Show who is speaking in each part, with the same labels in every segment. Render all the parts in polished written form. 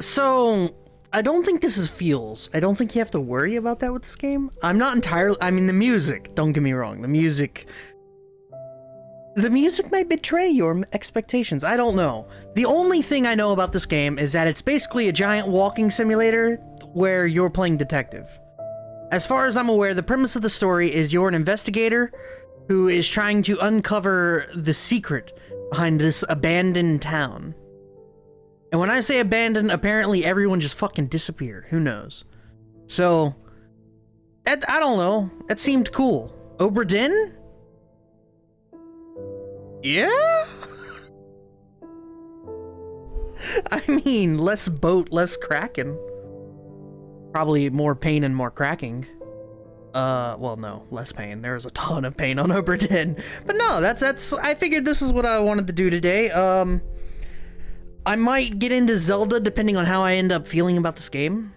Speaker 1: So, I don't think this is feels. I don't think you have to worry about that with this game. I'm not entirely... I mean, the music, don't get me wrong. The music might betray your expectations. I don't know. The only thing I know about this game is that it's basically a giant walking simulator where you're playing detective. As far as I'm aware, the premise of the story is you're an investigator who is trying to uncover the secret behind this abandoned town. And when I say abandoned, apparently everyone just fucking disappeared. Who knows? So, I don't know. That seemed cool. Obra Dinn? Yeah? I mean, less boat, less cracking. Probably more pain and more cracking. Well, no, less pain. There's a ton of pain on Obra Dinn. But no, I figured this is what I wanted to do today. I might get into Zelda depending on how I end up feeling about this game.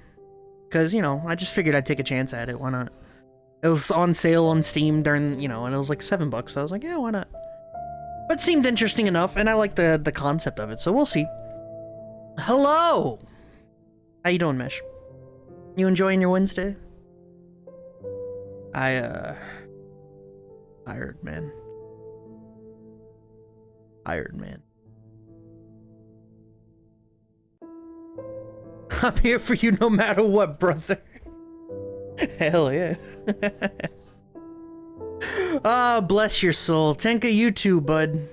Speaker 1: Because, you know, I just figured I'd take a chance at it. Why not? It was on sale on Steam during, you know, and it was like $7. So I was like, yeah, why not? But it seemed interesting enough, and I like the concept of it, so we'll see. Hello! How you doing, Mesh? You enjoying your Wednesday? Tired, man. Tired, man. I'm here for you no matter what, brother. Hell yeah. Ah, bless your soul. Tenka, you too, bud.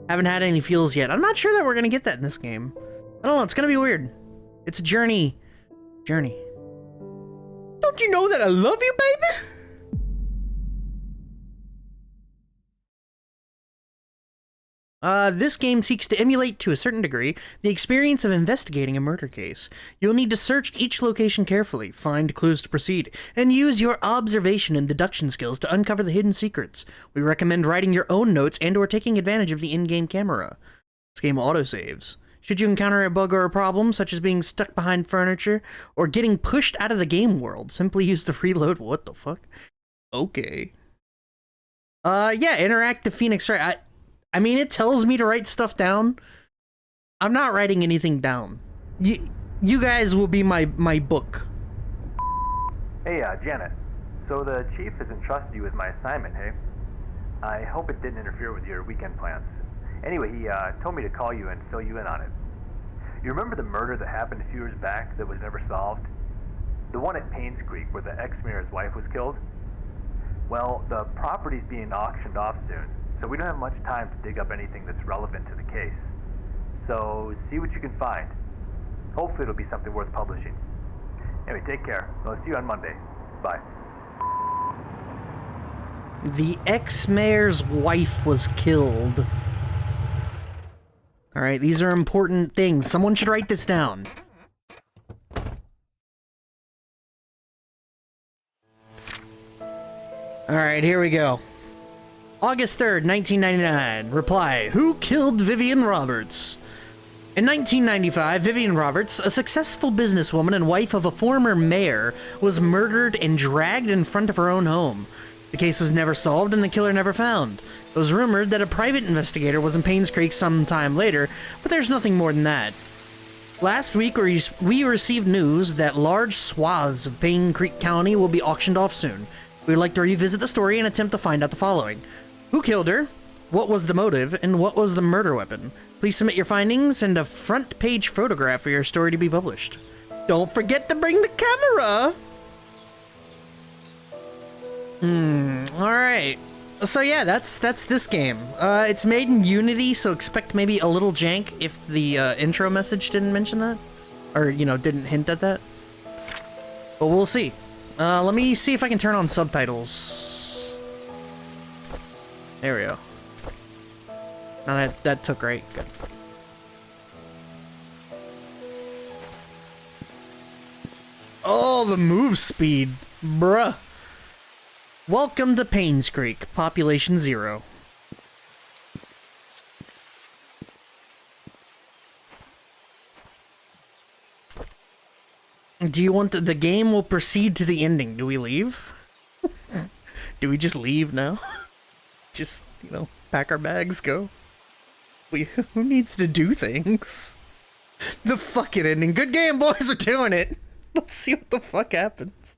Speaker 1: Haven't had any feels yet. I'm not sure that we're gonna get that in this game. I don't know, it's gonna be weird. It's a journey. Journey. Don't you know that I love you, baby? This game seeks to emulate, to a certain degree, the experience of investigating a murder case. You'll need to search each location carefully, find clues to proceed, and use your observation and deduction skills to uncover the hidden secrets. We recommend writing your own notes and/or taking advantage of the in-game camera. This game autosaves. Should you encounter a bug or a problem, such as being stuck behind furniture, or getting pushed out of the game world, simply use the reload. What the fuck? Okay. Yeah, Interactive Phoenix, right? I mean, it tells me to write stuff down. I'm not writing anything down. You guys will be my book.
Speaker 2: Hey, Janet. So the chief has entrusted you with my assignment, hey? I hope it didn't interfere with your weekend plans. Anyway, he told me to call you and fill you in on it. You remember the murder that happened a few years back that was never solved? The one at Painscreek where the ex-mayor's wife was killed? Well, the property's being auctioned off soon, so we don't have much time to dig up anything that's relevant to the case. So, see what you can find. Hopefully it'll be something worth publishing. Anyway, take care. I'll see you on Monday. Bye.
Speaker 1: The ex-mayor's wife was killed. Alright, these are important things. Someone should write this down. Alright, here we go. August 3rd, 1999. Reply, who killed Vivian Roberts? In 1995, Vivian Roberts, a successful businesswoman and wife of a former mayor, was murdered and dragged in front of her own home. The case was never solved and the killer never found. It was rumored that a private investigator was in Painscreek some time later, but there's nothing more than that. Last week, we received news that large swaths of Painscreek County will be auctioned off soon. We would like to revisit the story and attempt to find out the following. Who killed her? What was the motive? And what was the murder weapon? Please submit your findings and a front-page photograph for your story to be published. Don't forget to bring the camera! Alright. So yeah, that's this game. It's made in Unity, so expect maybe a little jank if the intro message didn't mention that. Or, you know, didn't hint at that. But we'll see. Let me see if I can turn on subtitles. There we go. Now that took right. Good. Oh, the move speed. Bruh. Welcome to Painscreek, population 0. Do you want the game will proceed to the ending? Do we leave? Do we just leave now? Just, you know, pack our bags, go. Who needs to do things? The fucking ending. Good game, boys. We're doing it. Let's see what the fuck happens.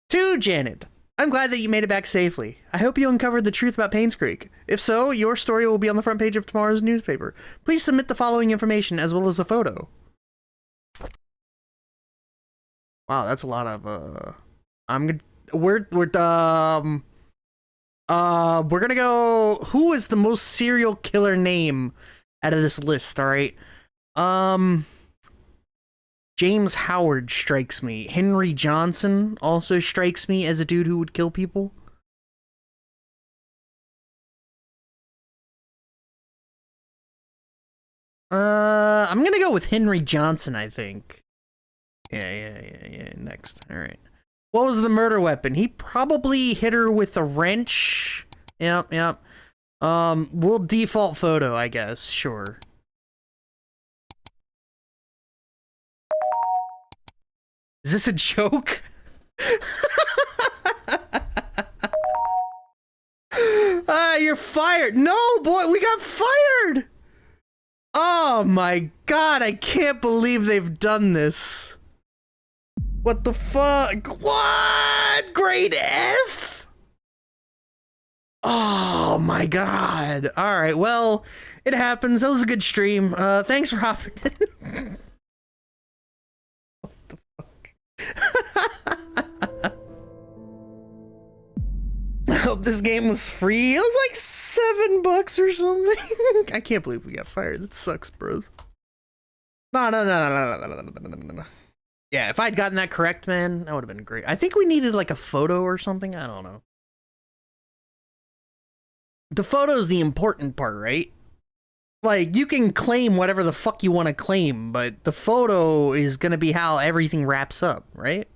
Speaker 1: To Janet. I'm glad that you made it back safely. I hope you uncovered the truth about Painscreek. If so, your story will be on the front page of tomorrow's newspaper. Please submit the following information as well as a photo. Wow, that's a lot of we're gonna go, who is the most serial killer name out of this list, all right? James Howard strikes me. Henry Johnson also strikes me as a dude who would kill people. I'm gonna go with Henry Johnson, I think. Yeah. Next. All right. What was the murder weapon? He probably hit her with a wrench. Yep. We'll default photo, I guess. Sure. Is this a joke? You're fired. No, boy, we got fired. Oh my god, I can't believe they've done this. What the fuck? What? Grade F? Oh my god. Alright, well, it happens. That was a good stream. Thanks for hopping in. What the fuck? I hope this game was free. It was like $7 or something. I can't believe we got fired. That sucks, bros. No. Yeah, if I'd gotten that correct, man, that would have been great. I think we needed like a photo or something. I don't know. The photo's the important part, right? Like, you can claim whatever the fuck you want to claim, but the photo is gonna be how everything wraps up, right?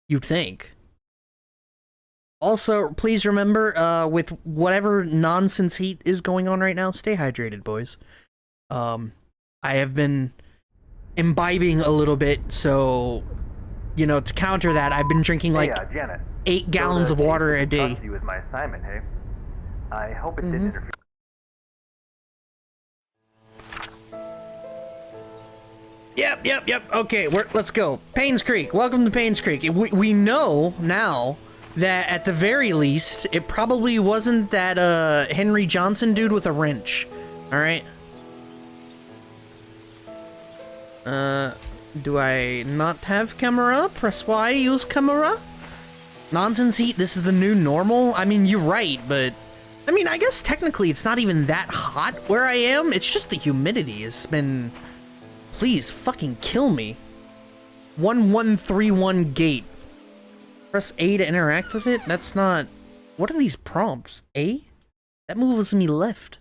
Speaker 1: You'd think. Also, please remember, with whatever nonsense heat is going on right now, stay hydrated, boys. I have been imbibing a little bit, so, you know, to counter that, I've been drinking like
Speaker 2: Janet.
Speaker 1: 8 gallons of water a day.
Speaker 2: You with my assignment, hey? I hope it didn't interfere.
Speaker 1: Yep. Okay, let's go. Painscreek. Welcome to Painscreek. We know now that at the very least, it probably wasn't that Henry Johnson dude with a wrench. Alright? Do I not have camera? Press Y, use camera? Nonsense heat, this is the new normal? I mean, you're right, but... I mean, I guess technically it's not even that hot where I am. It's just the humidity. It's been... Please, fucking kill me. 1131 gate. Press A to interact with it? That's not... What are these prompts? A? That moves me left.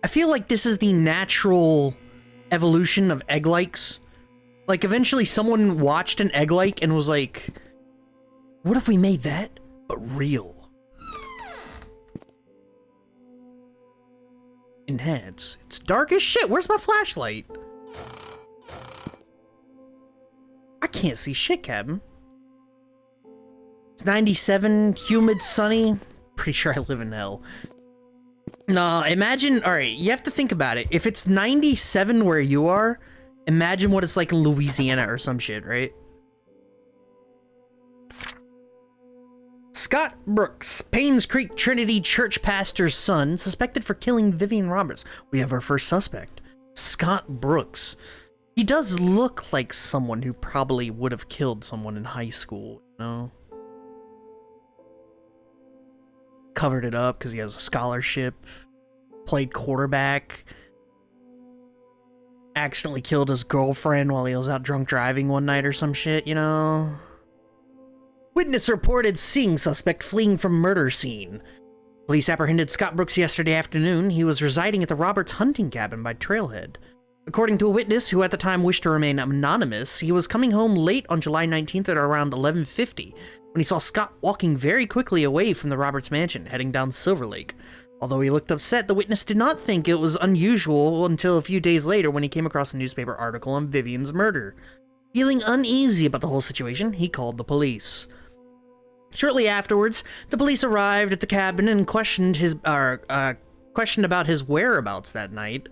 Speaker 1: I feel like this is the natural evolution of egg likes. Like, eventually someone watched an egg like and was like, what if we made that, but real? Enhance. It's dark as shit. Where's my flashlight? I can't see shit, Captain. It's 97, humid, sunny. Pretty sure I live in hell. No, imagine... Alright, you have to think about it. If it's 97 where you are, imagine what it's like in Louisiana or some shit, right? Scott Brooks, Painscreek Trinity Church pastor's son, suspected for killing Vivian Roberts. We have our first suspect, Scott Brooks. He does look like someone who probably would have killed someone in high school, you know? Covered it up because he has a scholarship, played quarterback, accidentally killed his girlfriend while he was out drunk driving one night or some shit, you know? Witness reported seeing suspect fleeing from murder scene. Police apprehended Scott Brooks yesterday afternoon. He was residing at the Roberts hunting cabin by Trailhead. According to a witness who at the time wished to remain anonymous, he was coming home late on July 19th at around 11:50 when he saw Scott walking very quickly away from the Roberts mansion, heading down Silver Lake. Although he looked upset, the witness did not think it was unusual until a few days later when he came across a newspaper article on Vivian's murder. Feeling uneasy about the whole situation, he called the police. Shortly afterwards, the police arrived at the cabin and questioned about his whereabouts that night.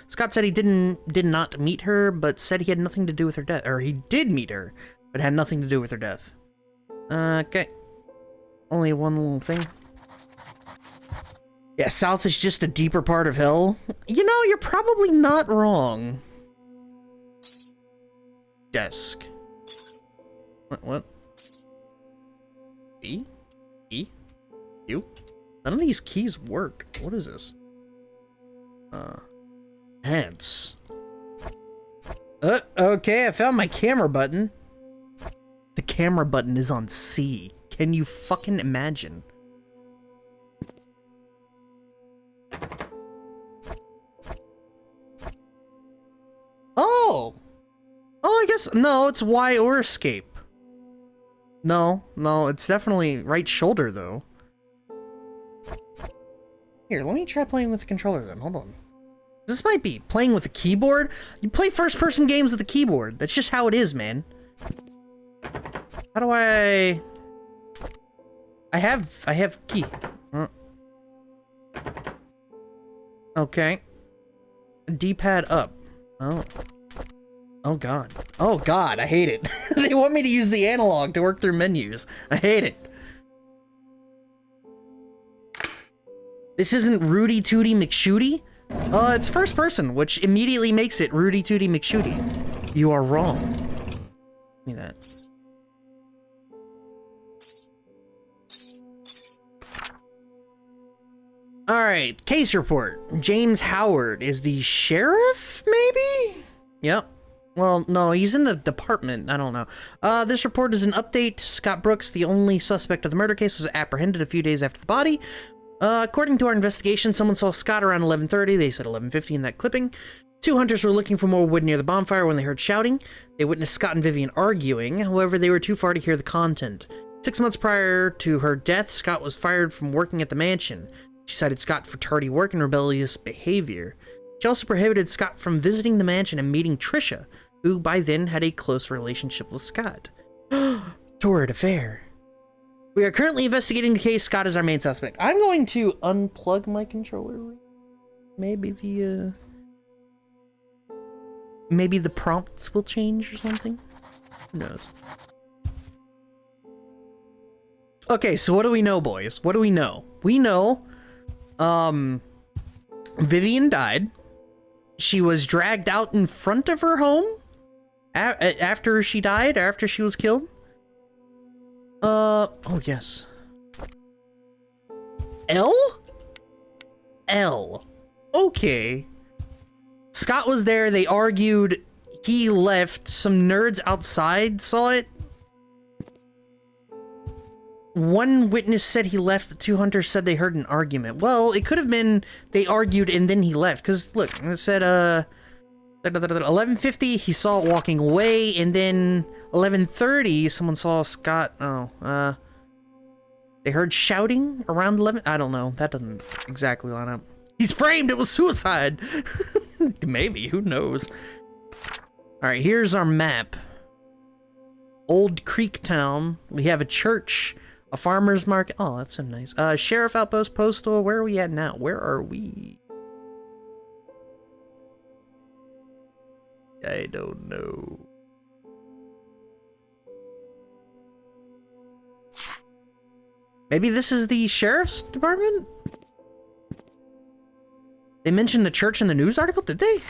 Speaker 1: Scott said he did not meet her, but said he had nothing to do with her death. Or he did meet her, but had nothing to do with her death. Okay. Only one little thing. Yeah, south is just a deeper part of hell. You know, you're probably not wrong. Desk. What? E? E? U? None of these keys work. What is this? Hands. Okay, I found my camera button. The camera button is on C. Can you fucking imagine? Oh! Oh, I guess... No, it's Y or escape. No, it's definitely right shoulder, though. Here, let me try playing with the controller, then. Hold on. This might be playing with a keyboard. You play first-person games with a keyboard. That's just how it is, man. How do I... I have key. Okay. D-pad up. Oh. Oh god. Oh god, I hate it. They want me to use the analog to work through menus. I hate it. This isn't Rudy Tooty McShooty? It's first person, which immediately makes it Rudy Tooty McShooty. You are wrong. Give me that. Alright, case report. James Howard is the sheriff, maybe? Yep. Well, no, he's in the department. I don't know. This report is an update. Scott Brooks, the only suspect of the murder case, was apprehended a few days after the body. According to our investigation, someone saw Scott around 11:30. They said 11:50 in that clipping. Two hunters were looking for more wood near the bonfire when they heard shouting. They witnessed Scott and Vivian arguing. However, they were too far to hear the content. 6 months prior to her death, Scott was fired from working at the mansion. She cited Scott for tardy work and rebellious behavior. She also prohibited Scott from visiting the mansion and meeting Trisha, who by then had a close relationship with Scott. Torrid affair. We are currently investigating the case. Scott is our main suspect. I'm going to unplug my controller. Maybe the prompts will change or something. Who knows? Okay, so what do we know, boys? What do we know? We know, Vivian died. She was dragged out in front of her home after she died, after she was killed. Oh, yes. L? Okay. Scott was there, they argued, he left, some nerds outside saw it. One witness said he left, but two hunters said they heard an argument. Well, it could have been they argued and then he left, because look, it said, 11:50, he saw it walking away, and then 11:30, someone saw Scott, they heard shouting around 11, I don't know, that doesn't exactly line up. He's framed, it was suicide! Maybe, who knows? Alright, here's our map. Old Creek Town, we have a church, a farmer's market, oh, that's so nice. Sheriff Outpost, Postal, where are we at now? Where are we? I don't know. Maybe this is the sheriff's department? They mentioned the church in the news article, did they?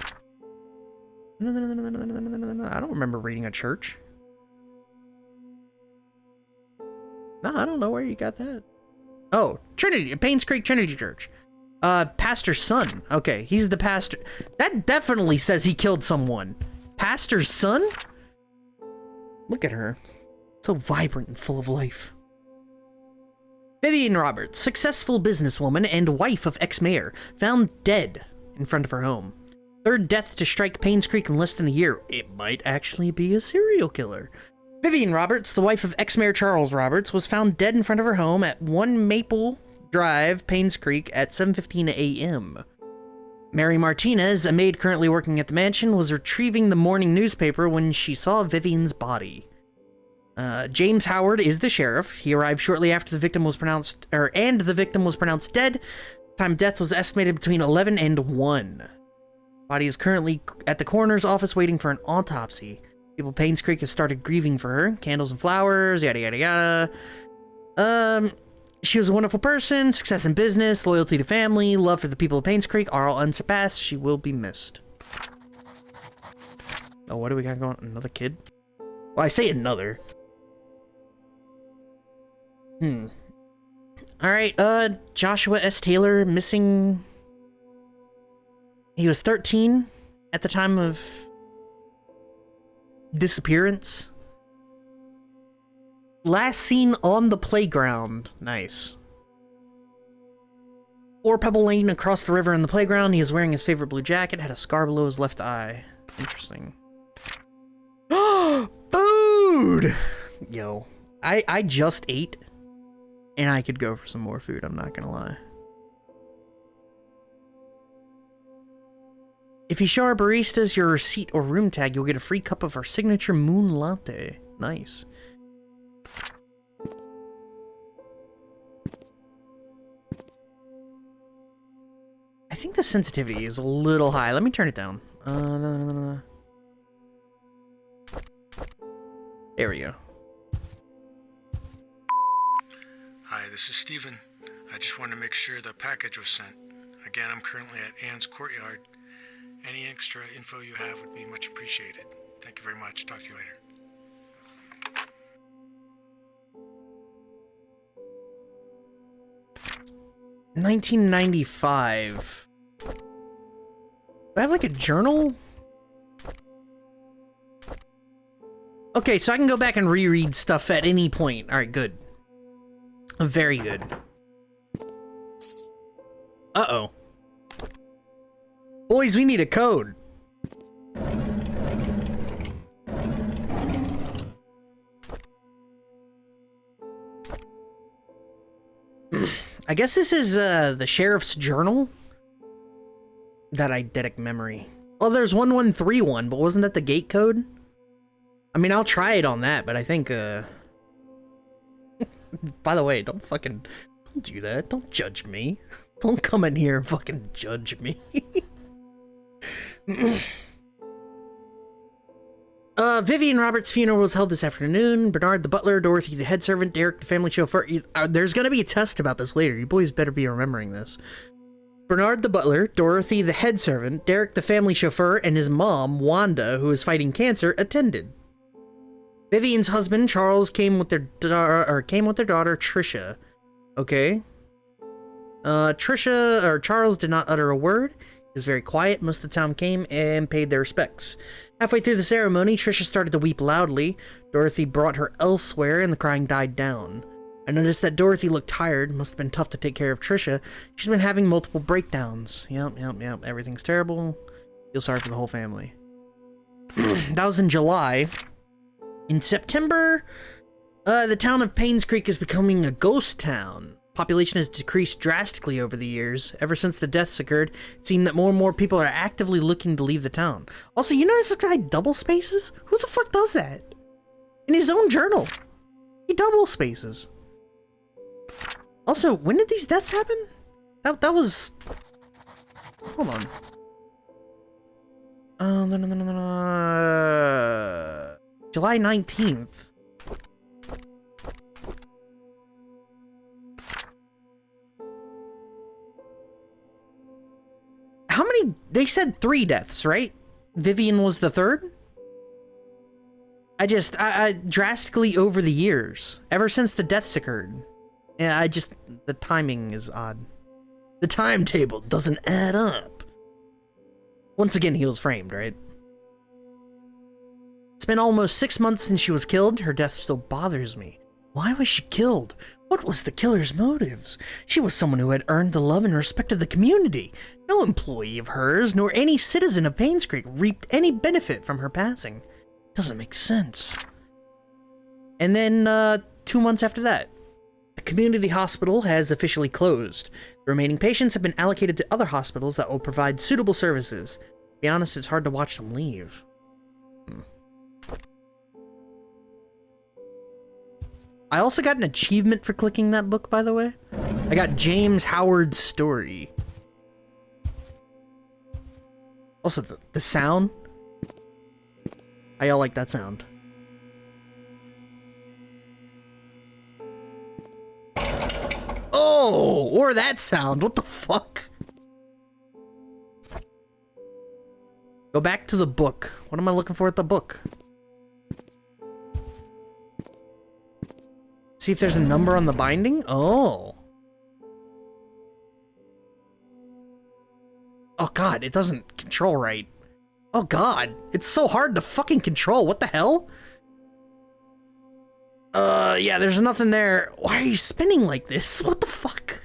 Speaker 1: No, I don't remember reading a church. No, I don't know where you got that. Oh, Trinity, Painscreek Trinity Church. Pastor's son. Okay, he's the pastor. That definitely says he killed someone. Pastor's son? Look at her. So vibrant and full of life. Vivian Roberts, successful businesswoman and wife of ex-mayor, found dead in front of her home. Third death to strike Painscreek in less than a year. It might actually be a serial killer. Vivian Roberts, the wife of ex-mayor Charles Roberts, was found dead in front of her home at 1 Maple Drive, Painscreek at 7:15 a.m. Mary Martinez, a maid currently working at the mansion, was retrieving the morning newspaper when she saw Vivian's body. James Howard is the sheriff. He arrived shortly after the victim was pronounced, the victim was pronounced dead. Time of death was estimated between 11 and 1. Body is currently at the coroner's office waiting for an autopsy. People of Painscreek has started grieving for her. Candles and flowers, yada yada yada. She was a wonderful person, success in business, loyalty to family, love for the people of Painscreek are all unsurpassed. She will be missed. Oh, what do we got going? Another kid? Well, I say another. Alright, Joshua S. Taylor, missing... He was 13 at the time of disappearance. Last seen on the playground. Nice. 4 Pebble Lane across the river in the playground. He is wearing his favorite blue jacket, had a scar below his left eye. Interesting. Food! Yo, I just ate, and I could go for some more food, I'm not gonna lie. If you show our baristas your receipt or room tag, you'll get a free cup of our signature moon latte. Nice. I think the sensitivity is a little high. Let me turn it down. No. There we go.
Speaker 3: Hi, this is Steven. I just wanted to make sure the package was sent. Again, I'm currently at Anne's Courtyard. Any extra info you have would be much appreciated. Thank you very much. Talk to you later.
Speaker 1: 1995. Do I have like a journal? Okay, so I can go back and reread stuff at any point. Alright, good. Very good. Uh-oh. Boys, we need a code. I guess this is the sheriff's journal. That eidetic memory. Oh, there's 1131, but wasn't that the gate code? I mean, I'll try it on that, but I think by the way, don't do that. Don't judge me. Don't come in here and fucking judge me. Vivian Roberts' funeral was held this afternoon. Bernard the butler, Dorothy the head servant, Derek the family chauffeur. There's gonna be a test about this later. You boys better be remembering this. Bernard the butler, Dorothy the head servant, Derek the family chauffeur, and his mom, Wanda, who is fighting cancer, attended. Vivian's husband, Charles, came with their daughter, Trisha. Okay. Charles did not utter a word. He was very quiet. Most of the town came and paid their respects. Halfway through the ceremony, Trisha started to weep loudly. Dorothy brought her elsewhere, and the crying died down. I noticed that Dorothy looked tired. Must have been tough to take care of Trisha. She's been having multiple breakdowns. Yep. Everything's terrible. Feel sorry for the whole family. That was in July. In September, the town of Painscreek is becoming a ghost town. Population has decreased drastically over the years. Ever since the deaths occurred, it seemed that more and more people are actively looking to leave the town. Also, you notice this guy double spaces? Who the fuck does that? In his own journal. He double spaces. Also, when did these deaths happen? That was... Hold on. July 19th. How many? They said 3 deaths, right? Vivian was the 3rd? I drastically over the years. Ever since the deaths occurred. Yeah, the timing is odd. The timetable doesn't add up. Once again, he was framed, right? It's been almost 6 months since she was killed. Her death still bothers me. Why was she killed? What was the killer's motives? She was someone who had earned the love and respect of the community. No employee of hers, nor any citizen of Painscreek reaped any benefit from her passing. Doesn't make sense. And then, 2 months after that, the community hospital has officially closed. The remaining patients have been allocated to other hospitals that will provide suitable services. To be honest, it's hard to watch them leave. I also got an achievement for clicking that book, by the way. I got James Howard's story. Also, the sound. I all like that sound. Oh, or that sound. What the fuck? Go back to the book. What am I looking for at the book? See if there's a number on the binding? Oh. Oh god, it doesn't control right. Oh god, it's so hard to fucking control. What the hell? Yeah, there's nothing there. Why are you spinning like this? What the fuck?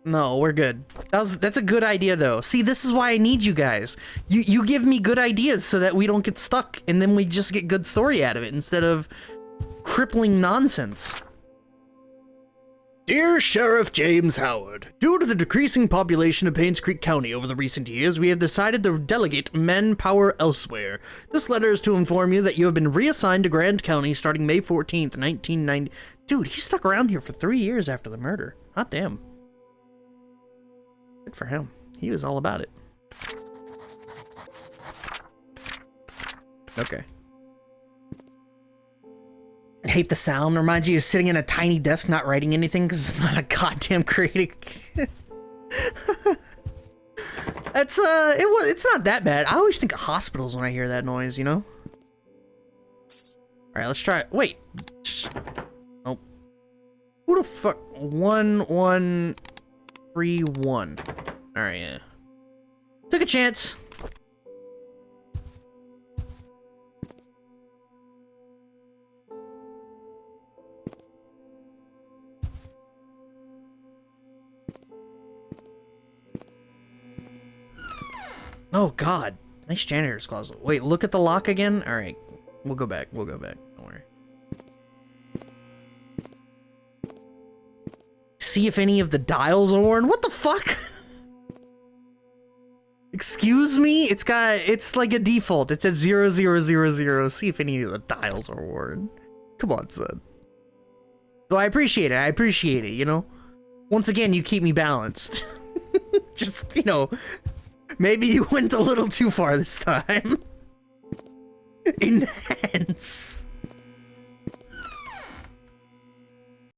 Speaker 1: No, we're good. That's a good idea though. See, this is why I need you guys. You give me good ideas so that we don't get stuck and then we just get good story out of it instead of crippling nonsense. Dear Sheriff James Howard, due to the decreasing population of Painscreek County over the recent years, we have decided to delegate manpower elsewhere. This letter is to inform you that you have been reassigned to Grand County starting May 14th, 1990. Dude, he stuck around here for 3 years after the murder. Hot damn. Good for him. He was all about it. Okay. I hate the sound. Reminds you of sitting in a tiny desk not writing anything because I'm not a goddamn creative kid. That's it's not that bad. I always think of hospitals when I hear that noise, you know? Alright, let's try it. Wait. Oh. Who the fuck? 1131. Alright, yeah. Took a chance. Oh god. Nice janitor's closet. Wait, look at the lock again? Alright. We'll go back. We'll go back. Don't worry. See if any of the dials are worn. What the fuck? Excuse me? It's like a default. It's at 0000. See if any of the dials are worn. Come on, son. So I appreciate it. I appreciate it, you know? Once again, you keep me balanced. Just, you know, maybe you went a little too far this time. Enhance.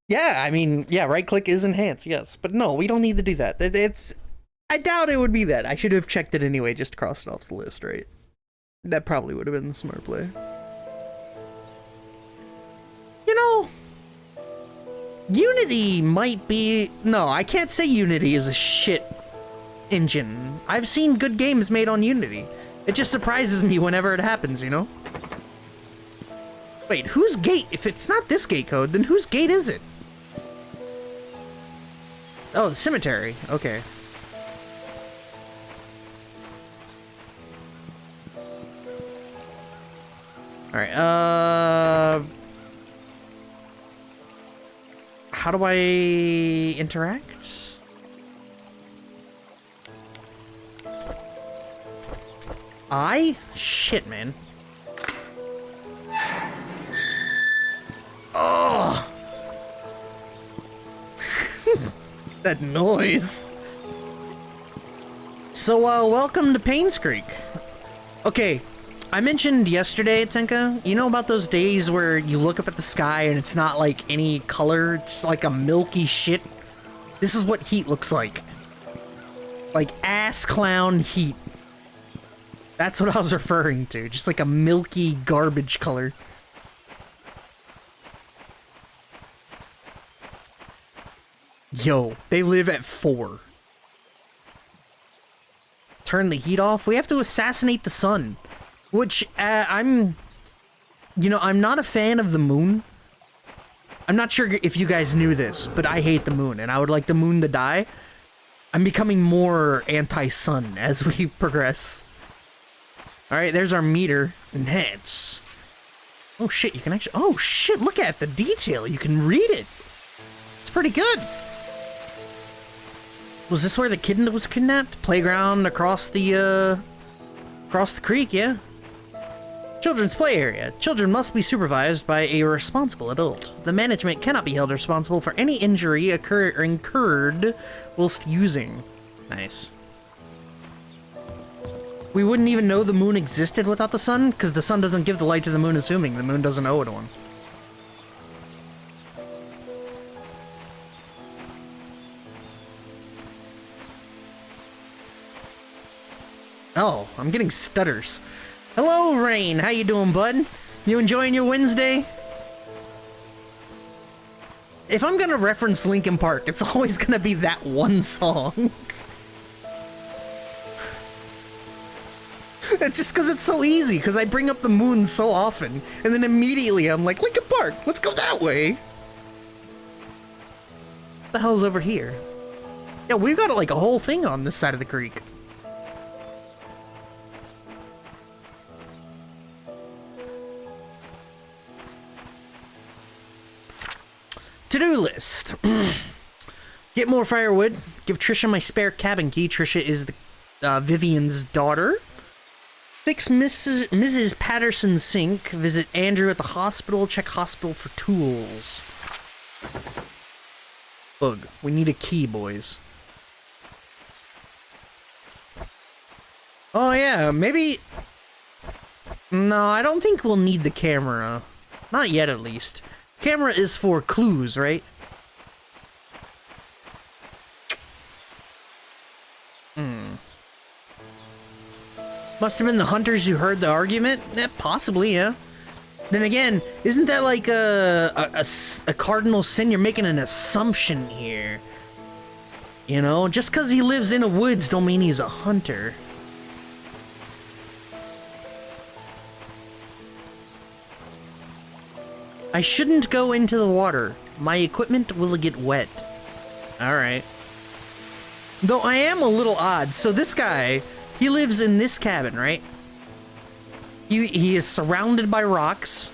Speaker 1: Yeah, I mean, yeah, right click is enhance, yes. But no, we don't need to do that. I doubt it would be that. I should have checked it anyway, just crossed it off the list, right? That probably would have been the smart play. You know, Unity might be... No, I can't say Unity is a shit engine. I've seen good games made on Unity. It just surprises me whenever it happens, you know? Wait, whose gate? If it's not this gate code, then whose gate is it? Oh, the cemetery. Okay. Alright, how do I interact? Shit, man. Oh! That noise. So, welcome to Painscreek. Okay, I mentioned yesterday, Tenka, you know about those days where you look up at the sky and it's not like any color, it's like a milky shit? This is what heat looks like. Like ass clown heat. That's what I was referring to, just like a milky garbage color. Yo, they live at 4. Turn the heat off? We have to assassinate the sun. Which, I'm not a fan of the moon. I'm not sure if you guys knew this, but I hate the moon, and I would like the moon to die. I'm becoming more anti-sun as we progress. Alright, there's our meter. Enhance. Oh shit, you can actually... Oh shit, look at the detail. You can read it. It's pretty good. Was this where the kid was kidnapped? Playground across the creek, yeah. Children's play area. Children must be supervised by a responsible adult. The management cannot be held responsible for any injury incurred whilst using. Nice. We wouldn't even know the moon existed without the sun, because the sun doesn't give the light to the moon, assuming the moon doesn't owe it one. Oh, I'm getting stutters. Hello, Rain. How you doing, bud? You enjoying your Wednesday? If I'm gonna reference Linkin Park, it's always gonna be that one song. It's just because it's so easy, because I bring up the moon so often, and then immediately I'm like, Linkin Park, let's go that way. What the hell's over here? Yeah, we've got like a whole thing on this side of the creek. To-do list. Get more firewood. Give Trisha my spare cabin key. Trisha is the Vivian's daughter. Fix Mrs. Patterson's sink. Visit Andrew at the hospital. Check hospital for tools. Bug. We need a key, boys. Oh yeah, maybe... No, I don't think we'll need the camera. Not yet, at least. Camera is for clues, right? Must have been the hunters who heard the argument? Possibly, yeah. Then again, isn't that like a cardinal sin? You're making an assumption here. You know, just because he lives in the woods don't mean he's a hunter. I shouldn't go into the water. My equipment will get wet. Alright. Though I am a little odd. So this guy, he lives in this cabin, right? He is surrounded by rocks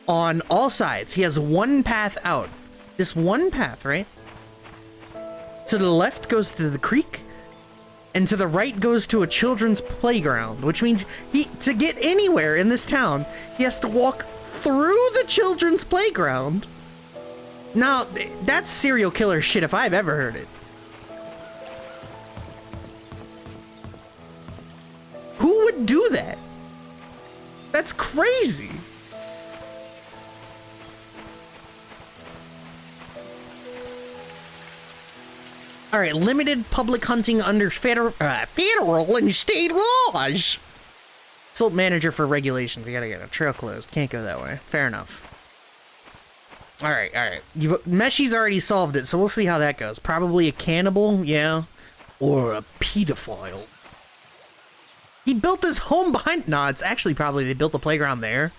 Speaker 1: on all sides. He has one path out. This one path, right? To the left goes to the creek, and to the right goes to a children's playground, which means to get anywhere in this town, he has to walk through the children's playground. Now, that's serial killer shit if I've ever heard it. Who would do that? That's crazy. All right, limited public hunting under federal and state laws. Consult manager for regulations. You gotta get a trail closed. Can't go that way. Fair enough. All right. Meshy's already solved it, so we'll see how that goes. Probably a cannibal, yeah, or a pedophile. He built his home behind... Nah, it's actually probably they built the playground there.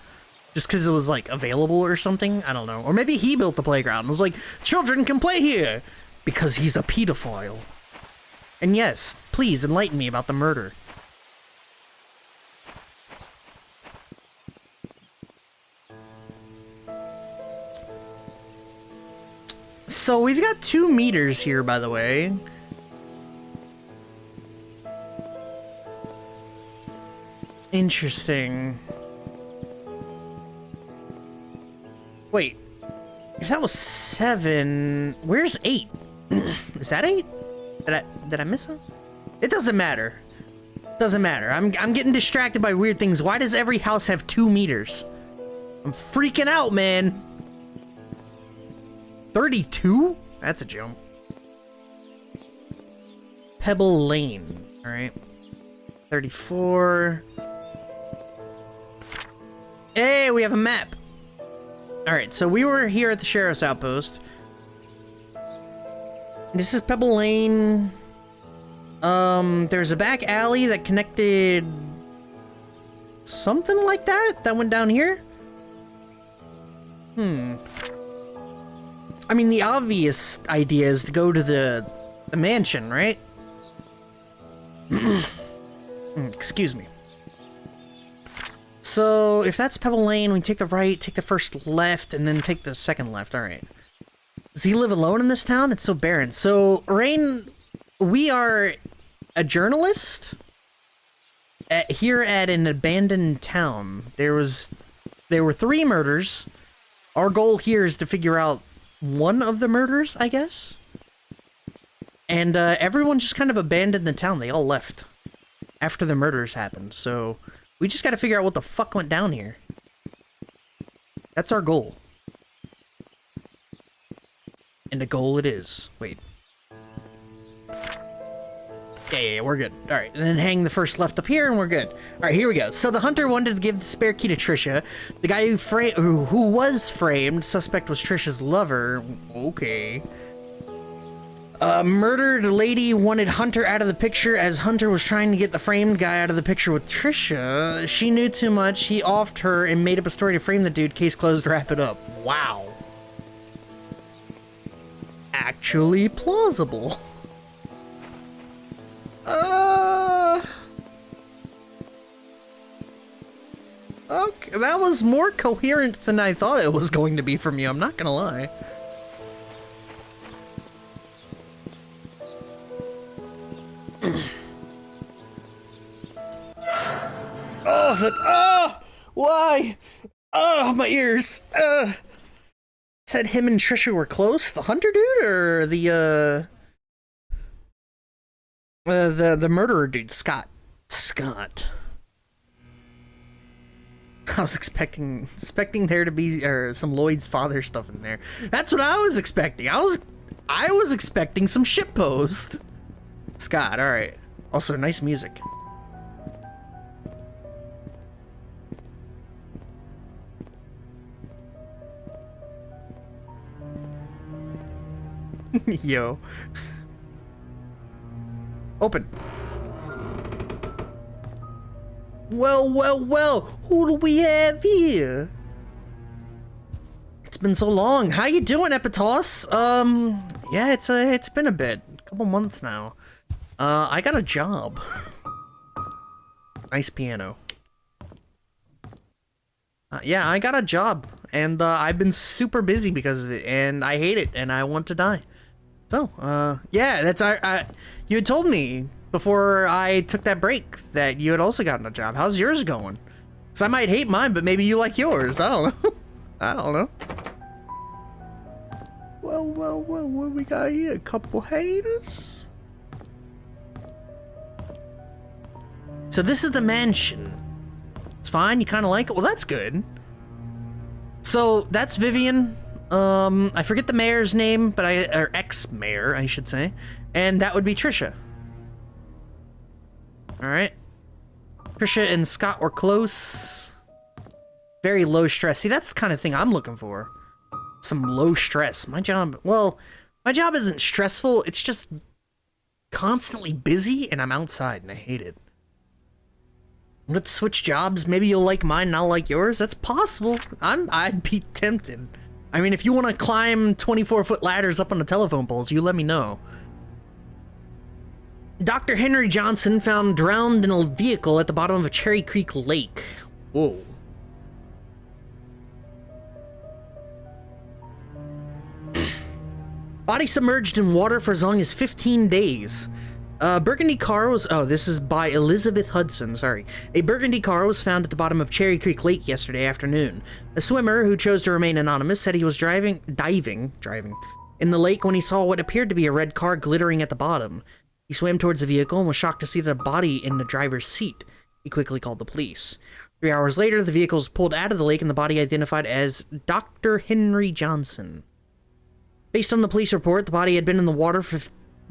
Speaker 1: Just because it was, like, available or something. I don't know. Or maybe he built the playground and was like, children can play here. Because he's a pedophile. And yes, please enlighten me about the murder. So we've got 2 meters here, by the way. Interesting. Wait. If that was 7, where's 8? Is that 8? Did I miss it? It doesn't matter. Doesn't matter. I'm getting distracted by weird things. Why does every house have 2 meters? I'm freaking out, man. 32? That's a jump. Pebble Lane. All right. 34. Hey, we have a map. All right, so we were here at the sheriff's outpost. This is Pebble Lane. There's a back alley that connected something like that went down here. I mean, the obvious idea is to go to the mansion, right? Excuse me. So, if that's Pebble Lane, we take the right, take the first left, and then take the second left. Alright. Does he live alone in this town? It's so barren. So, Rain, we are a journalist? here at an abandoned town. There were 3 murders. Our goal here is to figure out one of the murders, I guess. And everyone just kind of abandoned the town. They all left after the murders happened. So we just got to figure out what the fuck went down here. That's our goal. And a goal it is. Wait. Yeah, we're good. Alright, and then hang the first left up here, and we're good. Alright, here we go. So the hunter wanted to give the spare key to Trisha. The guy who was framed, suspect was Trisha's lover. Okay. Murdered lady wanted Hunter out of the picture as Hunter was trying to get the framed guy out of the picture with Trisha. She knew too much. He offed her and made up a story to frame the dude. Case closed, wrap it up. Wow. Actually plausible. Okay, that was more coherent than I thought it was going to be from you, I'm not gonna lie. Why? Oh, my ears. Said him and Trisha were close? The hunter dude or the murderer dude, Scott? Scott. I was expecting there to be some Lloyd's father stuff in there. That's what I was expecting. I was expecting some shitpost. Scott, all right. Also, nice music. Yo. Open. Well, who do we have here? It's been so long. How you doing, Epitos? Yeah, it's been a bit. A couple months now. I got a job. Nice piano. Yeah, I got a job, and I've been super busy because of it, and I hate it, and I want to die. So, yeah, that's you had told me before I took that break that you had also gotten a job. How's yours going? Because I might hate mine, but maybe you like yours. I don't know. I don't know. Well, what we got here? A couple haters? So this is the mansion. It's fine, you kind of like it? Well, that's good. So, that's Vivian. I forget the mayor's name, but or ex-mayor, I should say. And that would be Trisha. Alright. Trisha and Scott were close. Very low stress. See, that's the kind of thing I'm looking for. Some low stress. My job isn't stressful. It's just constantly busy, and I'm outside, and I hate it. Let's switch jobs. Maybe you'll like mine and I'll like yours. That's possible. I'd be tempted. I mean, if you want to climb 24-foot ladders up on the telephone poles, you let me know. Dr. Henry Johnson found drowned in a vehicle at the bottom of a Cherry Creek lake. Whoa. Body submerged in water for as long as 15 days. Burgundy car was... Oh, this is by Elizabeth Hudson, sorry. A burgundy car was found at the bottom of Cherry Creek Lake yesterday afternoon. A swimmer, who chose to remain anonymous, said he was diving in the lake when he saw what appeared to be a red car glittering at the bottom. He swam towards the vehicle and was shocked to see the body in the driver's seat. He quickly called the police. 3 hours later, the vehicle was pulled out of the lake and the body identified as Dr. Henry Johnson. Based on the police report, the body had been in the water for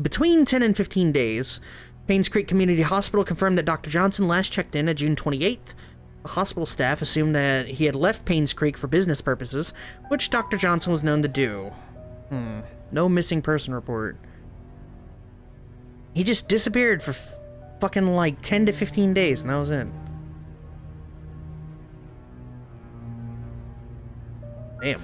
Speaker 1: between 10 and 15 days. Painscreek Community Hospital confirmed that Dr. Johnson last checked in at June 28th. The hospital staff assumed that he had left Painscreek for business purposes, which Dr. Johnson was known to do. No missing person report. He just disappeared for fucking like 10 to 15 days, and that was it. Damn.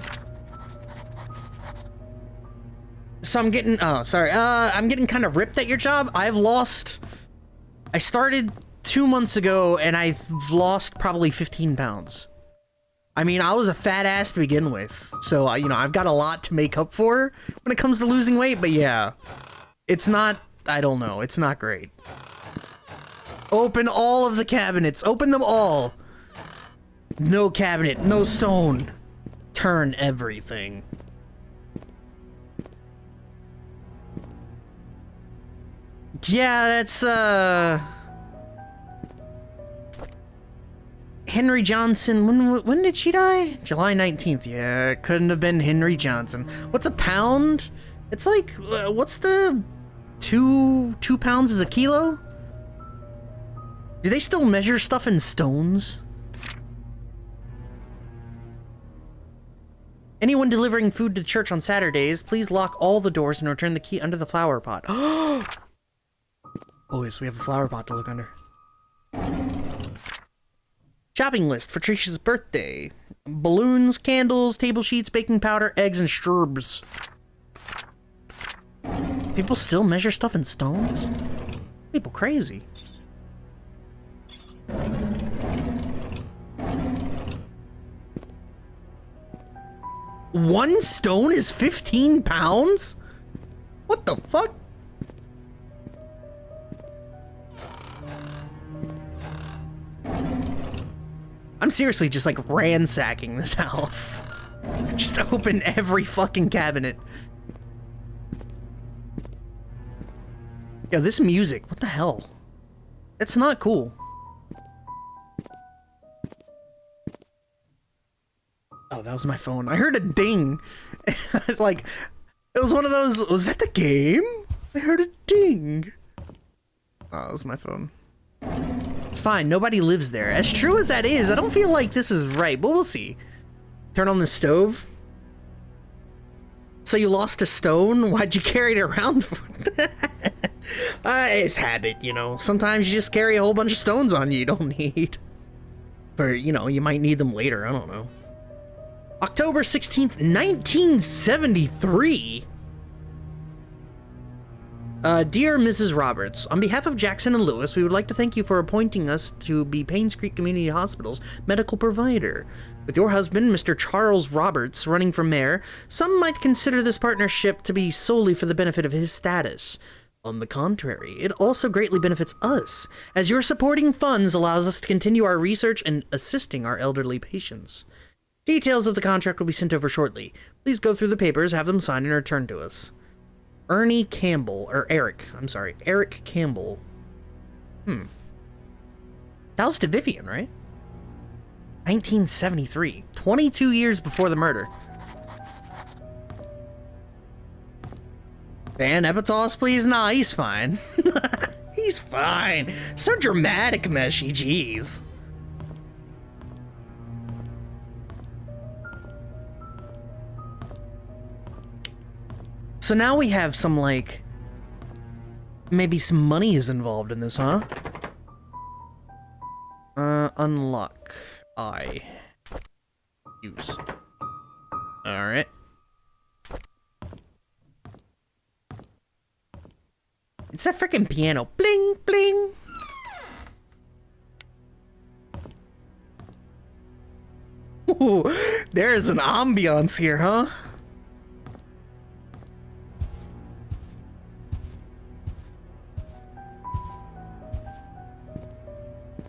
Speaker 1: So I'm getting, I'm getting kind of ripped at your job. I started 2 months ago and I've lost probably 15 pounds. I mean, I was a fat ass to begin with. So, you know, I've got a lot to make up for when it comes to losing weight, but yeah. It's not, I don't know, it's not great. Open all of the cabinets. Open them all. No cabinet, no stone. Turn everything. Yeah, that's, Henry Johnson. When did she die? July 19th. Yeah, it couldn't have been Henry Johnson. What's a pound? It's like, what's the... 2 pounds is a kilo? Do they still measure stuff in stones? Anyone delivering food to church on Saturdays, please lock all the doors and return the key under the flower pot. Boys, we have a flower pot to look under. Shopping list for Tricia's birthday. Balloons, candles, table sheets, baking powder, eggs, and sherbs. People still measure stuff in stones? People crazy. One stone is 15 pounds? What the fuck? I'm seriously just like ransacking this house. Just open every fucking cabinet. Yo, this music, what the hell? It's not cool. Oh, that was my phone. I heard a ding. Like, it was one of those, was that the game? I heard a ding. Oh, that was my phone. It's fine, nobody lives there. As true as that is, I don't feel like this is right, but we'll see. Turn on the stove. So you lost a stone? Why'd you carry it around for? It's habit, you know. Sometimes you just carry a whole bunch of stones on you don't need. Or, you know, you might need them later, I don't know. October 16th, 1973. Dear Mrs. Roberts, on behalf of Jackson and Lewis, we would like to thank you for appointing us to be Painscreek Community Hospital's medical provider. With your husband, Mr. Charles Roberts, running for mayor, some might consider this partnership to be solely for the benefit of his status. On the contrary, it also greatly benefits us, as your supporting funds allows us to continue our research and assisting our elderly patients. Details of the contract will be sent over shortly. Please go through the papers, have them signed, and return to us. Ernie Campbell, or Eric, I'm sorry, Eric Campbell. That was to Vivian, right? 1973, 22 years before the murder. Van Epitos, please? Nah, he's fine. He's fine. So dramatic, Meshy, jeez. So now we have some, like, maybe some money is involved in this, huh? Unlock. Use. Alright. It's that freaking piano. Bling, bling. Ooh, there's an ambiance here, huh?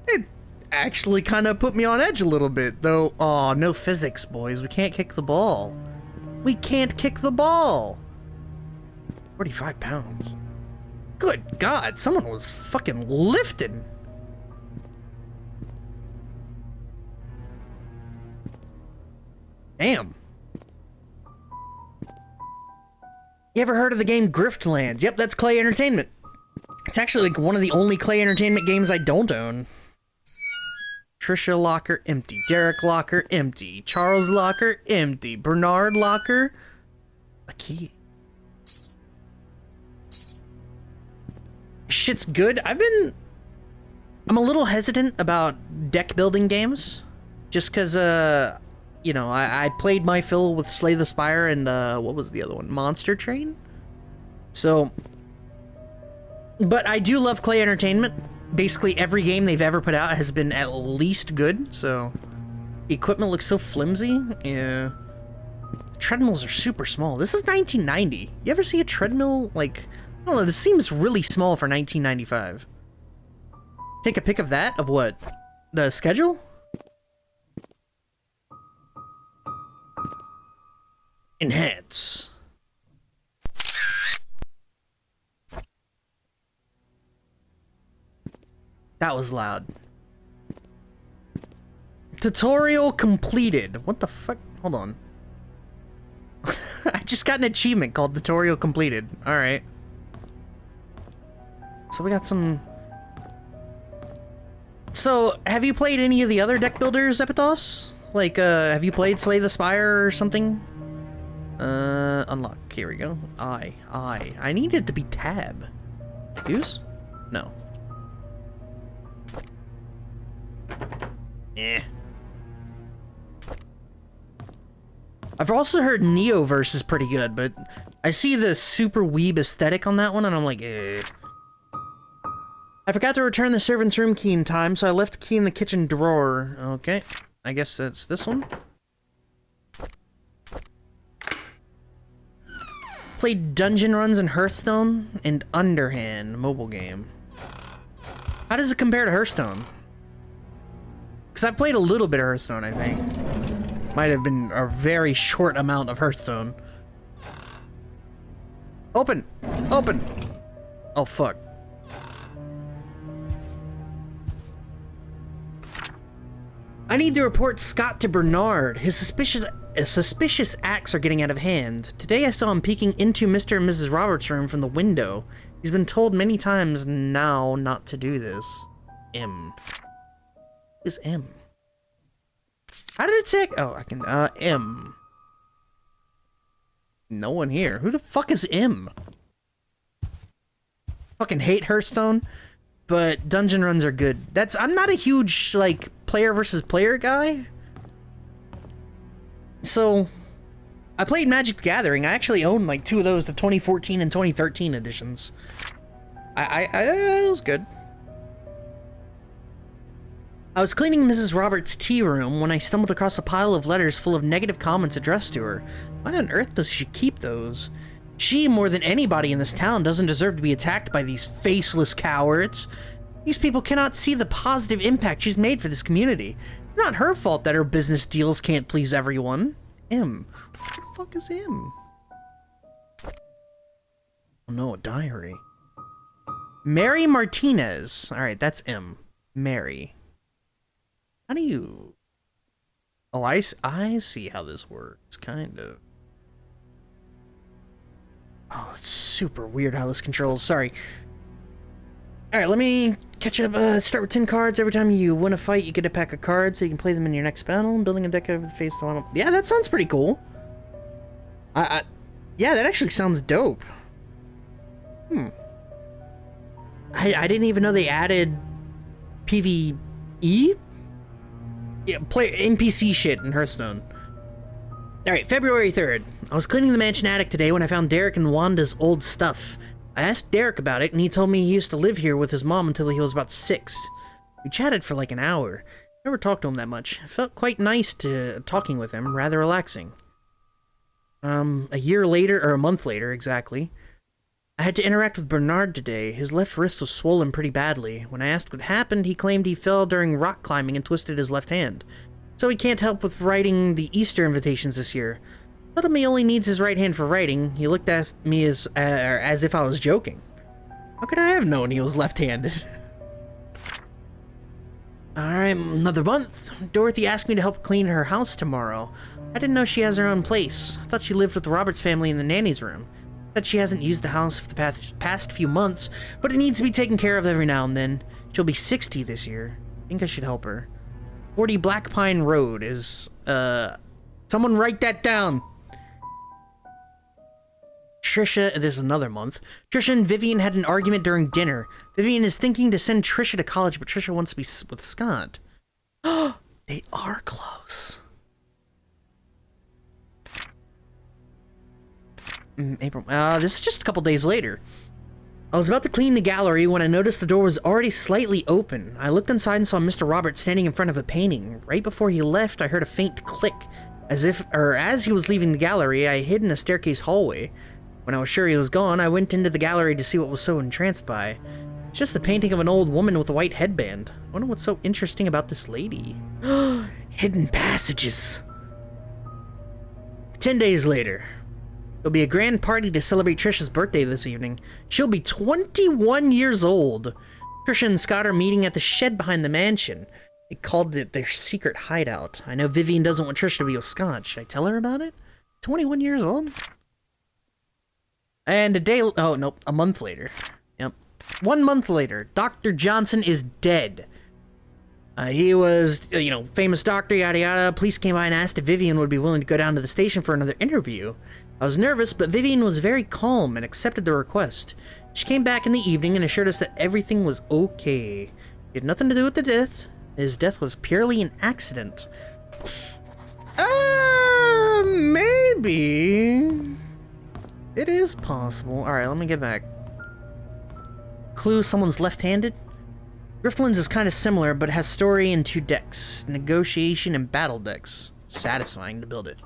Speaker 1: It actually kind of put me on edge a little bit, though. Aw, no physics, boys. We can't kick the ball. We can't kick the ball. 45 pounds. Good God, someone was fucking lifting. Damn. You ever heard of the game Griftlands? Yep, that's Clay Entertainment. It's actually like one of the only Clay Entertainment games I don't own. Trisha locker empty. Derek locker empty. Charles locker empty. Bernard locker a key. Shit's good. I'm a little hesitant about deck building games, just because you know, I played my fill with Slay the Spire and what was the other one, Monster Train. So, but I do love Clay Entertainment. Basically every game they've ever put out has been at least good. So the equipment looks so flimsy. Yeah, treadmills are super small. This is 1990. You ever see a treadmill like? I don't know, this seems really small for 1995. Take a pic of that? Of what? The schedule? Enhance. That was loud. Tutorial completed. What the fuck? Hold on. I just got an achievement called Tutorial Completed. Alright. So we got some... So, have you played any of the other deck builders, Epithos? Like, have you played Slay the Spire or something? Unlock. Here we go. I need it to be tab. Use? No. Eh. I've also heard Neoverse is pretty good, but I see the super weeb aesthetic on that one, and I'm like, eh. I forgot to return the servant's room key in time, so I left the key in the kitchen drawer. Okay, I guess that's this one. Played dungeon runs in Hearthstone and Underhand mobile game. How does it compare to Hearthstone? Because I played a little bit of Hearthstone, I think. Might have been a very short amount of Hearthstone. Open! Open! Oh, fuck. I need to report Scott to Bernard. His suspicious acts are getting out of hand. Today I saw him peeking into Mr. and Mrs. Roberts' room from the window. He's been told many times now not to do this. M. Who is M? How did it say? Oh, I can, M. No one here. Who the fuck is M? Fucking hate Hearthstone, but dungeon runs are good. I'm not a huge, like, player versus player guy. So, I played Magic the Gathering. I actually own, like, 2 of those, the 2014 and 2013 editions. It was good. I was cleaning Mrs. Roberts' tea room when I stumbled across a pile of letters full of negative comments addressed to her. Why on earth does she keep those? She, more than anybody in this town, doesn't deserve to be attacked by these faceless cowards. These people cannot see the positive impact she's made for this community. It's not her fault that her business deals can't please everyone. M. What the fuck is M? Oh no, a diary. Mary Martinez. Alright, that's M. Mary. How do you... Oh, I see how this works, kind of. Oh, it's super weird how this controls. Sorry. Alright, let me catch up. Start with 10 cards. Every time you win a fight, you get a pack of cards so you can play them in your next battle. Building a deck over the face of one. Yeah, that sounds pretty cool. Yeah, that actually sounds dope. I didn't even know they added PvE? Yeah, play NPC shit in Hearthstone. Alright, February 3rd. I was cleaning the mansion attic today when I found Derek and Wanda's old stuff. I asked Derek about it, and he told me he used to live here with his mom until he was about 6. We chatted for like an hour. Never talked to him that much. It felt quite nice talking with him, rather relaxing. A year later, or a month later, exactly. I had to interact with Bernard today. His left wrist was swollen pretty badly. When I asked what happened, he claimed he fell during rock climbing and twisted his left hand. So he can't help with writing the Easter invitations this year. Told him he only needs his right hand for writing. He looked at me as if I was joking. How could I have known he was left-handed? Alright, another month. Dorothy asked me to help clean her house tomorrow. I didn't know she has her own place. I thought she lived with the Roberts family in the nanny's room. That she hasn't used the house for the past few months, but it needs to be taken care of every now and then. She'll be 60 this year. I think I should help her. 40 Black Pine Road is, someone write that down! Trisha, this is another month. Trisha and Vivian had an argument during dinner. Vivian is thinking to send Trisha to college, but Trisha wants to be with Scott. They are close. April. This is just a couple days later. I was about to clean the gallery when I noticed the door was already slightly open. I looked inside and saw Mr. Roberts standing in front of a painting. Right before he left, I heard a faint click. As he was leaving the gallery, I hid in a staircase hallway. When I was sure he was gone, I went into the gallery to see what was so entranced by. It's just a painting of an old woman with a white headband. I wonder what's so interesting about this lady. Hidden passages. 10 days later. There'll be a grand party to celebrate Trisha's birthday this evening. She'll be 21 years old. Trisha and Scott are meeting at the shed behind the mansion. They called it their secret hideout. I know Vivian doesn't want Trisha to be with Scott. Should I tell her about it? 21 years old? And a month later. Yep. 1 month later, Dr. Johnson is dead. He was, famous doctor, yada yada. Police came by and asked if Vivian would be willing to go down to the station for another interview. I was nervous, but Vivian was very calm and accepted the request. She came back in the evening and assured us that everything was okay. It had nothing to do with the death. His death was purely an accident. Maybe. It is possible. Alright, let me get back. Clue, someone's left-handed? Griftlands is kind of similar, but has story in 2 decks. Negotiation and battle decks. Satisfying to build it.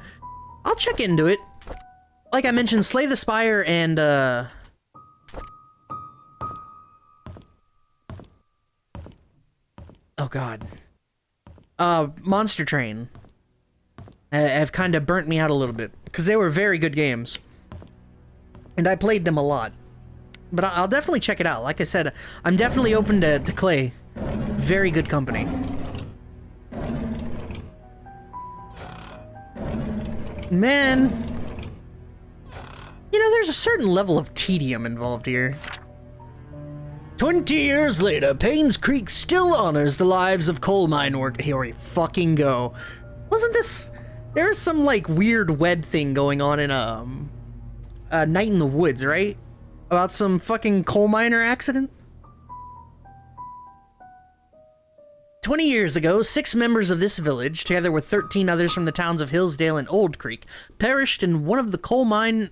Speaker 1: I'll check into it. Like I mentioned, Slay the Spire and, oh god. Monster Train have kind of burnt me out a little bit, because they were very good games. And I played them a lot. But I'll definitely check it out. Like I said, I'm definitely open to Clay. Very good company. Man. There's a certain level of tedium involved here. 20 years later, Painscreek still honors the lives of coal mine workers. Here we fucking go. Wasn't this... There's some, weird web thing going on in, Night in the Woods, right? About some fucking coal miner accident? 20 years ago, 6 members of this village, together with 13 others from the towns of Hillsdale and Old Creek, perished in one of the coal mine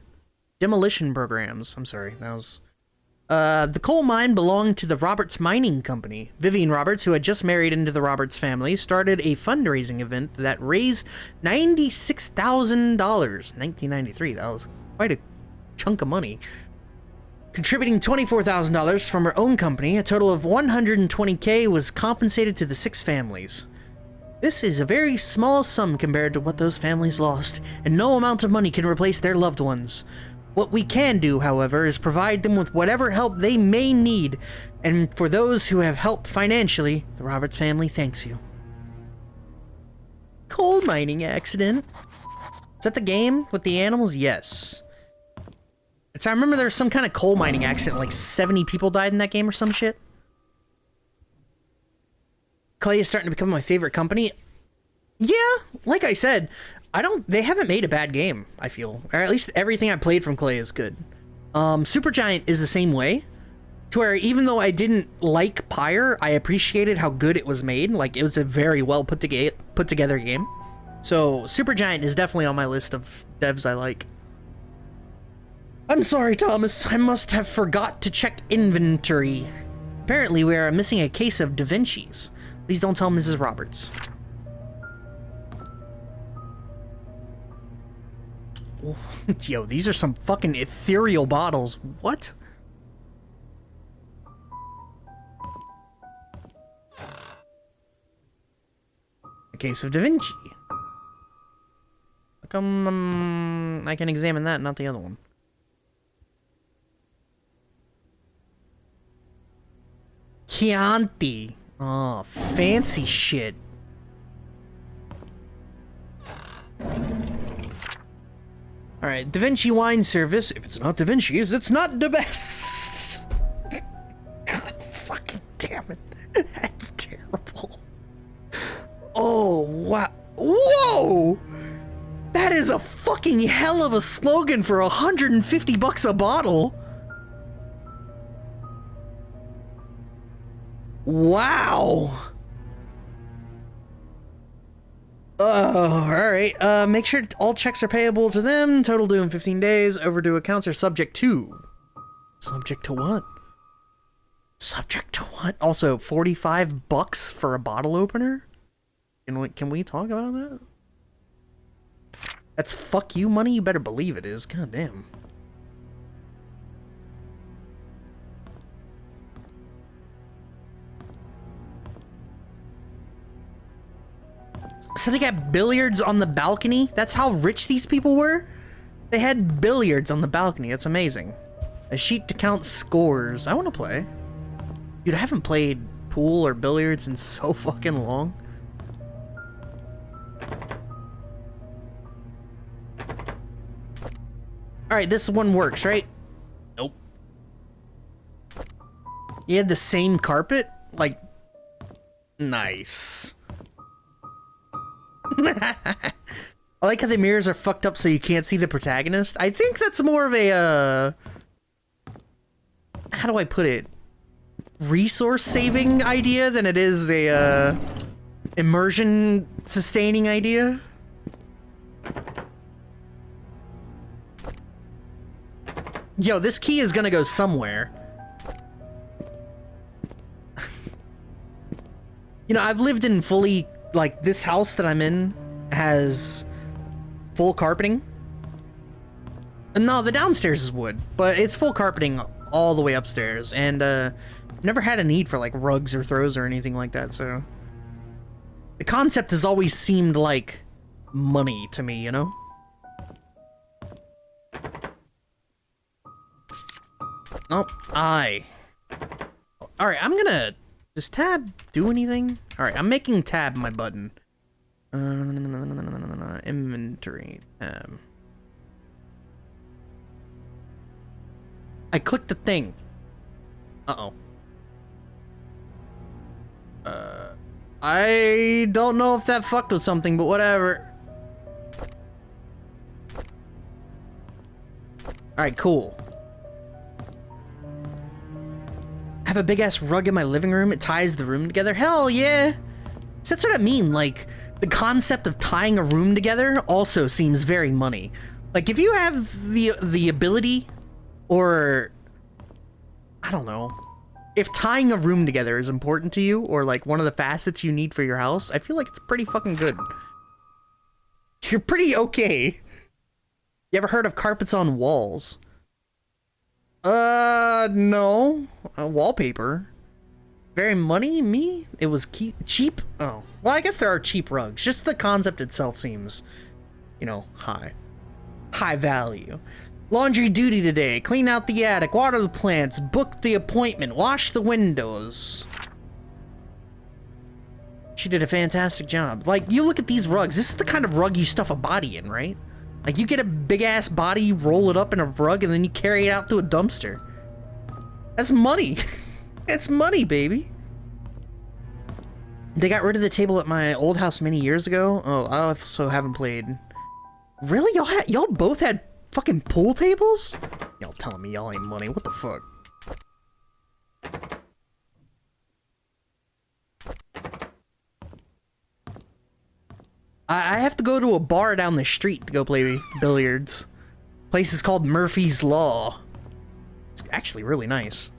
Speaker 1: demolition programs. I'm sorry, that was... the coal mine belonged to the Roberts Mining Company. Vivian Roberts, who had just married into the Roberts family, started a fundraising event that raised $96,000. 1993, that was quite a chunk of money. Contributing $24,000 from her own company, a total of $120K was compensated to the 6 families. This is a very small sum compared to what those families lost, and no amount of money can replace their loved ones. What we can do, however, is provide them with whatever help they may need, and for those who have helped financially, the Roberts family thanks you. Coal mining accident. Is that the game with the animals? Yes. So I remember there was some kind of coal mining accident, like 70 people died in that game or some shit. Clay is starting to become my favorite company. Yeah, like I said, they haven't made a bad game, I feel. Or at least everything I played from Clay is good. Supergiant is the same way. To where even though I didn't like Pyre, I appreciated how good it was made. Like, it was a very well put together game. So, Supergiant is definitely on my list of devs I like. I'm sorry, Thomas. I must have forgot to check inventory. Apparently, we are missing a case of Da Vinci's. Please don't tell Mrs. Roberts. Yo, these are some fucking ethereal bottles. What? A case of Da Vinci. How come I can examine that, not the other one? Chianti. Oh, fancy shit. Alright, Da Vinci wine service. If it's not Da Vinci's, it's not the best. God fucking damn it. That's terrible. Oh, wow. Whoa! That is a fucking hell of a slogan for $150 a bottle. Wow. Alright. Make sure all checks are payable to them. Total due in 15 days. Overdue accounts are subject to... Subject to what? Subject to what? Also, $45 for a bottle opener? Can we talk about that? That's fuck you money? You better believe it is. God damn. So they got billiards on the balcony? That's how rich these people were? They had billiards on the balcony. That's amazing. A sheet to count scores. I want to play. Dude, I haven't played pool or billiards in so fucking long. Alright, this one works, right? Nope. You had the same carpet? Like, nice. I like how the mirrors are fucked up so you can't see the protagonist. I think that's more of a, how do I put it? Resource saving idea than it is a, immersion sustaining idea. Yo, this key is gonna go somewhere. You know, I've lived in fully, like, this house that I'm in has full carpeting. No, the downstairs is wood, but it's full carpeting all the way upstairs, and never had a need for like rugs or throws or anything like that, so the concept has always seemed like money to me, you know? Nope. Alright, I'm gonna... Does tab do anything? Alright, I'm making tab my button. Inventory tab. I clicked the thing. Uh-oh. I don't know if that fucked with something, but whatever. Alright, cool. I have a big-ass rug in my living room. It ties the room together. Hell yeah! So that's what I mean, like, the concept of tying a room together also seems very money. Like, if you have the ability, or... I don't know. If tying a room together is important to you, or, like, one of the facets you need for your house, I feel like it's pretty fucking good. You're pretty okay. You ever heard of carpets on walls? No. Wallpaper. Very money? Me? It was cheap? Oh. Well, I guess there are cheap rugs. Just the concept itself seems, you know, high. High value. Laundry duty today. Clean out the attic. Water the plants. Book the appointment. Wash the windows. She did a fantastic job. Like, you look at these rugs. This is the kind of rug you stuff a body in, right? Like, you get a big-ass body, you roll it up in a rug, and then you carry it out to a dumpster. That's money. It's money, baby. They got rid of the table at my old house many years ago. Oh, I also haven't played. Really? Y'all both had fucking pool tables? Y'all telling me y'all ain't money. What the fuck? I have to go to a bar down the street to go play billiards. Place is called Murphy's Law. It's actually really nice.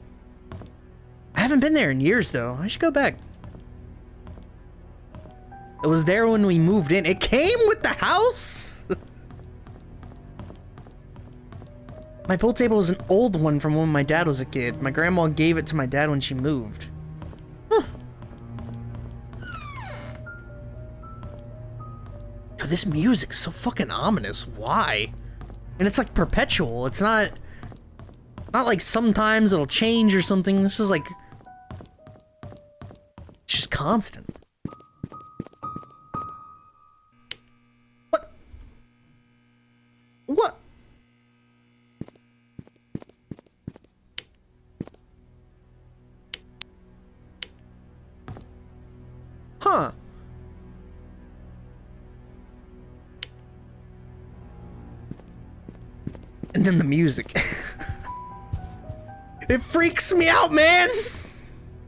Speaker 1: I haven't been there in years, though. I should go back. It was there when we moved in. It came with the house? My pool table was an old one from when my dad was a kid. My grandma gave it to my dad when she moved. Huh. Yo, this music is so fucking ominous. Why? And it's like perpetual. It's not like sometimes it'll change or something. This is like, it's just constant. What? What? Huh. And then the music. It freaks me out, man!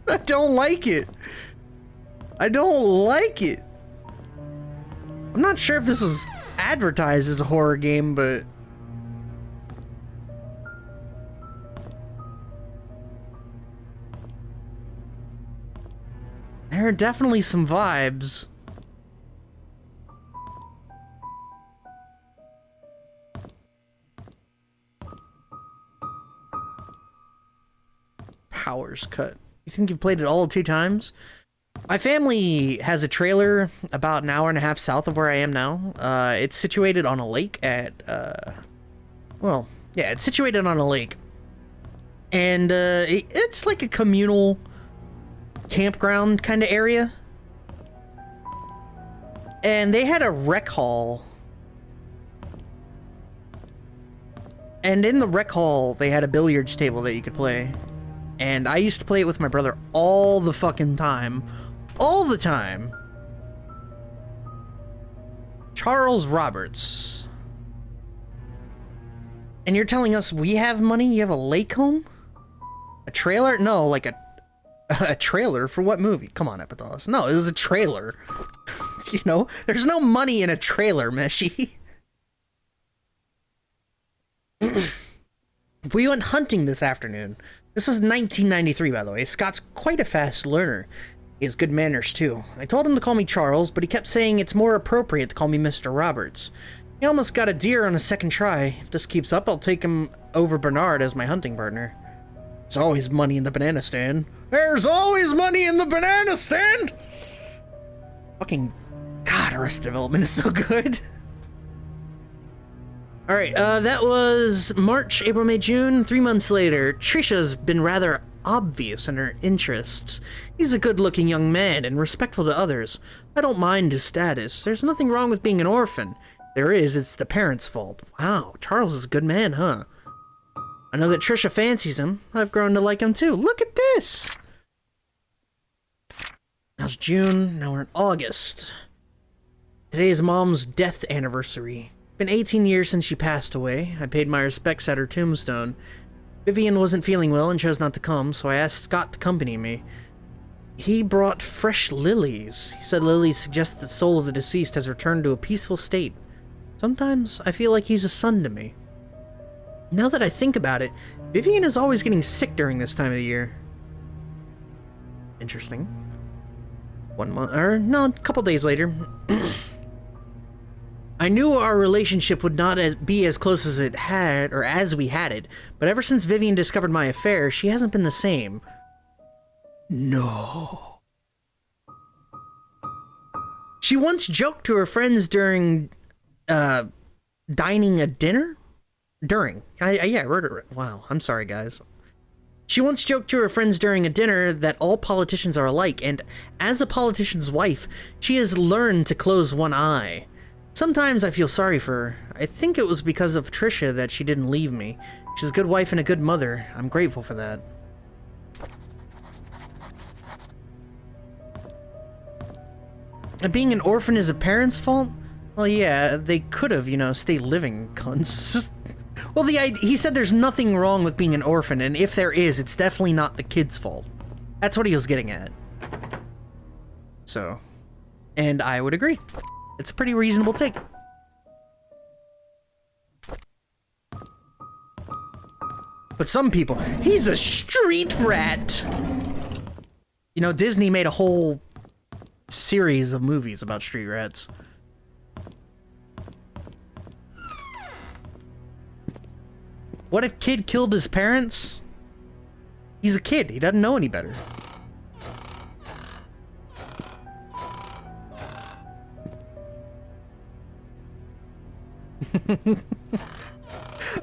Speaker 1: I don't like it. I don't like it. I'm not sure if this was advertised as a horror game, but... there are definitely some vibes. Power's cut. You think you've played it all 2 times? My family has a trailer about an hour and a half south of where I am now. It's situated on a lake at, well, yeah, it's situated on a lake. And it's like a communal campground kind of area. And they had a rec hall. And in the rec hall, they had a billiards table that you could play. And I used to play it with my brother all the fucking time. All the time. Charles Roberts. And you're telling us we have money? You have a lake home? A trailer? No, like a trailer for what movie? Come on, Epitalis. No, it was a trailer. You know, there's no money in a trailer, Meshi. We went hunting this afternoon. This is 1993, by the way. Scott's quite a fast learner. He has good manners, too. I told him to call me Charles, but he kept saying it's more appropriate to call me Mr. Roberts. He almost got a deer on a second try. If this keeps up, I'll take him over Bernard as my hunting partner. There's always money in the banana stand. There's always money in the banana stand! Fucking... God, Arrested Development is so good. Alright, that was March, April, May, June. 3 months later, Trisha's been rather obvious in her interests. He's a good-looking young man and respectful to others. I don't mind his status. There's nothing wrong with being an orphan. There is, it's the parents' fault. Wow, Charles is a good man, huh? I know that Trisha fancies him. I've grown to like him too. Look at this! Now's June, now we're in August. Today is Mom's death anniversary. Been 18 years since she passed away. I paid my respects at her tombstone. Vivian wasn't feeling well and chose not to come, so I asked Scott to accompany me. He brought fresh lilies. He said lilies suggest that the soul of the deceased has returned to a peaceful state. Sometimes I feel like he's a son to me. Now that I think about it, Vivian is always getting sick during this time of the year. Interesting. 1 month, or no, a couple days later. I knew our relationship would not be as close as it had, or as we had it, but ever since Vivian discovered my affair, she hasn't been the same. No. She once joked to her friends during, dining a dinner? During. Yeah, I wrote it right. Wow, I'm sorry, guys. She once joked to her friends during a dinner that all politicians are alike, and as a politician's wife, she has learned to close one eye. Sometimes I feel sorry for her. I think it was because of Trisha that she didn't leave me. She's a good wife and a good mother. I'm grateful for that. And being an orphan is a parent's fault? Well, yeah, they could have, you know, stayed living, cunts. Well, he said there's nothing wrong with being an orphan, and if there is, it's definitely not the kid's fault. That's what he was getting at. So, and I would agree. It's a pretty reasonable take. But some people, he's a street rat! You know, Disney made a whole series of movies about street rats. What if kid killed his parents? He's a kid, he doesn't know any better.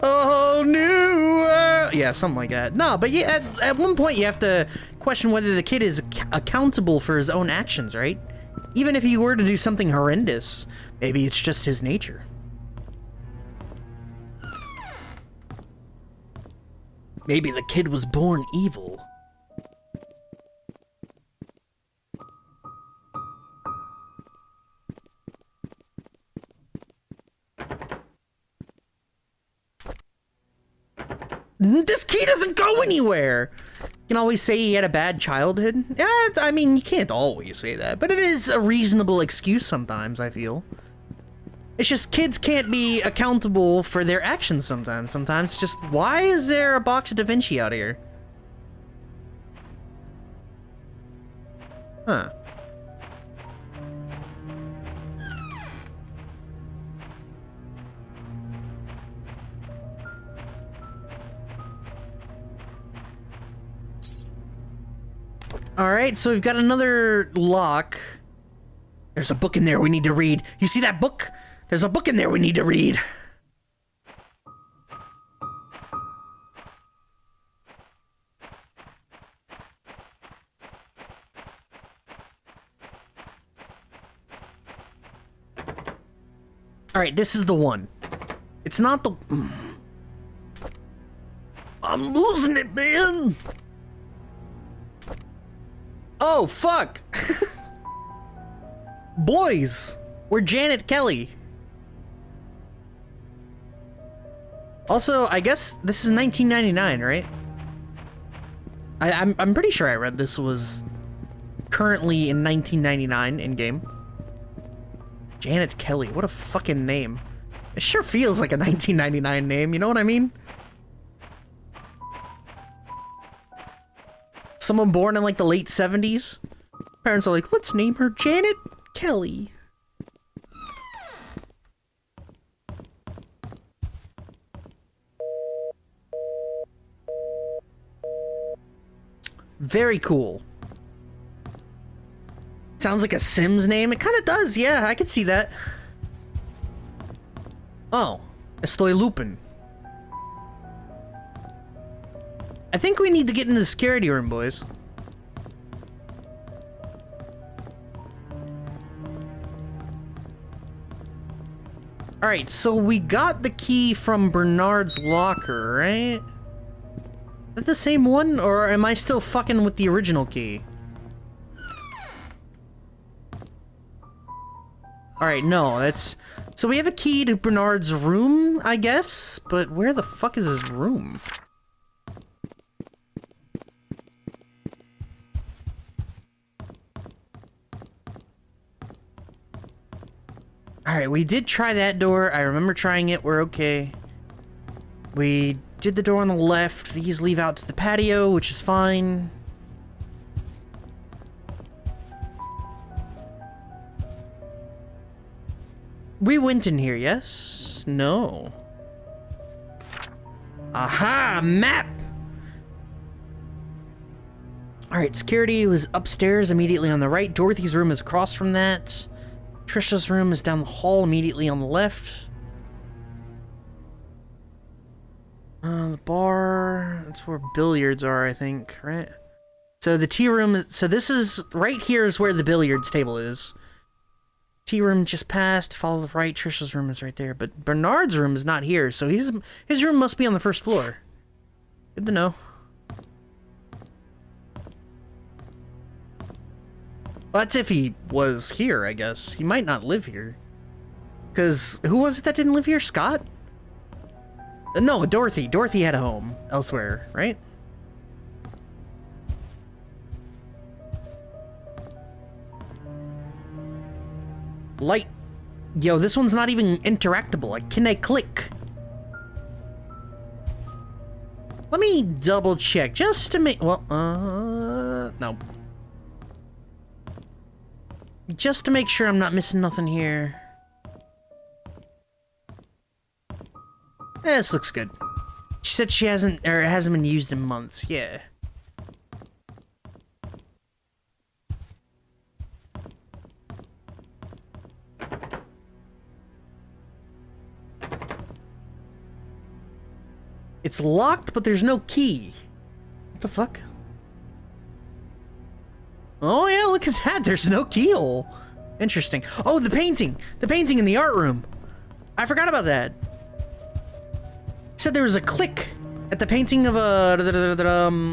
Speaker 1: Oh, new yeah, something like that. No, but yeah, at one point you have to question whether the kid is accountable for his own actions, right? Even if he were to do something horrendous, maybe it's just his nature. Maybe the kid was born evil. This key doesn't go anywhere! You can always say he had a bad childhood. Yeah, I mean, you can't always say that, but it is a reasonable excuse sometimes, I feel. It's just kids can't be accountable for their actions sometimes. Sometimes it's just, why is there a box of Da Vinci out here? Huh. Alright, so we've got another lock. There's a book in there we need to read. You see that book? There's a book in there we need to read. Alright, this is the one. It's not the... I'm losing it, man! Oh, fuck! Boys! We're Janet Kelly. Also, I guess this is 1999, right? I'm pretty sure I read this was currently in 1999 in-game. Janet Kelly, what a fucking name. It sure feels like a 1999 name, you know what I mean? Someone born in like the late 70s. Parents are like, let's name her Janet Kelly. Very cool. Sounds like a Sims name. It kind of does, yeah, I could see that. Oh, estoy lupin. I think we need to get in the security room, boys. Alright, so we got the key from Bernard's locker, right? Is that the same one, or am I still fucking with the original key? Alright, no, that's... So we have a key to Bernard's room, I guess? But where the fuck is his room? Alright, we did try that door. I remember trying it. We're okay. We did the door on the left. These leave out to the patio, which is fine. We went in here, yes? No. Aha! Map! Alright, security was upstairs immediately on the right. Dorothy's room is across from that. Trisha's room is down the hall immediately on the left. The bar... That's where billiards are, I think, right? So the tea room... So this is... Right here is where the billiards table is. Tea room just passed. Follow the right. Trisha's room is right there. But Bernard's room is not here, so his room must be on the first floor. Good to know. Well, that's if he was here, I guess. He might not live here. Because who was it that didn't live here? Scott? No, Dorothy. Dorothy had a home elsewhere, right? Light. Yo, this one's not even interactable. Like, can I click? Let me double check just to make... Well, no. Just to make sure I'm not missing nothing here. This looks good. She said she hasn't been used in months. Yeah. It's locked, but there's no key. What the fuck? Oh yeah, look at that. There's no keyhole. Interesting. Oh, the painting. The painting in the art room. I forgot about that. Said there was a click at the painting of a...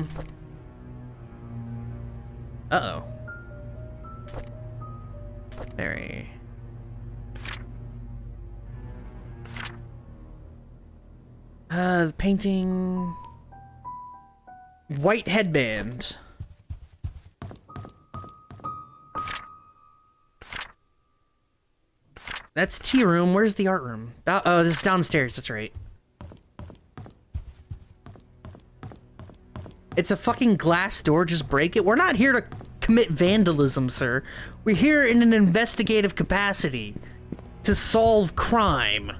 Speaker 1: Uh-oh. Very... the painting... White headband. That's tea room. Where's the art room? Oh, this is downstairs. That's right. It's a fucking glass door. Just break it. We're not here to commit vandalism, sir. We're here in an investigative capacity to solve crime.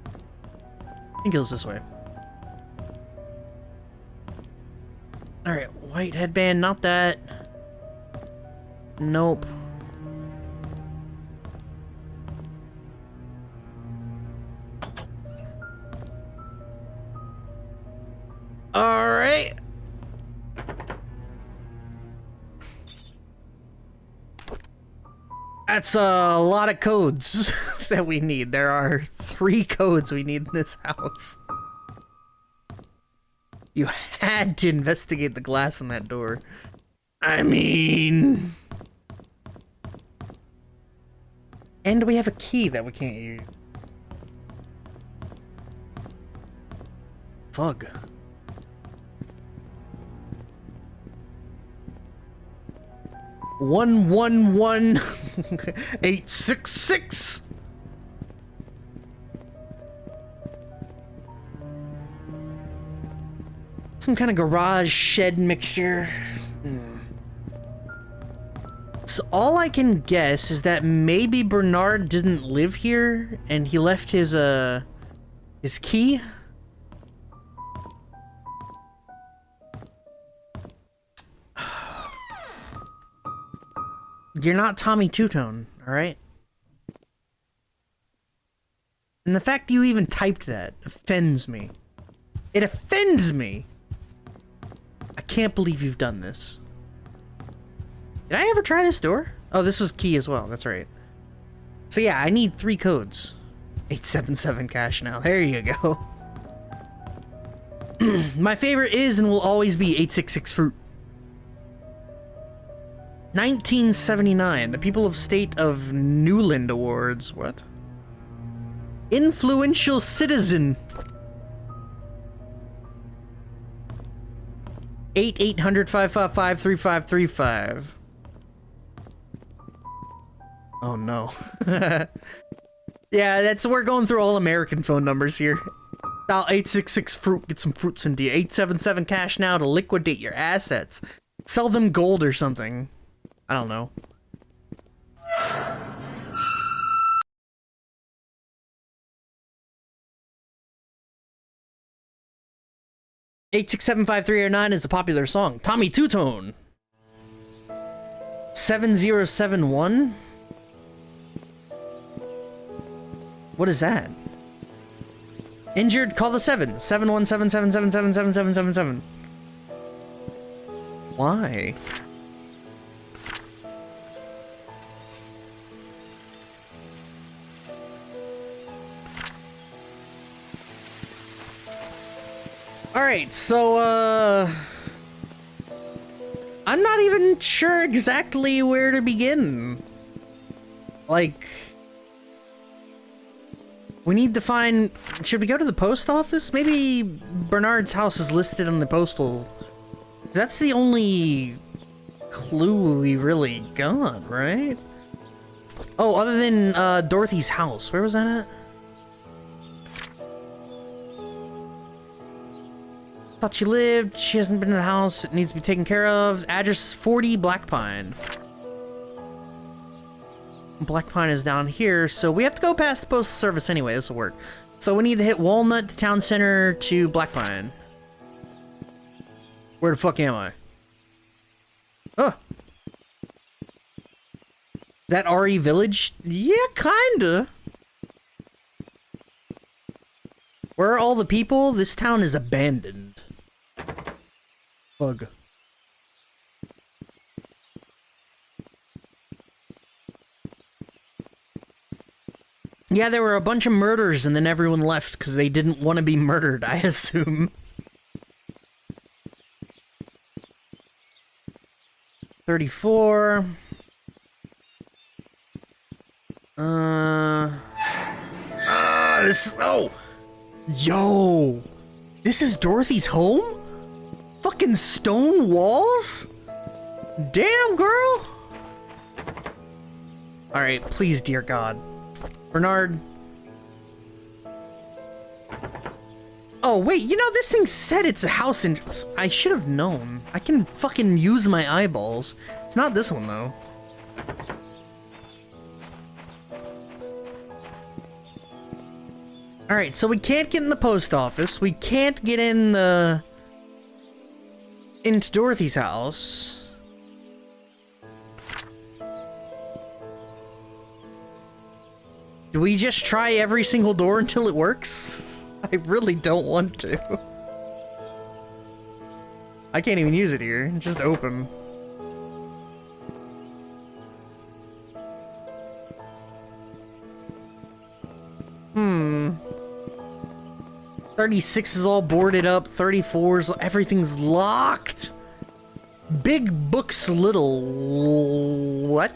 Speaker 1: I think it goes this way. Alright, white headband, not that. Nope. Alright. That's a lot of codes that we need. There are 3 codes we need in this house. You had to investigate the glass on that door. I mean... And we have a key that we can't use. Fug. One 866. Some kind of garage shed mixture. So all I can guess is that maybe Bernard didn't live here and he left his key. You're not Tommy Two-Tone, alright? And the fact that you even typed that offends me. It offends me! I can't believe you've done this. Did I ever try this door? Oh, this is key as well, that's right. So yeah, I need 3 codes. 877 cash now, there you go. My favorite is and will always be 866 fruit. 1979, the People of State of Newland Awards. What? Influential Citizen. 800-555-3535. Oh no. Yeah, we're going through all American phone numbers here. Dial 866 fruit, get some fruits into you. 877 cash now to liquidate your assets. Sell them gold or something. I don't know. $8675309 is a popular song. Tommy Two-Tone. 7071. What is that? Injured, call the 7. 71777777777. Why? Alright, so, I'm not even sure exactly where to begin. Like... We need to find... Should we go to the post office? Maybe Bernard's house is listed on the postal... That's the only clue we really got, right? Oh, other than, Dorothy's house. Where was that at? Thought she lived. She hasn't been to the house. It needs to be taken care of. Address 40 Black Pine. Black Pine is down here, so we have to go past the post service anyway. This will work. So we need to hit Walnut, the town center, to Black Pine. Where the fuck am I? Oh. Is that RE Village? Yeah, kinda. Where are all the people? This town is abandoned. Bug. Yeah, there were a bunch of murders and then everyone left because they didn't want to be murdered, I assume. 34. This... Oh! Yo! This is Dorothy's home? Fucking stone walls? Damn, girl! Alright, please, dear God. Bernard. Oh, wait, you know, this thing said it's a house in... I should have known. I can fucking use my eyeballs. It's not this one, though. Alright, so we can't get in the post office. We can't get in the... into Dorothy's house. Do we just try every single door until it works? I really don't want to. I can't even use it here. Just open. Hmm. 36 is all boarded up. 34's, everything's locked. Big books, little. What?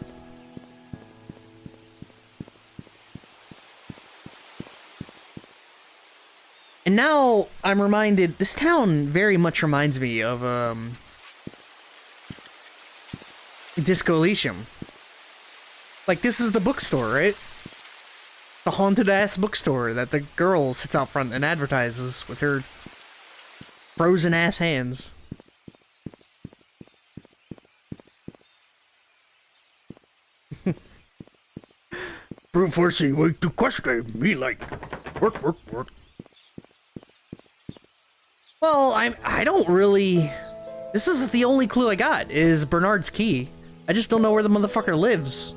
Speaker 1: And now I'm reminded, this town very much reminds me of, Disco Elysium. Like, this is the bookstore, right? The haunted-ass bookstore that the girl sits out front and advertises with her frozen-ass hands. Brute forcing way to question me like work. Well, I don't really. This is the only clue I got is Bernard's key. I just don't know where the motherfucker lives.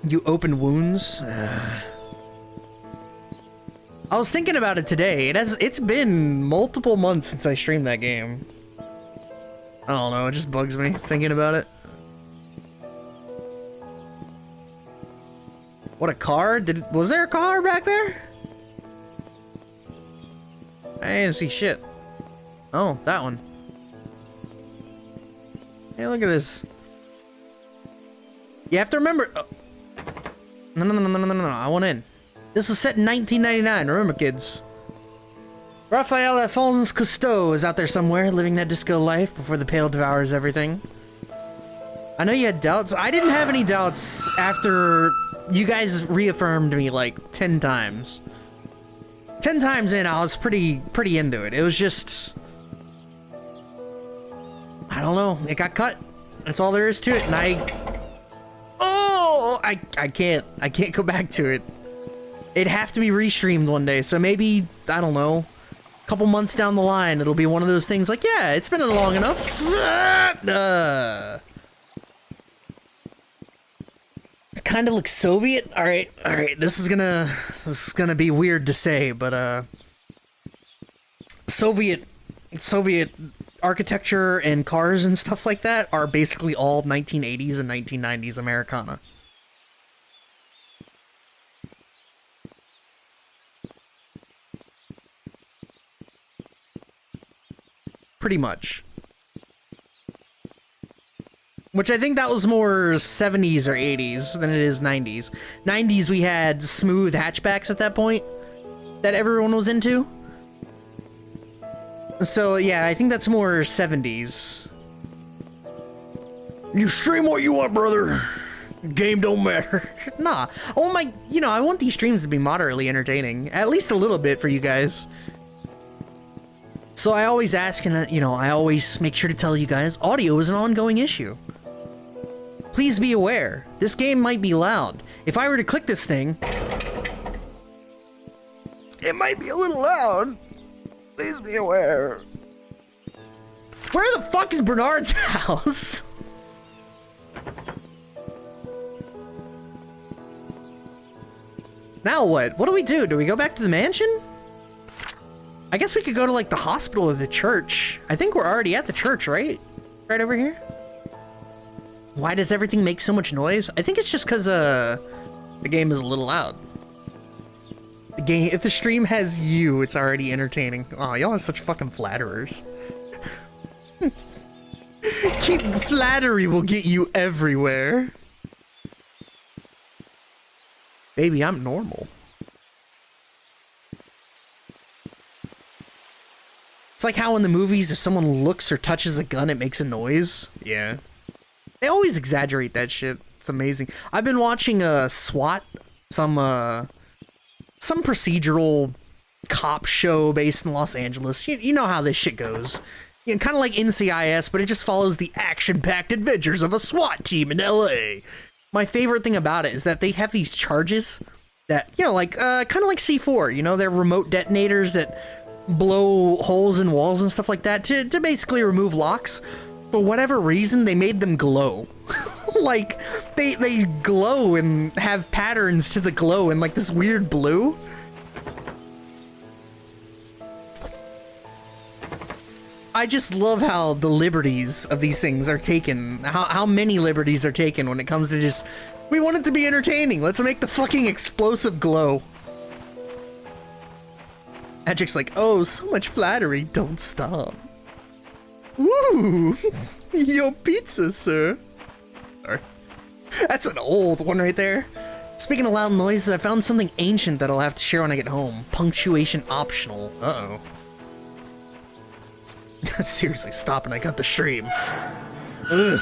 Speaker 1: You open wounds. I was thinking about it today. It's been multiple months since I streamed that game. I don't know. It just bugs me thinking about it. What a car? Was there a car back there? I didn't see shit. Oh, that one. Hey, look at this. You have to remember. Oh. No. I want in. This was set in 1999. Remember, kids. Raphael Alphonse Cousteau is out there somewhere, living that disco life before the pale devours everything. I know you had doubts. I didn't have any doubts after you guys reaffirmed me like 10 times. 10 times in, I was pretty into it. It was just, I don't know. It got cut. That's all there is to it. And I can't go back to it. It'd have to be restreamed one day. So maybe, I don't know, a couple months down the line, it'll be one of those things like, yeah, it's been long enough. It kind of looks Soviet. All right. This is gonna be weird to say, but Soviet architecture and cars and stuff like that are basically all 1980s and 1990s Americana. Pretty much. Which I think that was more 70s or 80s than it is 90s. 90s we had smooth hatchbacks at that point that everyone was into. So yeah, I think that's more 70s. You stream what you want, brother. Game don't matter. Nah, I want I want these streams to be moderately entertaining. At least a little bit for you guys. So I always ask, and I always make sure to tell you guys, audio is an ongoing issue. Please be aware, this game might be loud. If I were to click this thing, it might be a little loud. Please be aware. Where the fuck is Bernard's house? Now what? What do we do? Do we go back to the mansion? I guess we could go to, like, the hospital or the church. I think we're already at the church, right? Right over here? Why does everything make so much noise? I think it's just because, the game is a little loud. The game, if the stream has you, it's already entertaining. Oh, y'all are such fucking flatterers. Flattery will get you everywhere. Baby, I'm normal. It's like how in the movies, if someone looks or touches a gun, it makes a noise. Yeah. They always exaggerate that shit. It's amazing. I've been watching SWAT, some procedural cop show based in Los Angeles. You know how this shit goes. Kind of like NCIS, but it just follows the action-packed adventures of a SWAT team in LA. My favorite thing about it is that they have these charges that, like, kind of like C4, they're remote detonators that blow holes in walls and stuff like that to basically remove locks. For whatever reason, they made them glow. like, they glow and have patterns to the glow in like this weird blue. I just love how the liberties of these things are taken. How many liberties are taken when it comes to just, we want it to be entertaining. Let's make the fucking explosive glow. Magic's like, oh, so much flattery, don't stop. Ooh, your pizza, sir. Sorry. That's an old one right there. Speaking of loud noises, I found something ancient that I'll have to share when I get home. Punctuation optional. Uh-oh. Seriously, stop and I got the stream. Ugh.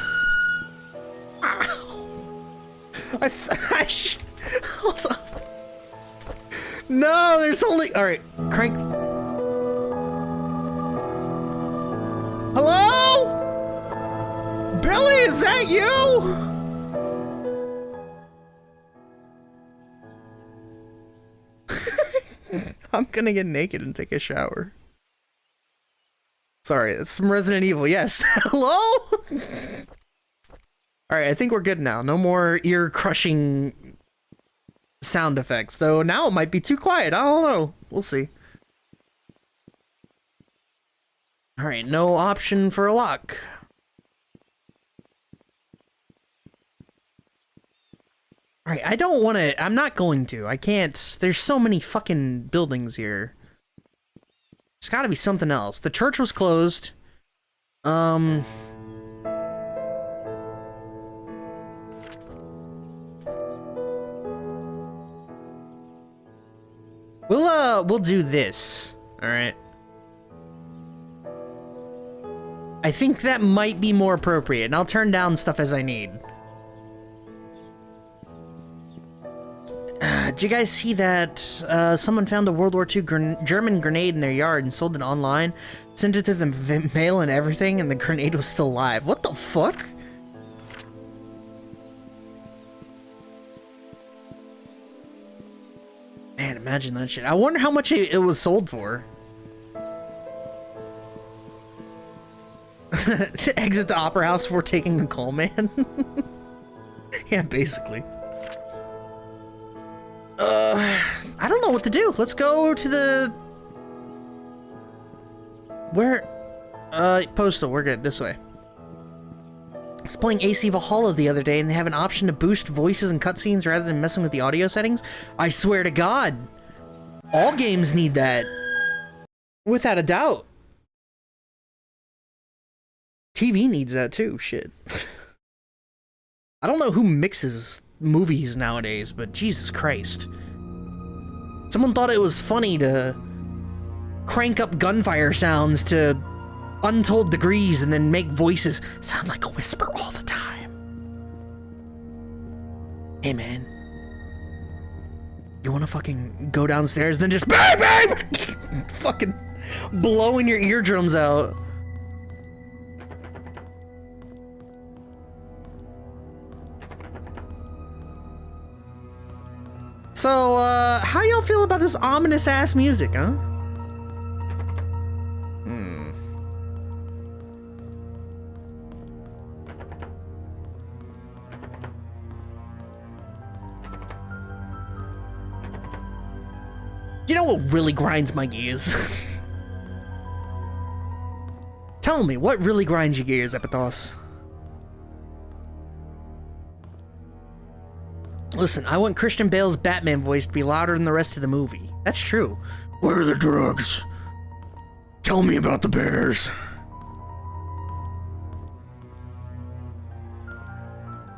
Speaker 1: Hold on. No, there's only... Alright, crank... Hello? Billy, is that you? I'm gonna get naked and take a shower. Sorry, it's some Resident Evil. Yes. Hello? Alright, I think we're good now. No more ear-crushing sound effects. Though now it might be too quiet. I don't know. We'll see. Alright, no option for a lock. Alright, I don't want to... I'm not going to. I can't... There's so many fucking buildings here. There's gotta be something else. The church was closed. We'll do this. Alright. I think that might be more appropriate, and I'll turn down stuff as I need. Did you guys see that someone found a World War II German grenade in their yard and sold it online? Sent it to the mail and everything, and the grenade was still alive. What the fuck? Man, imagine that shit. I wonder how much it was sold for. Exit the opera house before taking a call, man. Yeah, basically. I don't know what to do. Let's go to the... Where? Postal, we're good. This way. I was playing AC Valhalla the other day, and they have an option to boost voices and cutscenes rather than messing with the audio settings. I swear to God. All games need that. Without a doubt. TV needs that too, shit. I don't know who mixes movies nowadays, but Jesus Christ. Someone thought it was funny to crank up gunfire sounds to untold degrees and then make voices sound like a whisper all the time. Hey man, you wanna fucking go downstairs then just bang bang fucking blowing your eardrums out. So, how y'all feel about this ominous-ass music, huh? You know what really grinds my gears? Tell me, what really grinds your gears, Epithos? Listen, I want Christian Bale's Batman voice to be louder than the rest of the movie. That's true. Where are the drugs? Tell me about the bears.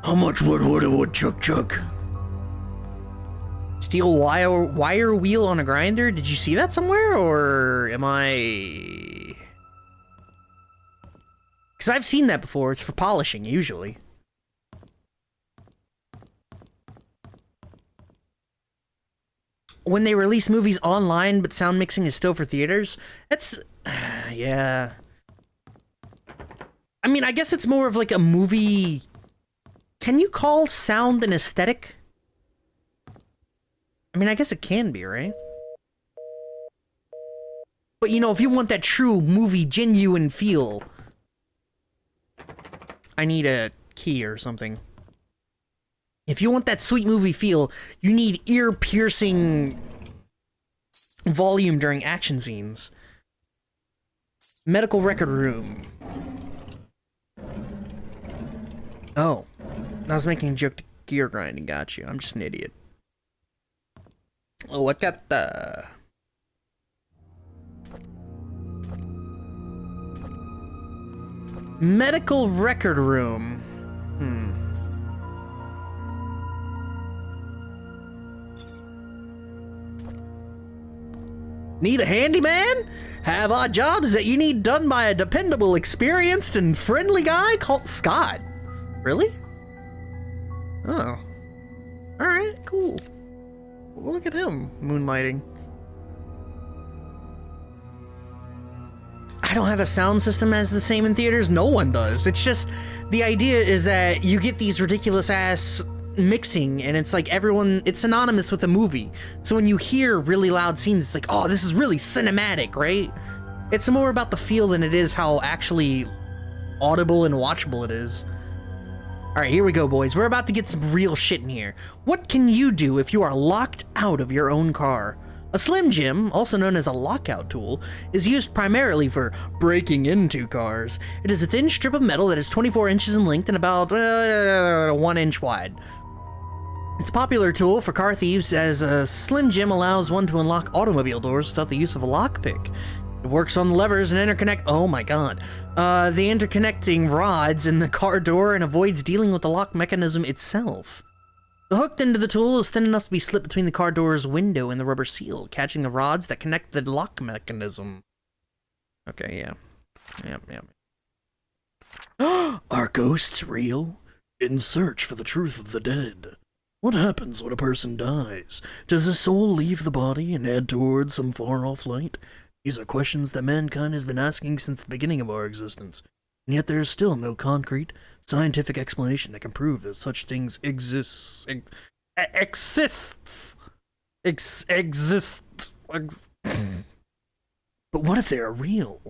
Speaker 1: How much wood would a woodchuck chuck? Steel wire wheel on a grinder? Did you see that somewhere, or am I... Because I've seen that before. It's for polishing, usually. When they release movies online, but sound mixing is still for theaters, that's... yeah. I mean, I guess it's more of like a movie... Can you call sound an aesthetic? I mean, I guess it can be, right? But, you know, if you want that true movie genuine feel... I need a key or something. If you want that sweet movie feel, you need ear-piercing volume during action scenes. Medical record room. Oh. I was making a joke to gear grinding, got you. I'm just an idiot. Oh, what got the... Medical record room. Need a handyman? Have odd jobs that you need done by a dependable, experienced, and friendly guy called Scott. Really? Oh. Alright, cool. Well, look at him, moonlighting. I don't have a sound system as the same in theaters. No one does. It's just, the idea is that you get these ridiculous ass mixing, and it's like everyone, it's synonymous with a movie. So when you hear really loud scenes, it's like, oh, this is really cinematic, right? It's more about the feel than it is how actually audible and watchable it is. Alright, here we go, boys. We're about to get some real shit in here. What can you do if you are locked out of your own car? A Slim Jim, also known as a lockout tool, is used primarily for breaking into cars. It is a thin strip of metal that is 24 inches in length and about 1 inch wide. It's a popular tool for car thieves, as a Slim Jim allows one to unlock automobile doors without the use of a lockpick. It works on the levers and interconnect. Oh my god. The interconnecting rods in the car door and avoids dealing with the lock mechanism itself. The hooked end of the tool is thin enough to be slipped between the car door's window and the rubber seal, catching the rods that connect the lock mechanism. Okay, yeah. Yep. Are ghosts real? In search for the truth of the dead. What happens when a person dies? Does the soul leave the body and head towards some far-off light? These are questions that mankind has been asking since the beginning of our existence, and yet there is still no concrete, scientific explanation that can prove that such things exist. But what if they are real?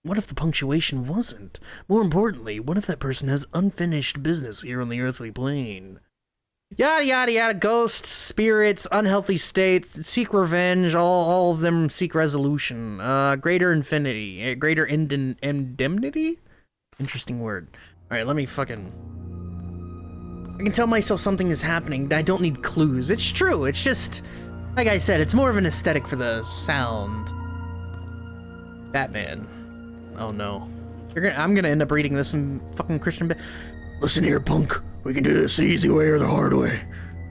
Speaker 1: What if the punctuation wasn't? More importantly, what if that person has unfinished business here on the earthly plane? Yada yada yada, ghosts, spirits, unhealthy states, seek revenge, all of them seek resolution. Greater infinity, greater indemnity? Interesting word. Alright, let me fucking... I can tell myself something is happening, I don't need clues. It's true, it's just... Like I said, it's more of an aesthetic for the sound. Batman. Oh no. I'm gonna end up reading this in fucking Christian... Listen here, punk. We can do this the easy way or the hard way.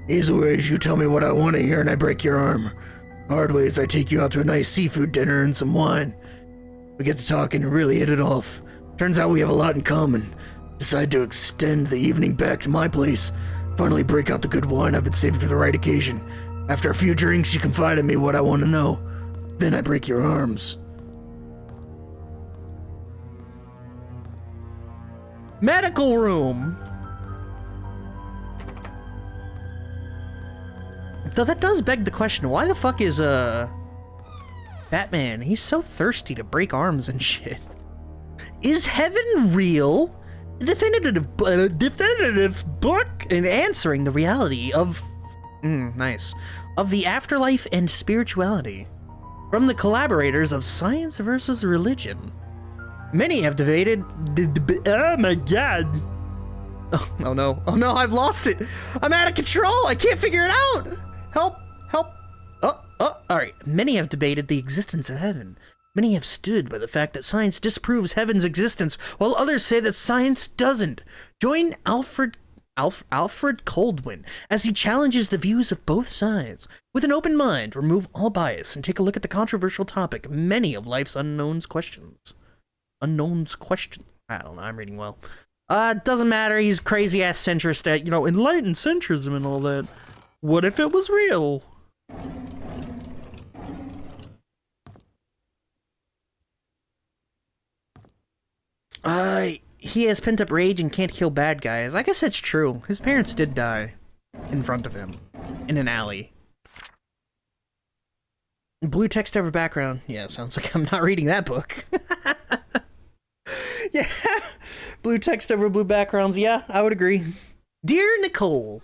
Speaker 1: Easy way is you tell me what I want to hear and I break your arm. Hard way is I take you out to a nice seafood dinner and some wine. We get to talking and really hit it off. Turns out we have a lot in common. Decide to extend the evening back to my place. Finally break out the good wine I've been saving for the right occasion. After a few drinks, you confide in me what I want to know. Then I break your arms. Medical room! Though that does beg the question, why the fuck is, Batman, he's so thirsty to break arms and shit. Is heaven real? A definitive book in answering the reality of... nice. Of the afterlife and spirituality. From the collaborators of Science versus Religion. Many have debated... Oh my god. Oh no, I've lost it. I'm out of control, I can't figure it out. Help! Alright. Many have debated the existence of heaven. Many have stood by the fact that science disproves heaven's existence, while others say that science doesn't. Join Alfred Coldwin as he challenges the views of both sides. With an open mind, remove all bias, and take a look at the controversial topic, many of life's unknowns questions. I don't know, I'm reading well. Doesn't matter, he's crazy-ass centrist at, enlightened centrism and all that. What if it was real? He has pent-up rage and can't kill bad guys. I guess that's true. His parents did die in front of him. In an alley. Blue text over background. Yeah, sounds like I'm not reading that book. Yeah. Blue text over blue backgrounds. Yeah, I would agree. Dear Nicole,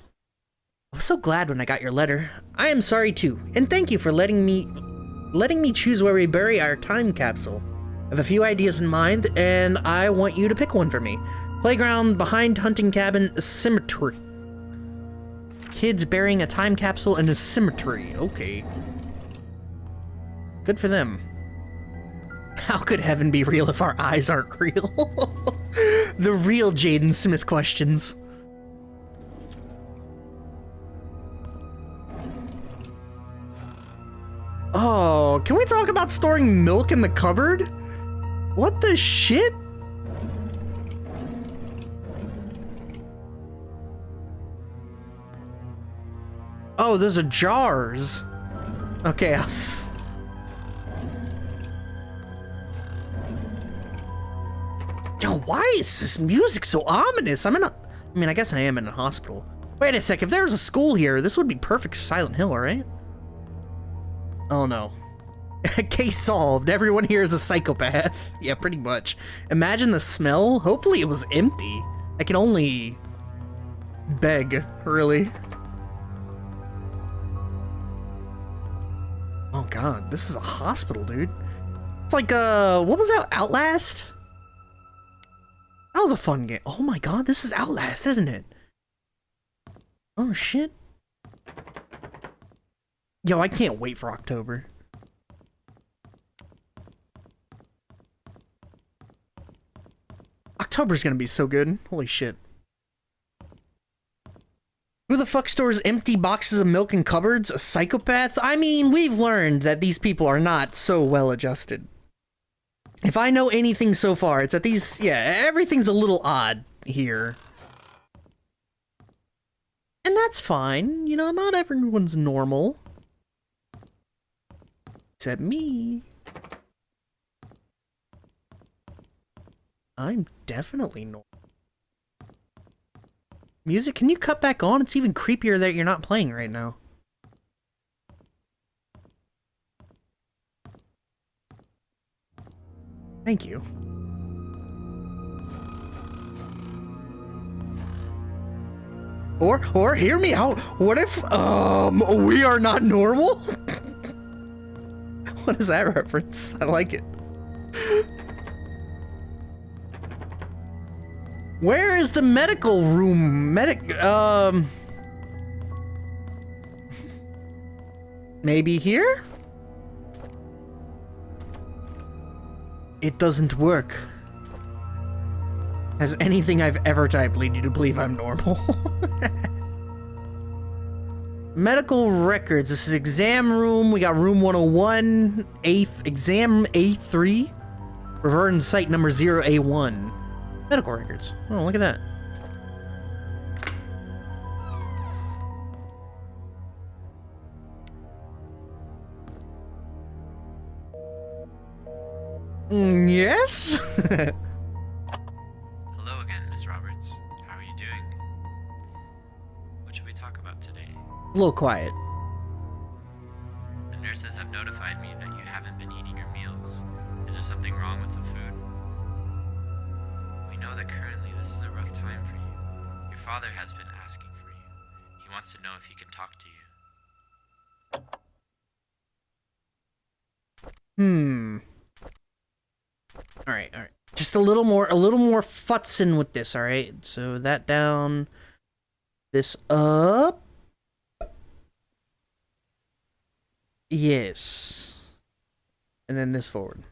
Speaker 1: I was so glad when I got your letter. I am sorry too, and thank you for letting me choose where we bury our time capsule. I have a few ideas in mind, and I want you to pick one for me. Playground, behind hunting cabin, cemetery. Kids burying a time capsule in a cemetery. Okay. Good for them. How could heaven be real if our eyes aren't real? The real Jaden Smith questions. Oh, can we talk about storing milk in the cupboard? What the shit? Oh, those are jars. Okay, Yo, why is this music so ominous? I mean, I guess I am in a hospital. Wait a sec, if there was a school here, this would be perfect for Silent Hill, right? Oh no. Case solved. Everyone here is a psychopath. Yeah, pretty much. Imagine the smell. Hopefully it was empty. I can only beg, really. Oh god, this is a hospital, dude. It's like, what was that? Outlast? That was a fun game. Oh my god, this is Outlast, isn't it? Oh shit. Yo, I can't wait for October. October's gonna be so good. Holy shit. Who the fuck stores empty boxes of milk in cupboards? A psychopath? I mean, we've learned that these people are not so well adjusted. If I know anything so far, it's that these, yeah, everything's a little odd here. And that's fine. You know, not everyone's normal. Except me. I'm definitely normal. Music, can you cut back on? It's even creepier that you're not playing right now. Thank you. Or hear me out. What if we are not normal? What is that reference? I like it. Where is the medical room? Maybe here? It doesn't work. Has anything I've ever typed lead you to believe I'm normal? Medical records. This is exam room. We got room 101, exam A3, reverend site number 0A1. Medical records. Oh, look at that. Yes?
Speaker 4: Hello again, Miss Roberts. How are you doing? What should we talk about today?
Speaker 1: A little quiet.
Speaker 4: The nurses have notified me that you haven't been eating your meals. Is there something wrong with the food? We know that currently this is a rough time for you. Your father has been asking for you. He wants to know if he can talk to you.
Speaker 1: Alright. Just a little more futzing with this, alright? So that down, this up. Yes. And then this forward.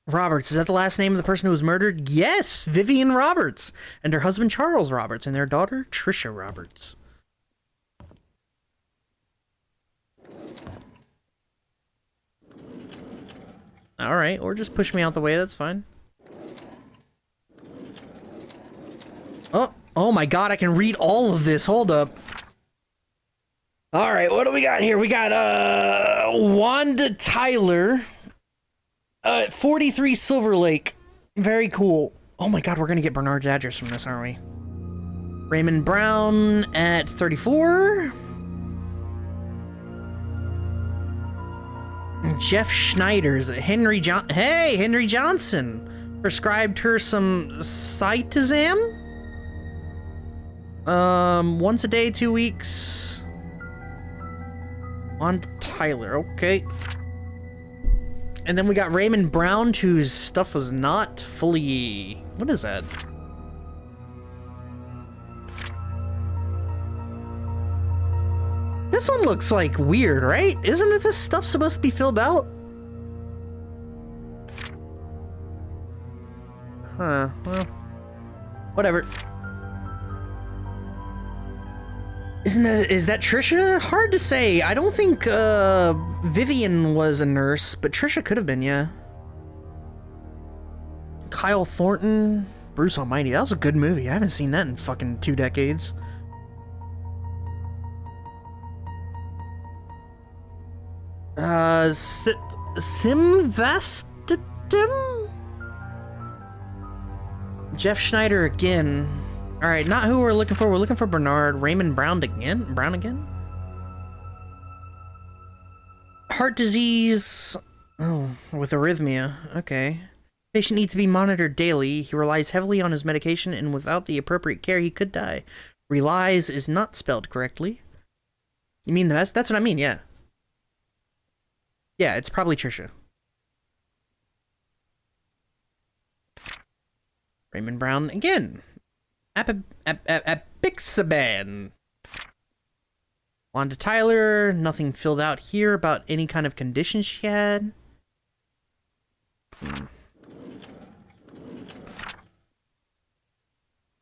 Speaker 1: Roberts, is that the last name of the person who was murdered? Yes, Vivian Roberts, and her husband Charles Roberts, and their daughter Trisha Roberts. Alright, or just push me out the way, that's fine. Oh my god, I can read all of this, hold up. Alright, what do we got here? We got, Wanda Tyler. 43 Silver Lake. Very cool. Oh my god, we're gonna get Bernard's address from this, aren't we? Raymond Brown at 34. Jeff Schneider's Henry Johnson prescribed her some Cytazam. Once a day, 2 weeks. On to Tyler, okay. And then we got Raymond Brown, whose stuff was not fully... What is that? This one looks like weird, right? Isn't this stuff supposed to be filled out? Huh, well, whatever. Is that Trisha? Hard to say. I don't think Vivian was a nurse, but Trisha could have been, yeah. Kyle Thornton, Bruce Almighty. That was a good movie. I haven't seen that in fucking 2 decades. Simvastatim? Jeff Schneider again. Alright, not who we're looking for. We're looking for Bernard. Raymond Brown again? Brown again? Heart disease. Oh, with arrhythmia. Okay. Patient needs to be monitored daily. He relies heavily on his medication, and without the appropriate care, he could die. Relies is not spelled correctly. You mean the best? That's what I mean, yeah. Yeah, it's probably Trisha. Raymond Brown again. Apixaban. Wanda Tyler. Nothing filled out here about any kind of condition she had.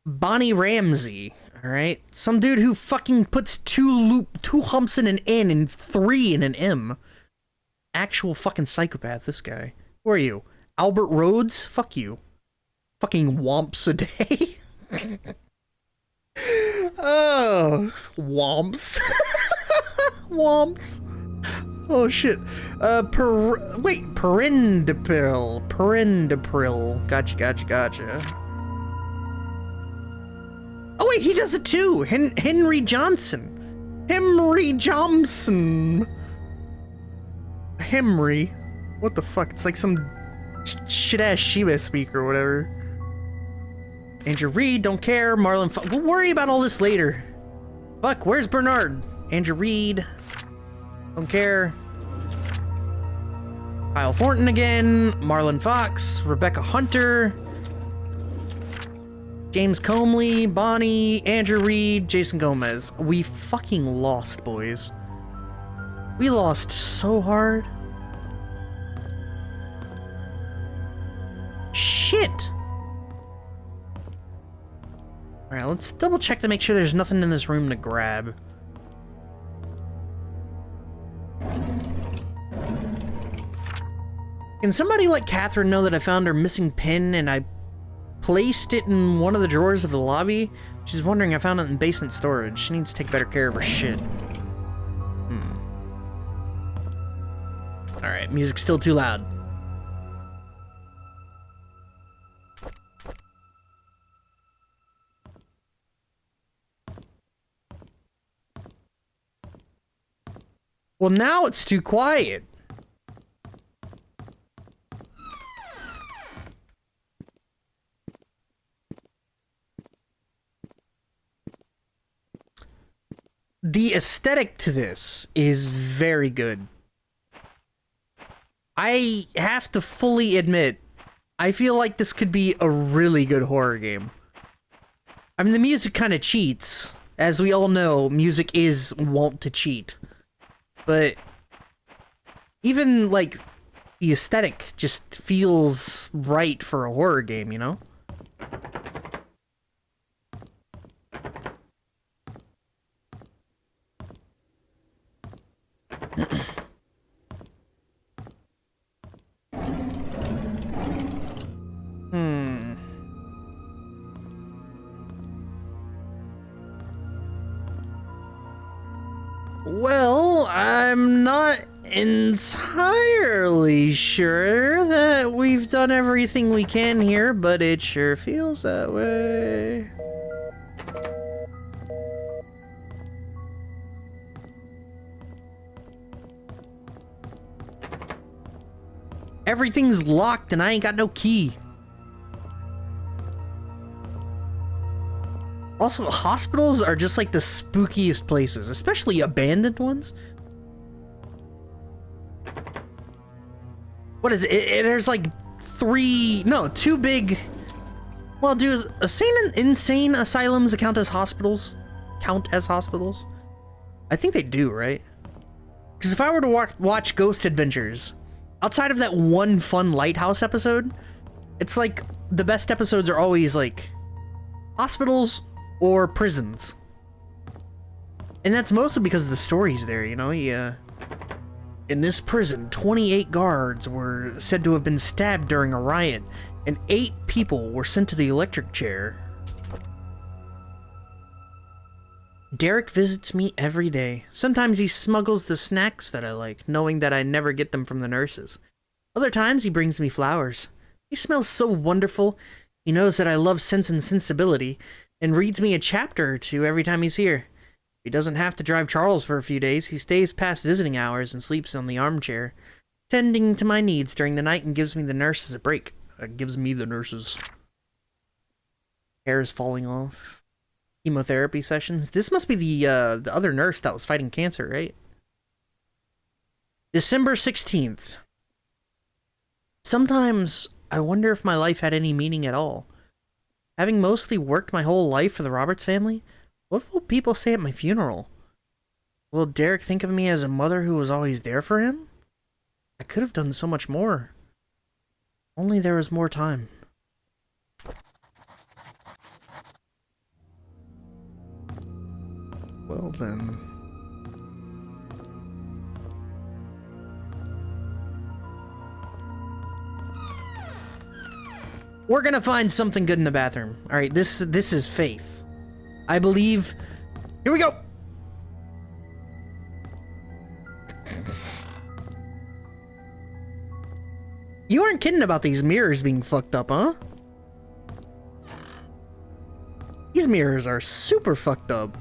Speaker 1: Bonnie Ramsey. Alright. Some dude who fucking puts two humps in an N and 3 in an M. Actual fucking psychopath, this guy. Who are you? Albert Rhodes? Fuck you. Fucking womps a day. Oh, womps. Womps. Oh shit. Perindapil. Perindapril. Gotcha. Oh wait, he does it too. Henry Johnson. Henry. What the fuck? It's like some shit-ass Shiva speak or whatever. Andrew Reed, don't care. Marlon, we'll worry about all this later. Fuck, where's Bernard? Andrew Reed, don't care. Kyle Thornton again. Marlon Fox, Rebecca Hunter, James Comley, Bonnie, Andrew Reed, Jason Gomez. We fucking lost, boys. We lost so hard. Shit! Alright, let's double check to make sure there's nothing in this room to grab. Can somebody let Catherine know that I found her missing pin and I placed it in one of the drawers of the lobby? She's wondering I found it in basement storage. She needs to take better care of her shit. Alright, music's still too loud. Well, now it's too quiet. The aesthetic to this is very good. I have to fully admit, I feel like this could be a really good horror game. I mean, the music kind of cheats. As we all know, music is wont to cheat. But even, like, the aesthetic just feels right for a horror game, you know? Well, I'm not entirely sure that we've done everything we can here, but it sure feels that way. Everything's locked and I ain't got no key. Also, hospitals are just like the spookiest places, especially abandoned ones. What is it? There's like two big... Well, do insane asylums count as hospitals? I think they do, right? Because if I were to watch Ghost Adventures, outside of that one fun lighthouse episode, it's like the best episodes are always like hospitals or prisons. And that's mostly because of the stories there, you know? In this prison, 28 guards were said to have been stabbed during a riot, and 8 people were sent to the electric chair. Derek visits me every day. Sometimes he smuggles the snacks that I like, knowing that I never get them from the nurses. Other times he brings me flowers. He smells so wonderful. He knows that I love Sense and Sensibility, and reads me a chapter or two every time he's here. He doesn't have to drive Charles for a few days. He stays past visiting hours and sleeps on the armchair, tending to my needs during the night, and gives me the nurses a break. Hair is falling off. Chemotherapy sessions. This must be the other nurse that was fighting cancer, right? December 16th. Sometimes I wonder if my life had any meaning at all. Having mostly worked my whole life for the Roberts family, what will people say at my funeral? Will Derek think of me as a mother who was always there for him? I could have done so much more. Only there was more time. Well then. We're gonna find something good in the bathroom. Alright, this is faith. I believe... Here we go! You aren't kidding about these mirrors being fucked up, huh? These mirrors are super fucked up.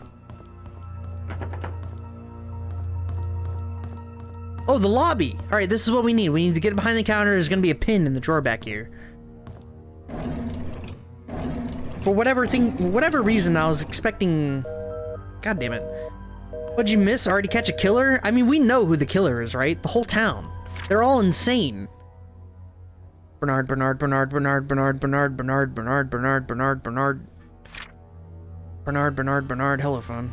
Speaker 1: Oh, the lobby! Alright, this is what we need. We need to get behind the counter. There's gonna be a pin in the drawer back here. For whatever reason, I was expecting... God damn it. What'd you miss? Already catch a killer? I mean, we know who the killer is, right? The whole town. They're all insane. Bernard. Hello, phone.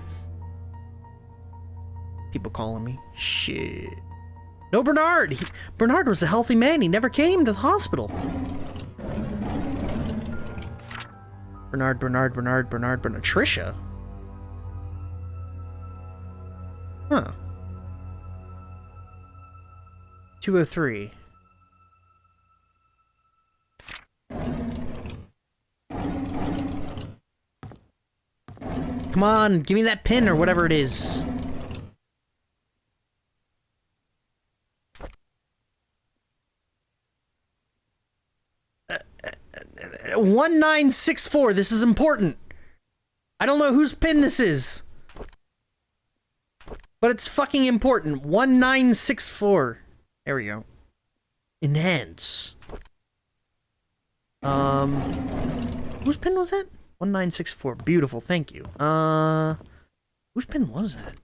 Speaker 1: People calling me. Shit. No, Bernard! Bernard was a healthy man. He never came to the hospital. Bernard. Trisha? Huh. 203. Come on, give me that pin or whatever it is. Uh, 1964, this is important. I don't know whose pin this is, but it's fucking important. 1964. There we go. Enhance. Whose pin was that? 1964. Beautiful, thank you. Whose pin was that?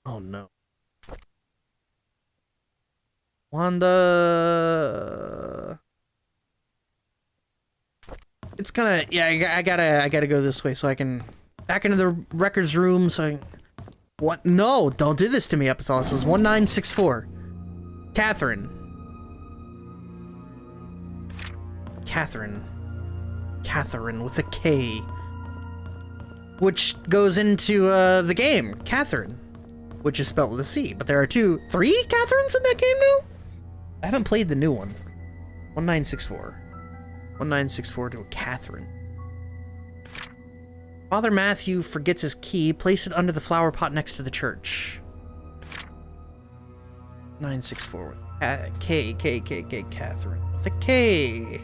Speaker 1: Oh no. Wanda. It's gonna, yeah, I gotta go this way so I can back into the records room so I can, what? No, don't do this to me, Episode. This is 1964. Catherine with a K, which goes into the game Catherine, which is spelled with a C, but there are 3 Catherines in that game now? I haven't played the new one. 1964 to a Catherine. Father Matthew forgets his key. Place it under the flower pot next to the church. 964 with K, Catherine with a K.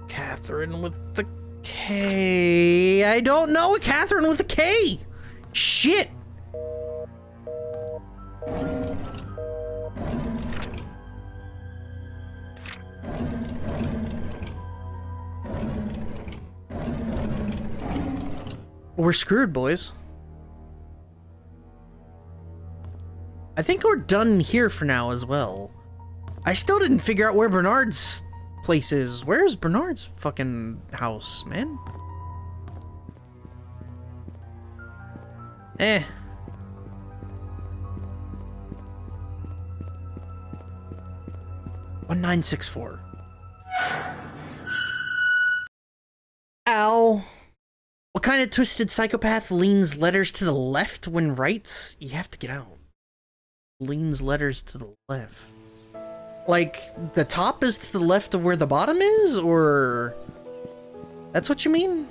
Speaker 1: Catherine with the K. I don't know a Catherine with a K. Shit. We're screwed, boys. I think we're done here for now as well. I still didn't figure out where Bernard's place is. Where's Bernard's fucking house, man? Eh. $1964. Ow. What kind of twisted psychopath leans letters to the left when writes? You have to get out. Leans letters to the left. Like, the top is to the left of where the bottom is? Or... That's what you mean?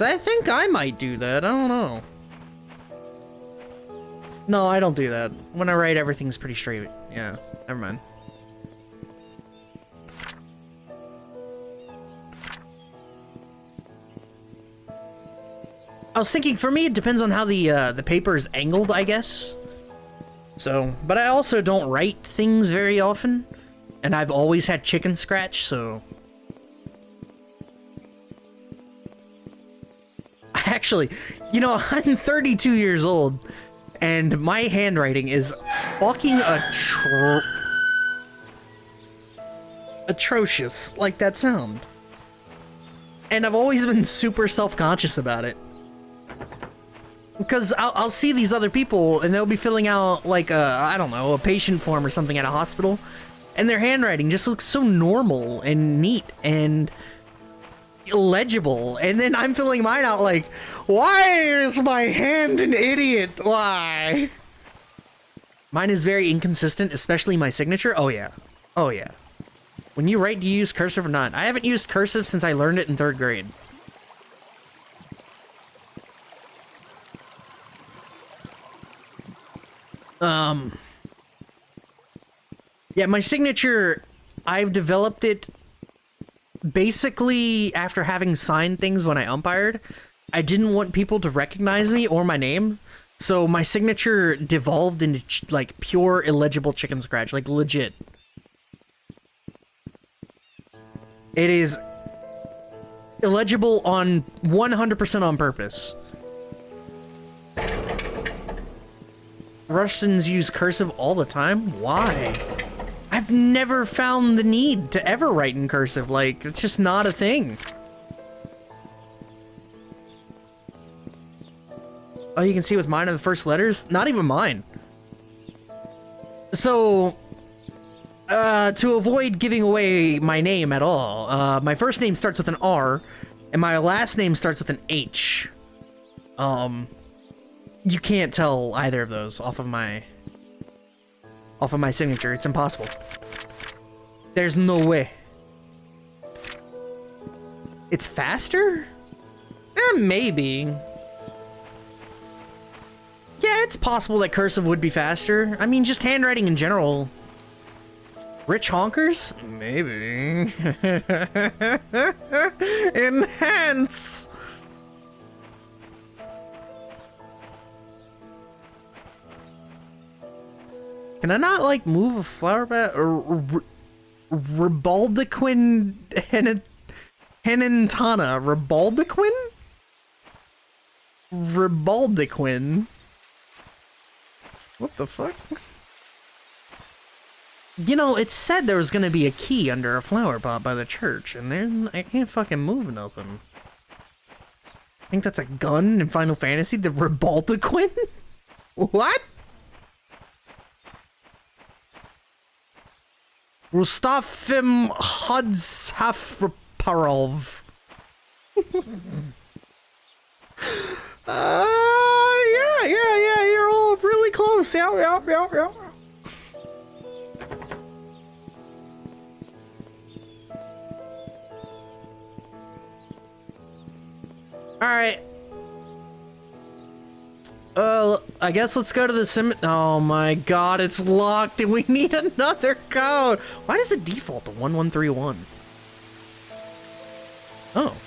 Speaker 1: I think I might do that. I don't know. No, I don't do that. When I write, everything's pretty straight. Yeah, never mind. I was thinking, for me, it depends on how the paper is angled, I guess. So, but I also don't write things very often, and I've always had chicken scratch, so... Actually, you know, I'm 32 years old, and my handwriting is fucking atrocious, like that sound. And I've always been super self-conscious about it. Because I'll see these other people, and they'll be filling out, like, I don't know, a patient form or something at a hospital, and their handwriting just looks so normal and neat and illegible, and then I'm filling mine out like, why is my hand an idiot? Why? Mine is very inconsistent, especially my signature. Oh yeah. Oh yeah. When you write, do you use cursive or not? I haven't used cursive since I learned it in 3rd grade. Yeah, my signature, I've developed it basically after having signed things when I umpired. I didn't want people to recognize me or my name, so my signature devolved into like pure illegible chicken scratch, like legit. It is illegible on 100% on purpose. Russians use cursive all the time? Why? I've never found the need to ever write in cursive. Like, it's just not a thing. Oh, you can see with mine are the first letters? Not even mine. So, to avoid giving away my name at all, my first name starts with an R, and my last name starts with an H. You can't tell either of those off of my signature. It's impossible. There's no way. It's faster? Maybe. Yeah, it's possible that cursive would be faster. I mean, just handwriting in general. Rich honkers? Maybe. Enhance! Can I not, like, move a flower bat? Or Rebaldequin Henentana. Rebaldequin? Rebaldequin? What the fuck? You know, it said there was gonna be a key under a flower pot by the church, and then I can't fucking move nothing. I think that's a gun in Final Fantasy? The Rebaldequin? What? Rustafim Hudzhafparov. Yeah, you're all really close. Yeah. Alright. I guess let's go to the oh my god, it's locked and we need another code! Why does it default to 1131? Oh.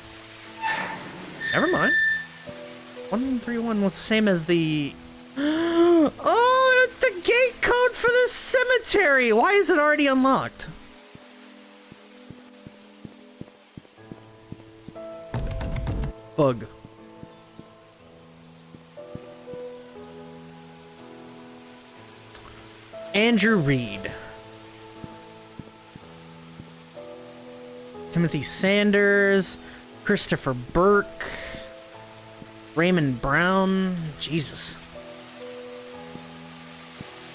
Speaker 1: Never mind. 1131 was the same as the... Oh, it's the gate code for the cemetery! Why is it already unlocked? Bug. Andrew Reed. Timothy Sanders. Christopher Burke. Raymond Brown. Jesus.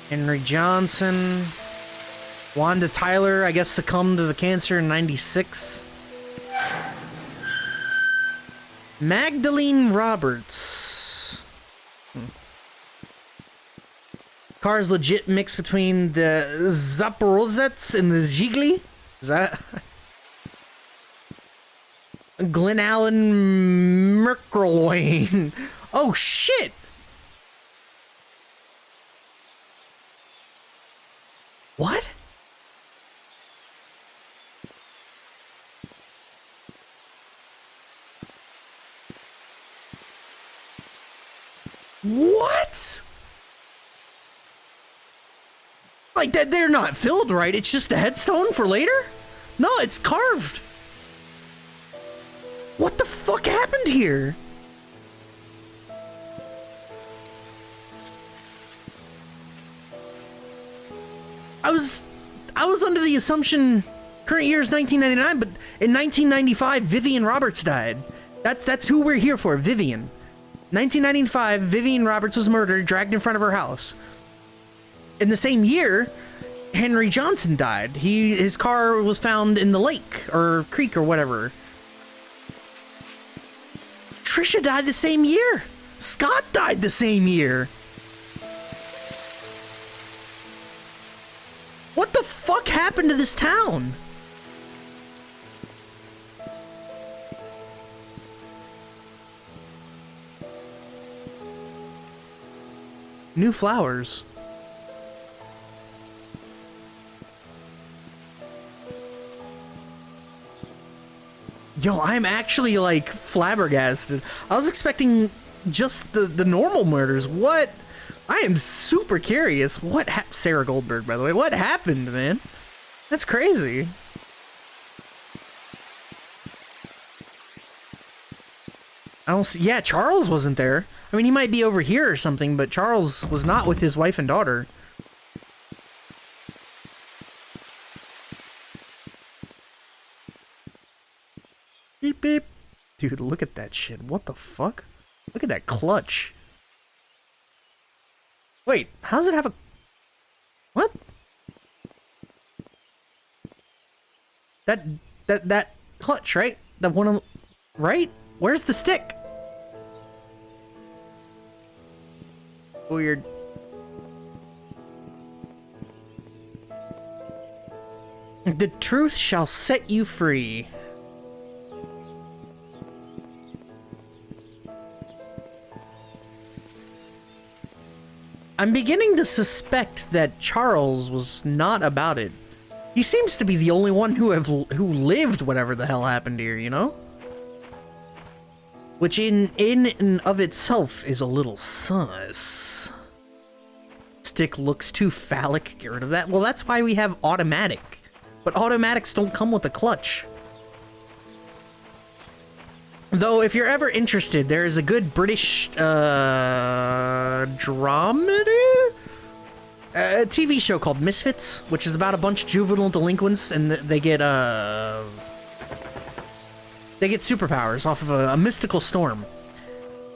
Speaker 1: Henry Johnson. Wanda Tyler, I guess, succumbed to the cancer in 96. Magdalene Roberts. Car's legit mix between the Zaporozets and the Zhigli. Is that... Glen Allen Merkelwain. Oh, shit! What? What? Like, that they're not filled right, it's just the headstone for later? No, it's carved. What the fuck happened here? I was under the assumption current year is 1999, but in 1995 Vivian Roberts died. That's who we're here for, Vivian. 1995, Vivian Roberts was murdered, dragged in front of her house. In the same year, Henry Johnson died. His car was found in the lake or creek or whatever. Trisha died the same year. Scott died the same year. What the fuck happened to this town? New flowers. Yo, I'm actually, like, flabbergasted. I was expecting just the normal murders. What? I am super curious. What Sarah Goldberg, by the way. What happened, man? That's crazy. I don't see... Yeah, Charles wasn't there. I mean, he might be over here or something, but Charles was not with his wife and daughter. Beep, beep. Dude, look at that shit. What the fuck? Look at that clutch. Wait, how does it have a... What? That clutch, right? The one on... Right? Where's the stick? Weird. The truth shall set you free. I'm beginning to suspect that Charles was not about it. He seems to be the only one who lived whatever the hell happened here, you know? Which in and of itself is a little sus. Stick looks too phallic, get rid of that. Well, that's why we have automatic. But automatics don't come with a clutch. Though, if you're ever interested, there is a good British, dramedy? A TV show called Misfits, which is about a bunch of juvenile delinquents, and they get superpowers off of a mystical storm.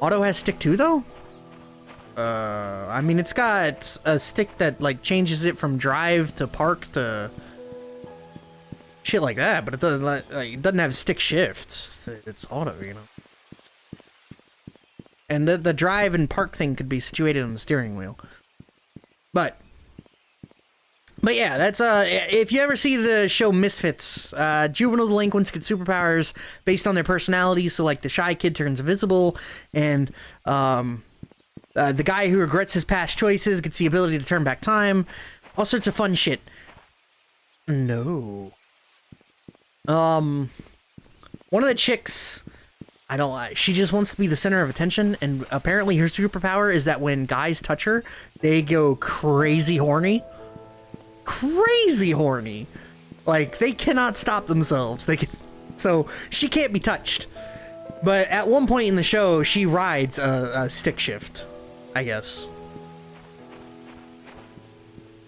Speaker 1: Auto has stick 2, though? I mean, it's got a stick that, like, changes it from drive to park to... shit like that, but it doesn't, like, it doesn't have stick shift. It's auto, you know. And the drive and park thing could be situated on the steering wheel. But yeah, that's if you ever see the show Misfits, juvenile delinquents get superpowers based on their personality. So like the shy kid turns invisible, and the guy who regrets his past choices gets the ability to turn back time. All sorts of fun shit. No. One of the chicks, I don't like, she just wants to be the center of attention, and apparently her superpower is that when guys touch her, they go crazy horny. Crazy horny. Like, they cannot stop themselves. So, she can't be touched. But at one point in the show, she rides a stick shift, I guess.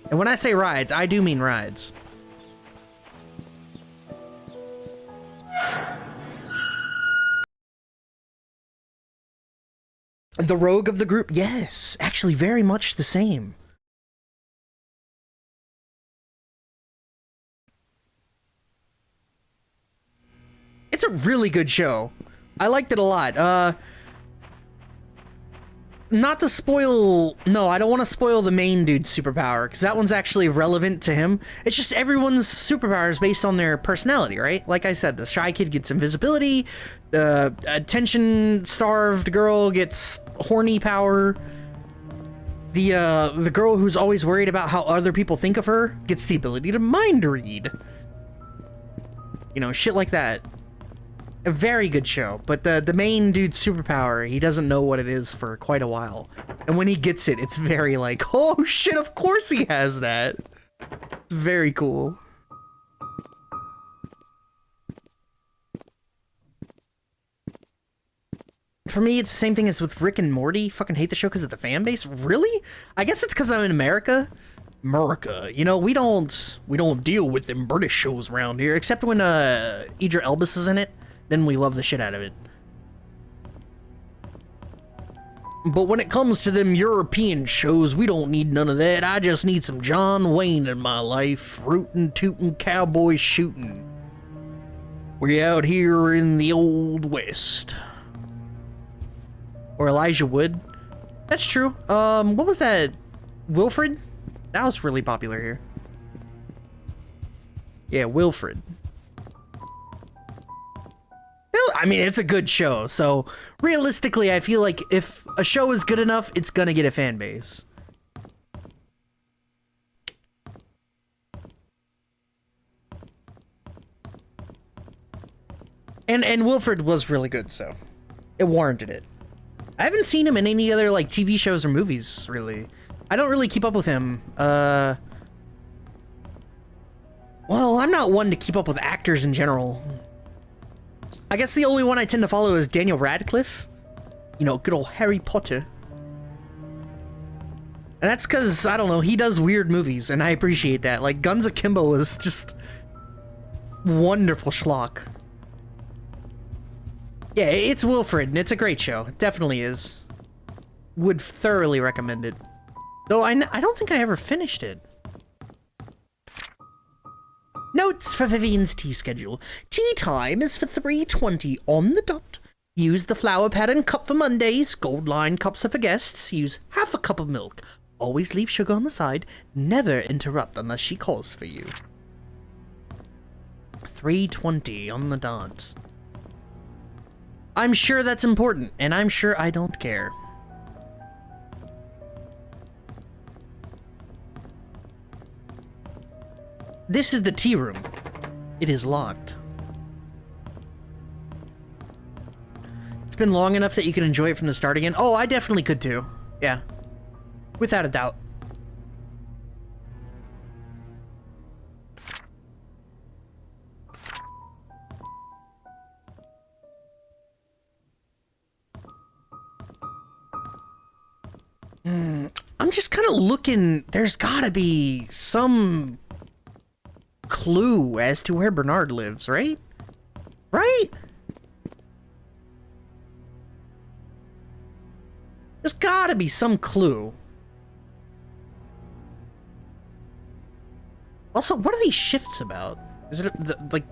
Speaker 1: And when I say rides, I do mean rides. The rogue of the group? Yes, actually very much the same. It's a really good show. I liked it a lot. Not to spoil... No, I don't want to spoil the main dude's superpower, because that one's actually relevant to him. It's just everyone's superpower is based on their personality, right? Like I said, the shy kid gets invisibility, the attention-starved girl gets horny power, the girl who's always worried about how other people think of her gets the ability to mind read. You know, shit like that. A very good show, but the main dude's superpower, he doesn't know what it is for quite a while. And when he gets it, it's very like, oh shit, of course he has that. It's very cool. For me, it's the same thing as with Rick and Morty. Fucking hate the show because of the fan base. Really? I guess it's because I'm in America. America, you know, we don't deal with them British shows around here, except when Idris Elba is in it. Then we love the shit out of it. But when it comes to them European shows, we don't need none of that. I just need some John Wayne in my life. Rootin', tootin', cowboy shooting. We out here in the Old West. Or Elijah Wood. That's true. What was that? Wilfred? That was really popular here. Yeah, Wilfred. I mean, it's a good show, so realistically, I feel like if a show is good enough, it's gonna get a fan base. And Wilfred was really good, so it warranted it. I haven't seen him in any other, like, TV shows or movies, really. I don't really keep up with him. Well, I'm not one to keep up with actors in general. I guess the only one I tend to follow is Daniel Radcliffe. You know, good old Harry Potter. And that's because, I don't know, he does weird movies, and I appreciate that. Like, Guns Akimbo is just wonderful schlock. Yeah, it's Wilfred, and it's a great show. It definitely is. Would thoroughly recommend it. Though I don't think I ever finished it. Notes for Vivian's tea schedule. Tea time is for 3:20 on the dot. Use the flower pattern cup for Mondays. Gold line cups are for guests. Use half a cup of milk. Always leave sugar on the side. Never interrupt unless she calls for you. 3:20 on the dot. I'm sure that's important, and I'm sure I don't care. This is the tea room. It is locked. It's been long enough that you can enjoy it from the start again. Oh, I definitely could too. Yeah. Without a doubt. I'm just kind of looking. There's gotta be some clue as to where Bernard lives, right? Right? There's gotta be some clue. Also, what are these shifts about? Is it like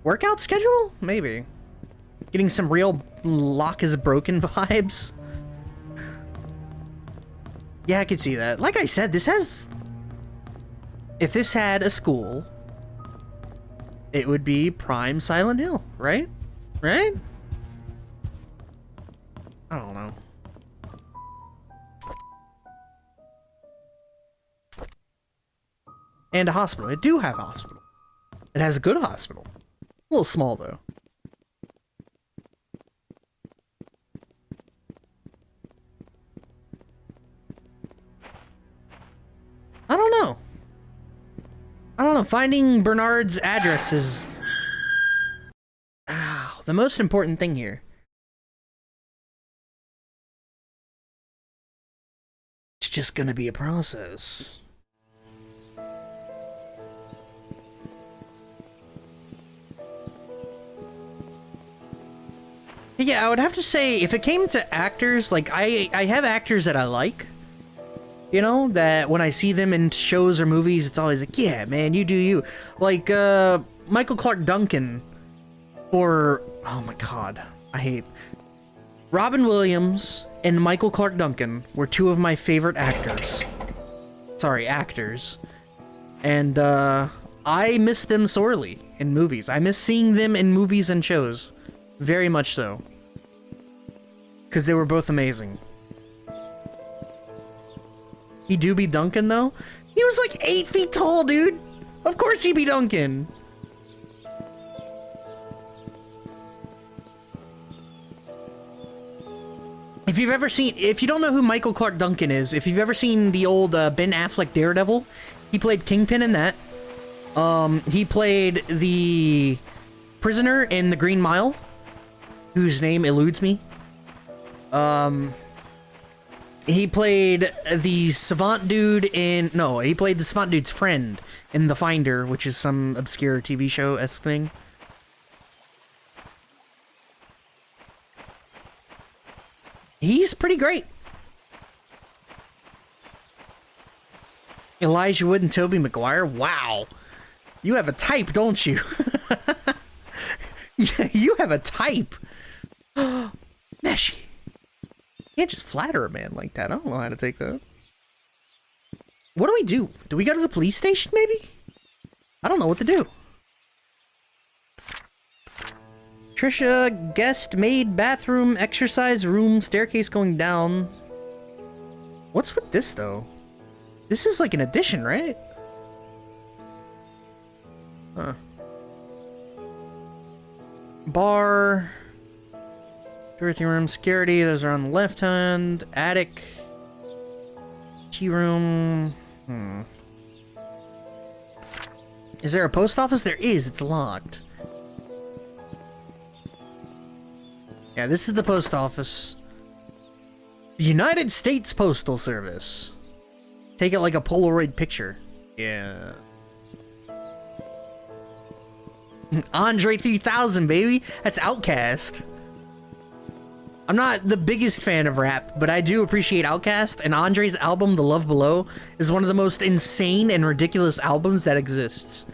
Speaker 1: workout schedule? Maybe. Getting some real lock is broken vibes. Yeah, I could see that. Like I said, this has... If this had a school, it would be prime Silent Hill, right? Right? I don't know. And a hospital. It do have a hospital. It has a good hospital. A little small, though. I don't know. I don't know. Finding Bernard's address is... Ow, the most important thing here. It's just gonna be a process. Yeah, I would have to say, if it came to actors, like, I have actors that I like. You know, that when I see them in shows or movies, it's always like, yeah, man, you do you. Like, Michael Clark Duncan, or, oh my god, I hate... Robin Williams and Michael Clark Duncan were two of my favorite actors. Sorry, actors. And, I miss them sorely in movies. I miss seeing them in movies and shows. Very much so. Because they were both amazing. He do be Duncan, though? He was like 8 feet tall, dude! Of course he be Duncan! If you've ever seen... If you don't know who Michael Clark Duncan is, if you've ever seen the old Ben Affleck Daredevil, he played Kingpin in that. He played the prisoner in The Green Mile, whose name eludes me. He played the savant dude in... No, he played the savant dude's friend in The Finder, which is some obscure TV show-esque thing. He's pretty great. Elijah Wood and Tobey Maguire? Wow. You have a type, don't you? Yeah, you have a type. Meshy. You can't just flatter a man like that. I don't know how to take that. What do we do? Do we go to the police station, maybe? I don't know what to do. Trisha, guest, maid, bathroom, exercise room, staircase going down. What's with this, though? This is like an addition, right? Huh. Bar... Birthing room, security, those are on the left hand. Attic. Tea room. Is there a post office? There is, it's locked. Yeah, this is the post office. The United States Postal Service. Take it like a Polaroid picture. Yeah. Andre 3000, baby! That's Outkast. I'm not the biggest fan of rap, but I do appreciate Outkast, and Andre's album, The Love Below, is one of the most insane and ridiculous albums that exists.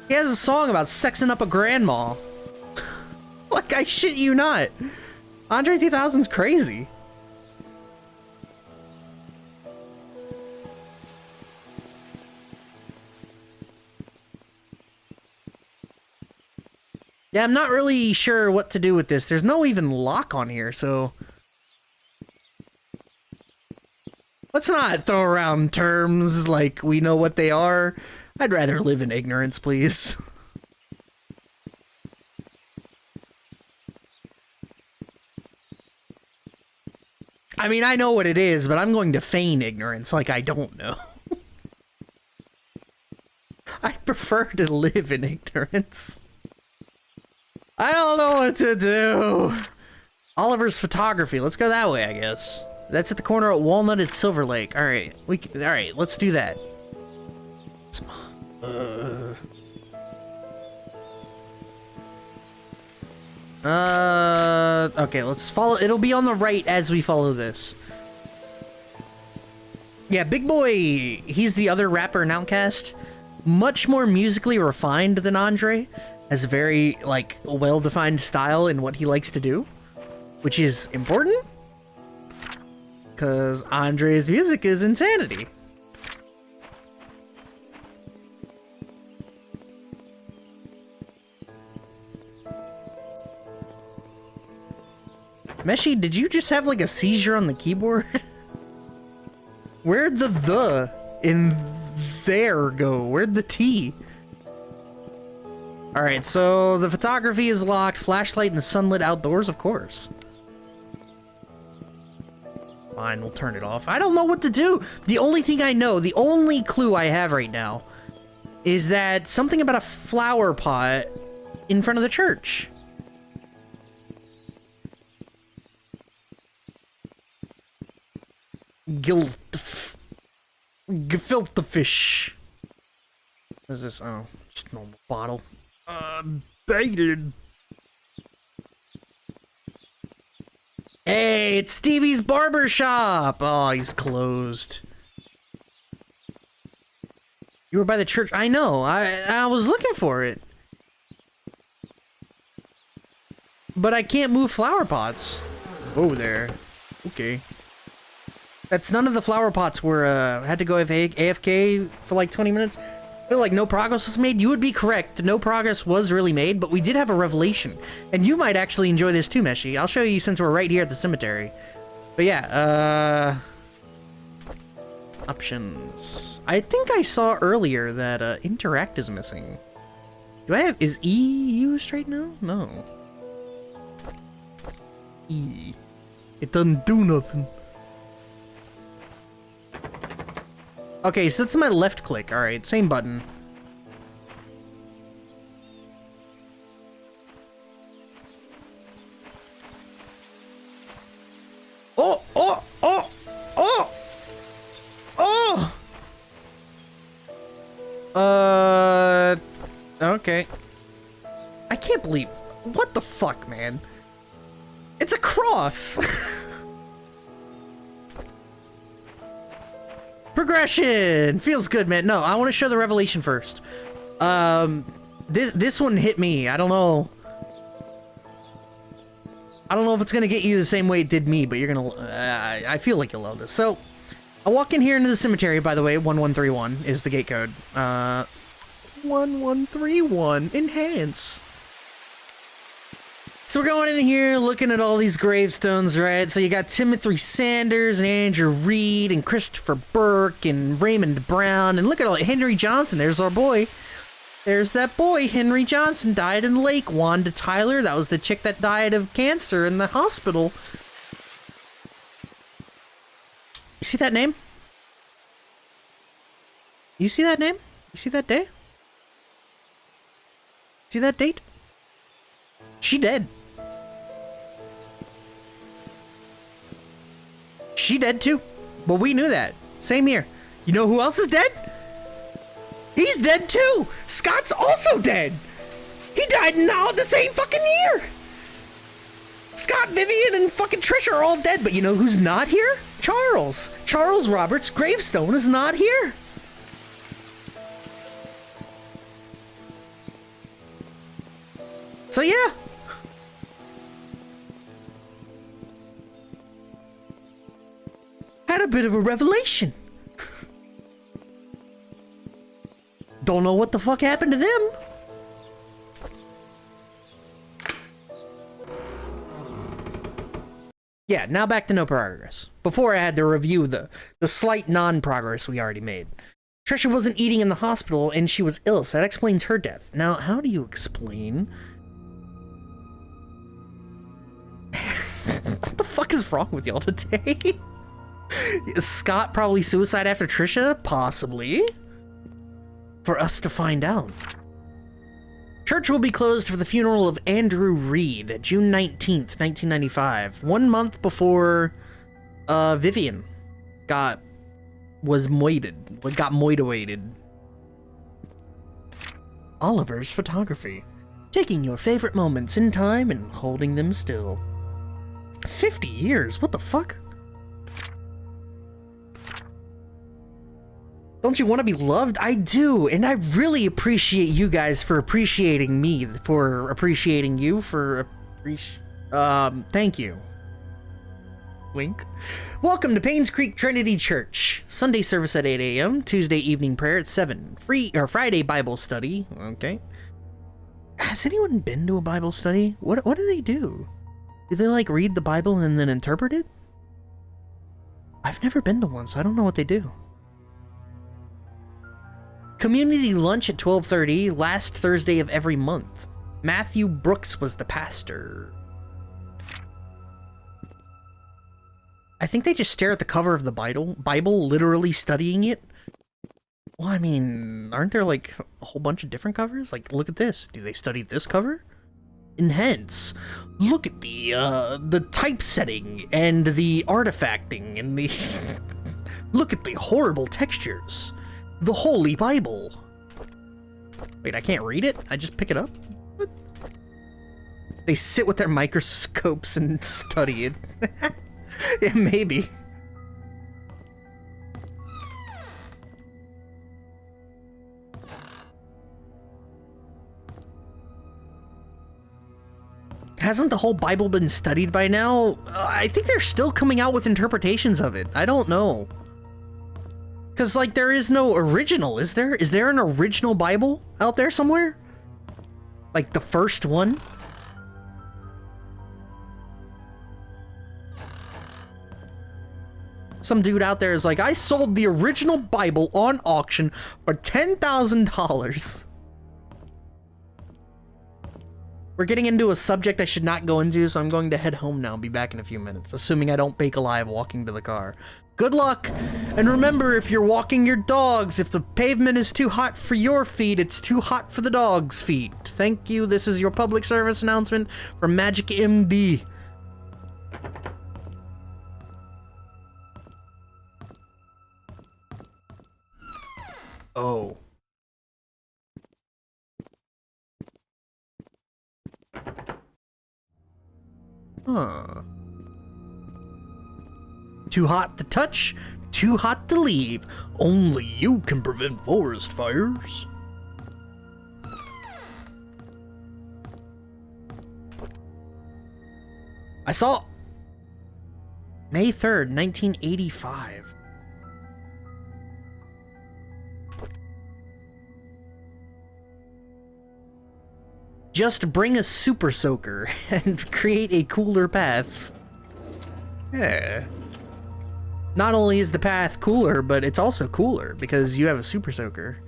Speaker 1: He has a song about sexing up a grandma. Like, I shit you not. Andre 3000's crazy. Yeah, I'm not really sure what to do with this. There's no even lock on here, so... Let's not throw around terms like we know what they are. I'd rather live in ignorance, please. I mean, I know what it is, but I'm going to feign ignorance like I don't know. I prefer to live in ignorance. I don't know what to do. Oliver's Photography. Let's go that way, I guess. That's at the corner at Walnut at Silver Lake. All right, all right. Let's do that. Okay. Let's follow. It'll be on the right as we follow this. Yeah, Big Boy. He's the other rapper in Outkast. Much more musically refined than Andre. Has a very, like, well-defined style in what he likes to do, which is important, because Andre's music is insanity. Meshi, did you just have, like, a seizure on the keyboard? Where'd the in there go? Where'd the T? Alright, so the photography is locked. Flashlight in the sunlit outdoors, of course. Fine, we'll turn it off. I don't know what to do! The only thing I know, the only clue I have right now, is that something about a flower pot in front of the church. Gefilte fish. What is this? Oh, just a normal bottle. Baited. Hey, it's Stevie's barber shop. Oh, he's closed. You were by the church. I know. I was looking for it. But I can't move flower pots. Oh, there. Okay. That's none of the flower pots were, had to go AFK for like 20 minutes. I feel like no progress was made. You would be correct. No progress was really made, but we did have a revelation. And you might actually enjoy this too, Meshi. I'll show you since we're right here at the cemetery. But yeah, options. I think I saw earlier that, interact is missing. Do I have, is E used right now? No. E. It doesn't do nothing. Okay, so that's my left click. Alright, same button. Oh! Oh! Oh! Oh! Oh! Okay. I can't believe... What the fuck, man? It's a cross! Progression! Feels good, man. No, I want to show the revelation first. This one hit me. I don't know. I don't know if it's gonna get you the same way it did me, but you're gonna... I feel like you'll love this. So, I walk in here into the cemetery, by the way. 1131 is the gate code. 1131. Enhance. So we're going in here looking at all these gravestones, right? So you got Timothy Sanders and Andrew Reed and Christopher Burke and Raymond Brown. And look at all Henry Johnson. There's our boy. There's that boy, Henry Johnson, died in the lake. Wanda Tyler, that was the chick that died of cancer in the hospital. You see that name? You see that name? You see that day? See that date? She dead. She dead too. But we knew that. Same here. You know who else is dead? He's dead too. Scott's also dead. He died now the same fucking year. Scott, Vivian, and fucking Trisha are all dead. But you know who's not here? Charles. Charles Roberts' gravestone is not here. So yeah. Had a bit of a revelation. Don't know what the fuck happened to them. Yeah, now back to no progress. Before I had to review the slight non-progress we already made. Trisha wasn't eating in the hospital and she was ill, so that explains her death. Now, how do you explain... What the fuck is wrong with y'all today? Is Scott probably suicide after Trisha? Possibly. For us to find out. Church will be closed for the funeral of Andrew Reed, June 19th, 1995. 1 month before Vivian got moidated. Oliver's photography. Taking your favorite moments in time and holding them still. 50 years? What the fuck? Don't you want to be loved? I do, and I really appreciate you guys for appreciating me, for appreciating you, for thank you. Wink. Welcome to Painscreek Trinity Church. Sunday service at 8 a.m., Tuesday evening prayer at 7. Friday Bible study. Okay. Has anyone been to a Bible study? What do they do? Do they like read the Bible and then interpret it? I've never been to one, so I don't know what they do. Community lunch at 12:30, last Thursday of every month. Matthew Brooks was the pastor. I think they just stare at the cover of the Bible, literally studying it. Well, I mean, aren't there like a whole bunch of different covers? Like, look at this. Do they study this cover? Enhance. Look at the typesetting and the artifacting and the look at the horrible textures. The Holy Bible. Wait, I can't read it? I just pick it up? What? They sit with their microscopes and study it. Yeah, maybe. Hasn't the whole Bible been studied by now? I think they're still coming out with interpretations of it. I don't know. Because, like, there is no original, is there? Is there an original Bible out there somewhere? Like, the first one? Some dude out there is like, I sold the original Bible on auction for $10,000. We're getting into a subject I should not go into, so I'm going to head home now and be back in a few minutes, assuming I don't bake alive walking to the car. Good luck! And remember, if you're walking your dogs, if the pavement is too hot for your feet, it's too hot for the dog's feet. Thank you. This is your public service announcement from MagicMD. Oh. Huh. Too hot to touch, too hot to leave. Only you can prevent forest fires. I saw May 3rd, 1985. Just bring a super soaker and create a cooler path. Yeah. Not only is the path cooler, but it's also cooler because you have a super soaker.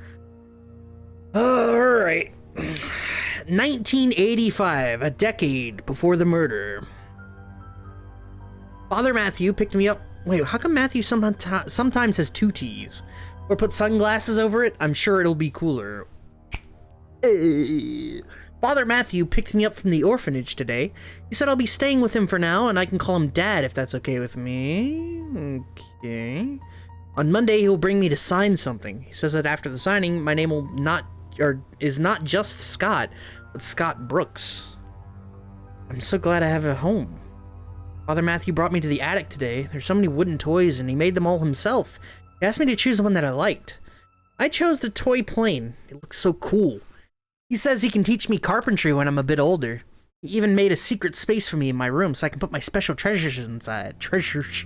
Speaker 1: Alright. 1985, a decade before the murder. Father Matthew picked me up. Wait, how come Matthew sometimes has two T's? Or put sunglasses over it? I'm sure it'll be cooler. Father Matthew picked me up from the orphanage today. He said I'll be staying with him for now, and I can call him Dad if that's okay with me. Okay. On Monday, he'll bring me to sign something. He says that after the signing, my name will is not just Scott, but Scott Brooks. I'm so glad I have a home. Father Matthew brought me to the attic today. There's so many wooden toys, and he made them all himself. He asked me to choose the one that I liked. I chose the toy plane. It looks so cool. He says he can teach me carpentry when I'm a bit older. He even made a secret space for me in my room so I can put my special treasures inside. Treasures.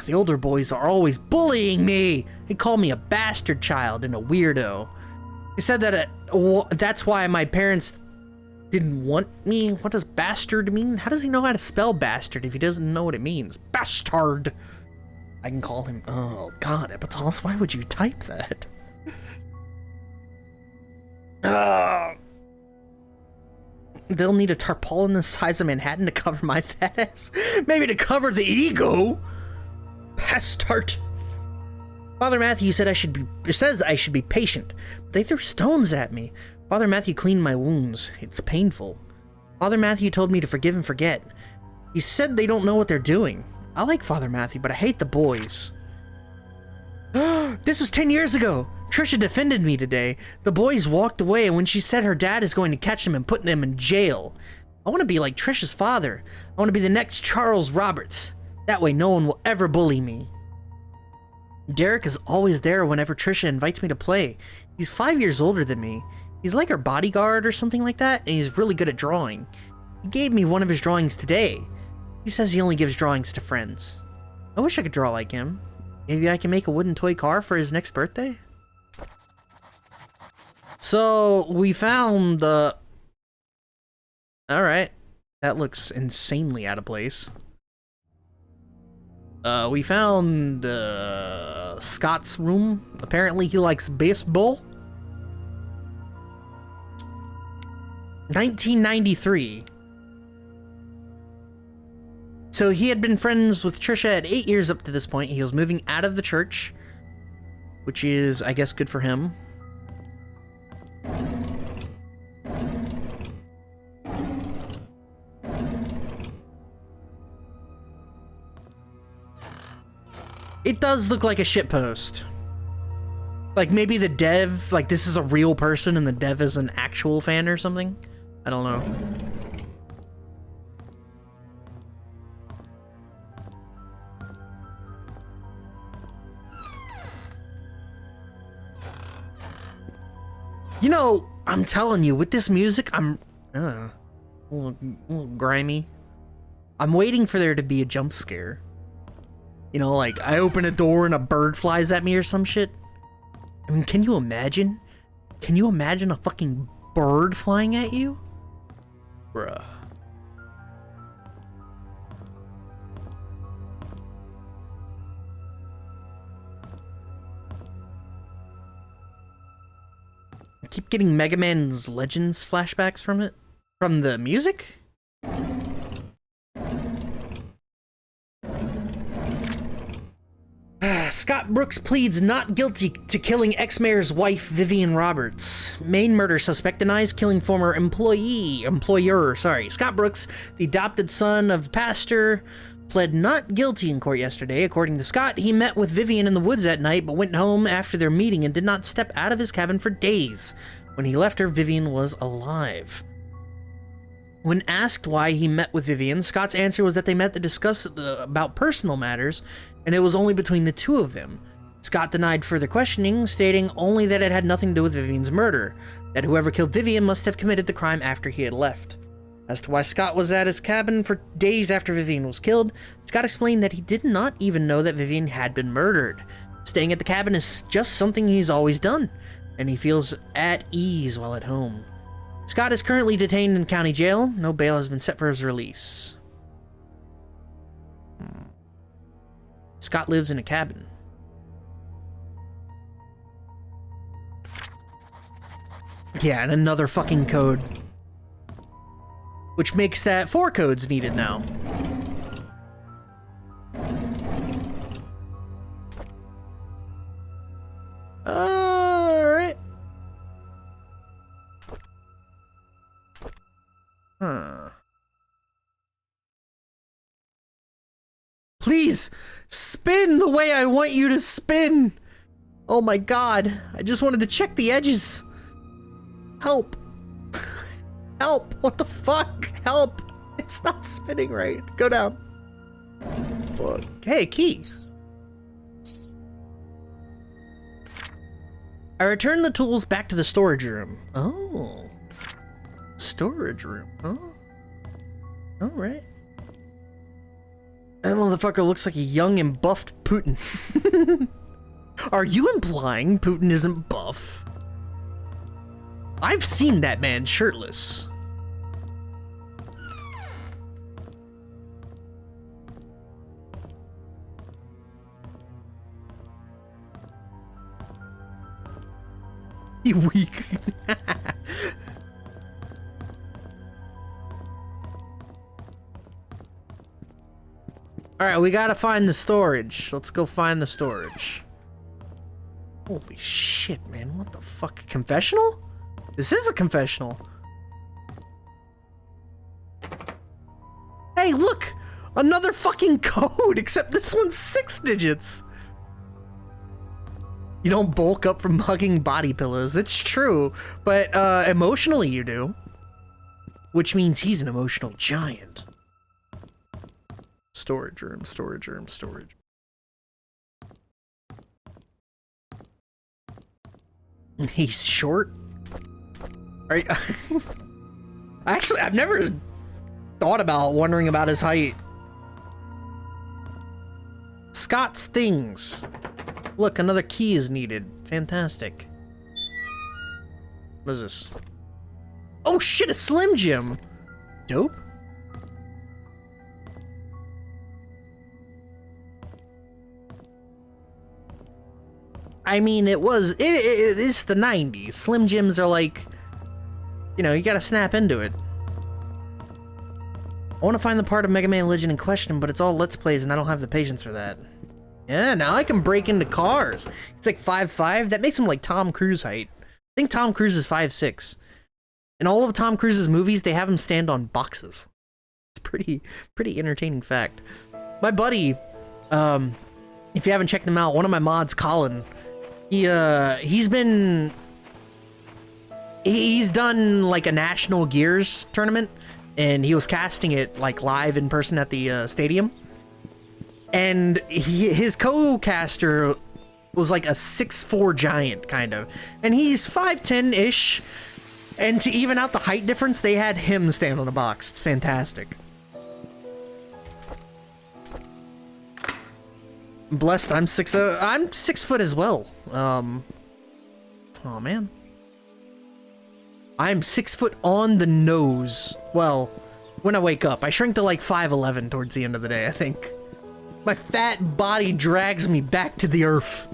Speaker 1: The older boys are always bullying me. They call me a bastard child and a weirdo. He said that that's why my parents didn't want me. What does bastard mean? How does he know how to spell bastard if he doesn't know what it means? Bastard. I can call him. Oh God, Epitos, why would you type that? They'll need a tarpaulin the size of Manhattan to cover my fat ass. Maybe to cover the ego. Bastard. Father Matthew said says I should be patient, but they threw stones at me. Father Matthew cleaned my wounds. It's painful. Father Matthew told me to forgive and forget. He said they don't know what they're doing. I like Father Matthew, but I hate the boys. This was 10 years ago. Trisha defended me today. The boys walked away, and when she said her dad is going to catch them and put them in jail. I want to be like Trisha's father. I want to be the next Charles Roberts. That way no one will ever bully me. Derek is always there whenever Trisha invites me to play. He's 5 years older than me. He's like her bodyguard or something like that, and he's really good at drawing. He gave me one of his drawings today. He says he only gives drawings to friends. I wish I could draw like him. Maybe I can make a wooden toy car for his next birthday? So, we found the... Alright. That looks insanely out of place. We found Scott's room. Apparently he likes baseball. 1993. So he had been friends with Trisha at 8 years up to this point. He was moving out of the church. which is, I guess, good for him. It does look like a shitpost. Like, maybe the dev, like, this is a real person and the dev is an actual fan or something? I don't know. You know, I'm telling you, with this music, I'm a little grimy. I'm waiting for there to be a jump scare. You know, like, I open a door and a bird flies at me or some shit. I mean, can you imagine? Can you imagine a fucking bird flying at you? Bruh. I keep getting Mega Man's Legends flashbacks from it. From the music? Scott Brooks pleads not guilty to killing ex-mayor's wife, Vivian Roberts. Main murder suspect denies killing former employer. Scott Brooks, the adopted son of the pastor, pled not guilty in court yesterday. According to Scott, he met with Vivian in the woods that night, but went home after their meeting and did not step out of his cabin for days. When he left her, Vivian was alive. When asked why he met with Vivian, Scott's answer was that they met to discuss about personal matters, and it was only between the two of them. Scott denied further questioning, stating only that it had nothing to do with Vivian's murder, that whoever killed Vivian must have committed the crime after he had left. As to why Scott was at his cabin for days after Vivian was killed, Scott explained that he did not even know that Vivian had been murdered. Staying at the cabin is just something he's always done, and he feels at ease while at home. Scott is currently detained in county jail. No bail has been set for his release. Scott lives in a cabin. Yeah, and another fucking code. Which makes that 4 codes needed now. Alright. Huh. Please, spin the way I want you to spin! Oh my god, I just wanted to check the edges. Help. Help, what the fuck? Help. It's not spinning right. Go down. Fuck. Hey, key. I returned the tools back to the storage room. Oh. Storage room, huh? Alright. That motherfucker looks like a young and buffed Putin. Are you implying Putin isn't buff? I've seen that man shirtless. You weak. Alright, we gotta find the storage. Let's go find the storage. Holy shit, man. What the fuck? Confessional? This is a confessional. Hey, look! Another fucking code, except this one's 6 digits. You don't bulk up from hugging body pillows. It's true, but emotionally you do. Which means he's an emotional giant. Storage room, storage room, storage. He's short? Are you... Actually, I've never thought about wondering about his height. Scott's things. Look, another key is needed. Fantastic. What is this? Oh shit, a Slim Jim! Dope. I mean, it is the 90s. Slim Jims are like, you know, you gotta snap into it. I want to find the part of Mega Man Legend in question, but it's all Let's Plays and I don't have the patience for that. Yeah, now I can break into cars. He's like 5'5". That makes him like Tom Cruise height. I think Tom Cruise is 5'6". In all of Tom Cruise's movies, they have him stand on boxes. It's pretty entertaining fact. My buddy, if you haven't checked him out, one of my mods, Colin, he's done like a National Gears tournament, and he was casting it like live in person at the stadium. And his co-caster was like a 6'4" giant, kind of. And he's 5'10"-ish. And to even out the height difference, they had him stand on a box. It's fantastic. I'm blessed. I'm 6 foot as well. Oh man. I'm 6 foot on the nose. Well, when I wake up, I shrink to like 5'11" towards the end of the day, I think. My fat body drags me back to the earth.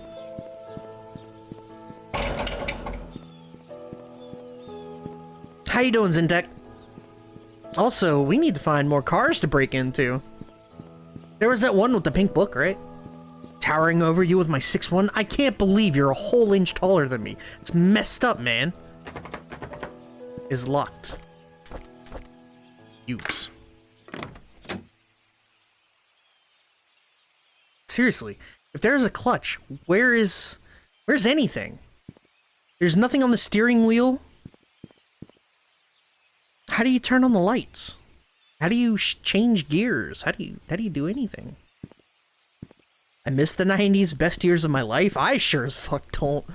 Speaker 1: How you doing, Zintek? Also, we need to find more cars to break into. There was that one with the pink book, right? Towering over you with my 6'1". I can't believe you're a whole inch taller than me. It's messed up, man. Is locked. Use. Seriously, if there's a clutch, where's anything? There's nothing on the steering wheel. How do you turn on the lights? How do you change gears? How do you do anything? I miss the 90s, best years of my life. I sure as fuck don't.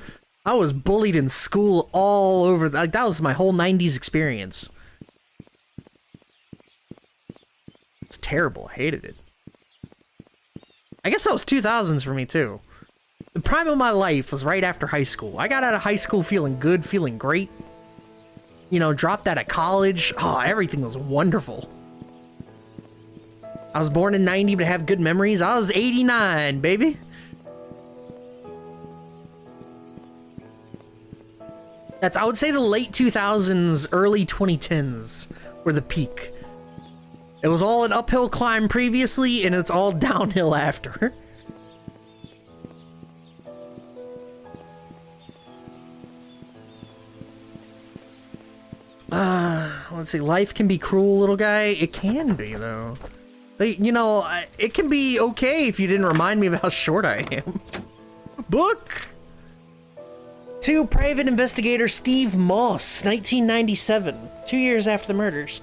Speaker 1: I was bullied in school all over. Like, that was my whole 90s experience. It's terrible. I hated it. I guess that was 2000s for me, too. The prime of my life was right after high school. I got out of high school feeling good, feeling great. You know, dropped out of college. Oh, everything was wonderful. I was born in 90, but I have good memories. I was 89, baby. I would say the late 2000s, early 2010s were the peak. It was all an uphill climb previously, and it's all downhill after. Let's see. Life can be cruel, little guy. It can be, though. But, you know, it can be okay if you didn't remind me of how short I am. Book! To Private Investigator Steve Moss, 1997, 2 years after the murders.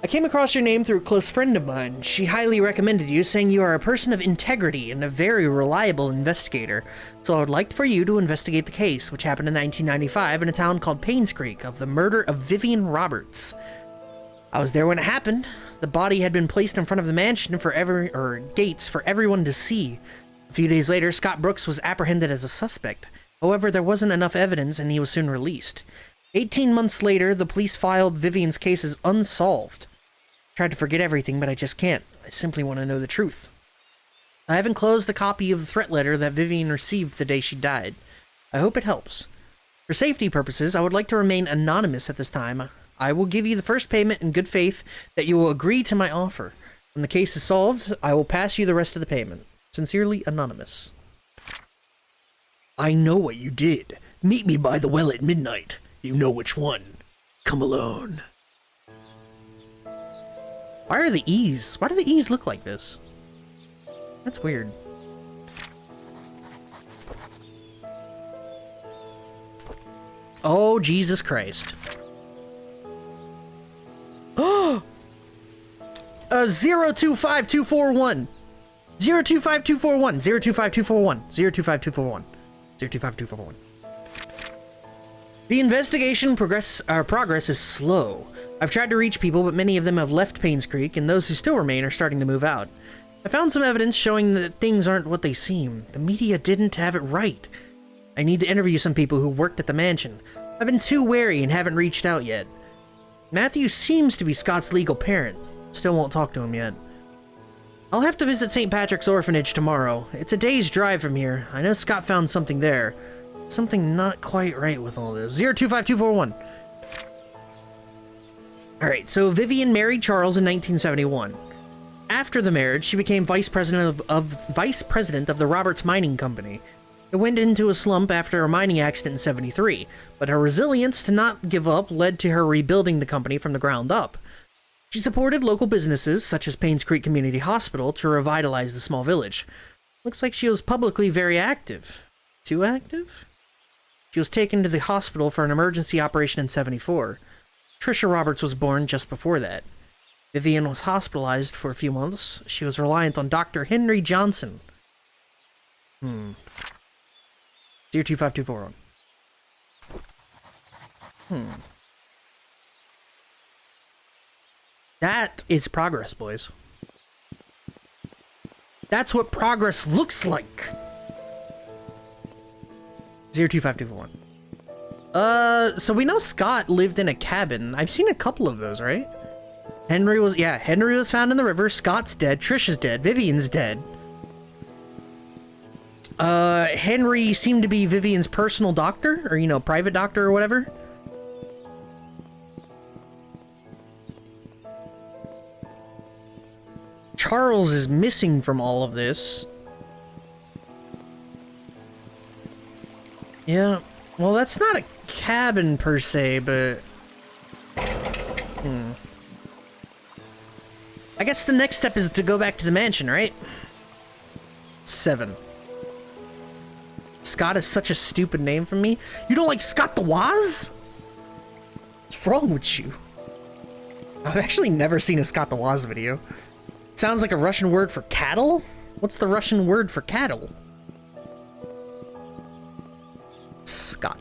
Speaker 1: I came across your name through a close friend of mine. She highly recommended you, saying you are a person of integrity and a very reliable investigator. So I would like for you to investigate the case, which happened in 1995 in a town called Painscreek, of the murder of Vivian Roberts. I was there when it happened. The body had been placed in front of the mansion for gates for everyone to see. A few days later, Scott Brooks was apprehended as a suspect. However, there wasn't enough evidence and he was soon released. 18 months later, the police filed Vivian's case as unsolved. Tried to forget everything, but I just can't. I simply want to know the truth. I have enclosed a copy of the threat letter that Vivian received the day she died. I hope it helps. For safety purposes, I would like to remain anonymous at this time. I will give you the first payment in good faith that you will agree to my offer. When the case is solved, I will pass you the rest of the payment. Sincerely, Anonymous. I know what you did. Meet me by the well at midnight. You know which one. Come alone. Why are the E's? Why do the E's look like this? That's weird. Oh, Jesus Christ. Oh! 025241. 025241. 025241. 025241. 025241. The investigation progress is slow. I've tried to reach people, but many of them have left Painscreek, and those who still remain are starting to move out. I found some evidence showing that things aren't what they seem. The media didn't have it right. I need to interview some people who worked at the mansion. I've been too wary and haven't reached out yet. Matthew seems to be Scott's legal parent. Still won't talk to him yet. I'll have to visit St. Patrick's orphanage tomorrow. It's a day's drive from here. I know Scott found something there. Something not quite right with all this. 025241. Alright, so Vivian married Charles in 1971. After the marriage, she became vice president of the Roberts Mining Company. It went into a slump after a mining accident in '73, but her resilience to not give up led to her rebuilding the company from the ground up. She supported local businesses, such as Painscreek Community Hospital, to revitalize the small village. Looks like she was publicly very active. Too active? She was taken to the hospital for an emergency operation in '74. Trisha Roberts was born just before that. Vivian was hospitalized for a few months. She was reliant on Dr. Henry Johnson. 025241. That is progress, boys. That's what progress looks like. 025241. So we know Scott lived in a cabin. I've seen a couple of those, right? Henry was found in the river. Scott's dead. Trisha's dead. Vivian's dead. Henry seemed to be Vivian's personal doctor, or, you know, private doctor or whatever. Charles is missing from all of this. Yeah, well, that's not a cabin per se, but... I guess the next step is to go back to the mansion, right? 7. Scott is such a stupid name for me. You don't like Scott the Woz? What's wrong with you? I've actually never seen a Scott the Woz video. Sounds like a Russian word for cattle? What's the Russian word for cattle? Scott.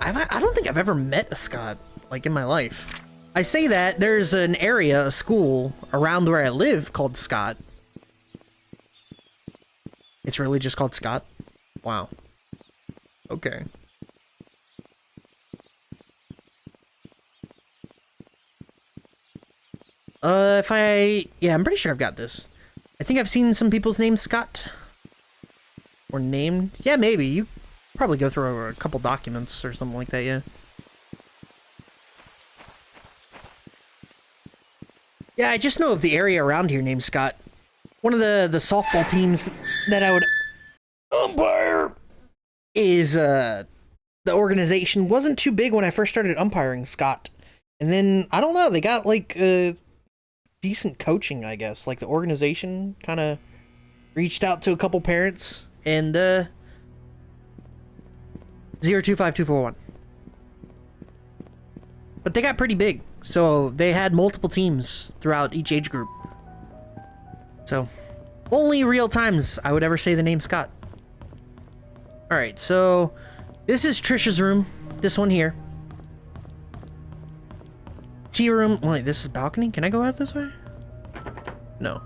Speaker 1: I don't think I've ever met a Scott, like, in my life. I say that, there's an area, a school, around where I live called Scott. It's really just called Scott? Wow. Okay. Yeah, I'm pretty sure I've got this. I think I've seen some people's names Scott. Or named. Yeah, maybe. You probably go through a couple documents or something like that, yeah. Yeah, I just know of the area around here named Scott. One of the softball teams that I would umpire is, the organization wasn't too big when I first started umpiring Scott. And then, I don't know, they got, like, decent coaching, I guess. Like, the organization kind of reached out to a couple parents, and, 025241. But they got pretty big, so they had multiple teams throughout each age group. So, only real times I would ever say the name Scott. Alright, so, this is Trisha's room. This one here. Tea room. Wait, this is balcony? Can I go out this way? No.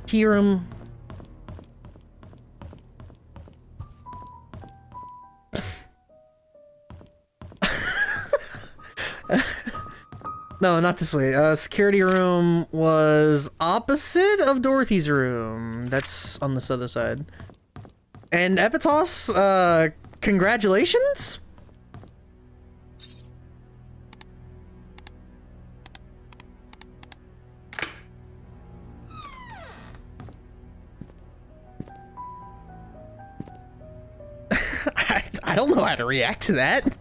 Speaker 1: Tea room. No, not this way. Security room was opposite of Dorothy's room. That's on this other side. And Epitos, congratulations? I don't know how to react to that.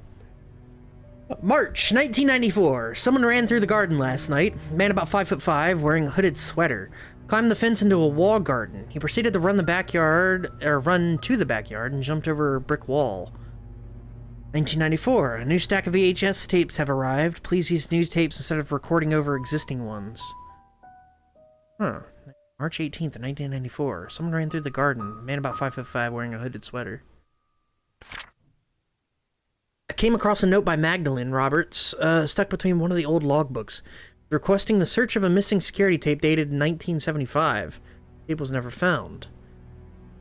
Speaker 1: March 1994. Someone ran through the garden last night. Man about 5'5", wearing a hooded sweater. Climbed the fence into a wall garden. He proceeded to run to the backyard and jumped over a brick wall. 1994. A new stack of VHS tapes have arrived. Please use new tapes instead of recording over existing ones. Huh. March 18th, 1994. Someone ran through the garden. Man about 5'5", wearing a hooded sweater. I came across a note by Magdalene Roberts, stuck between one of the old logbooks, requesting the search of a missing security tape dated in 1975. The tape was never found.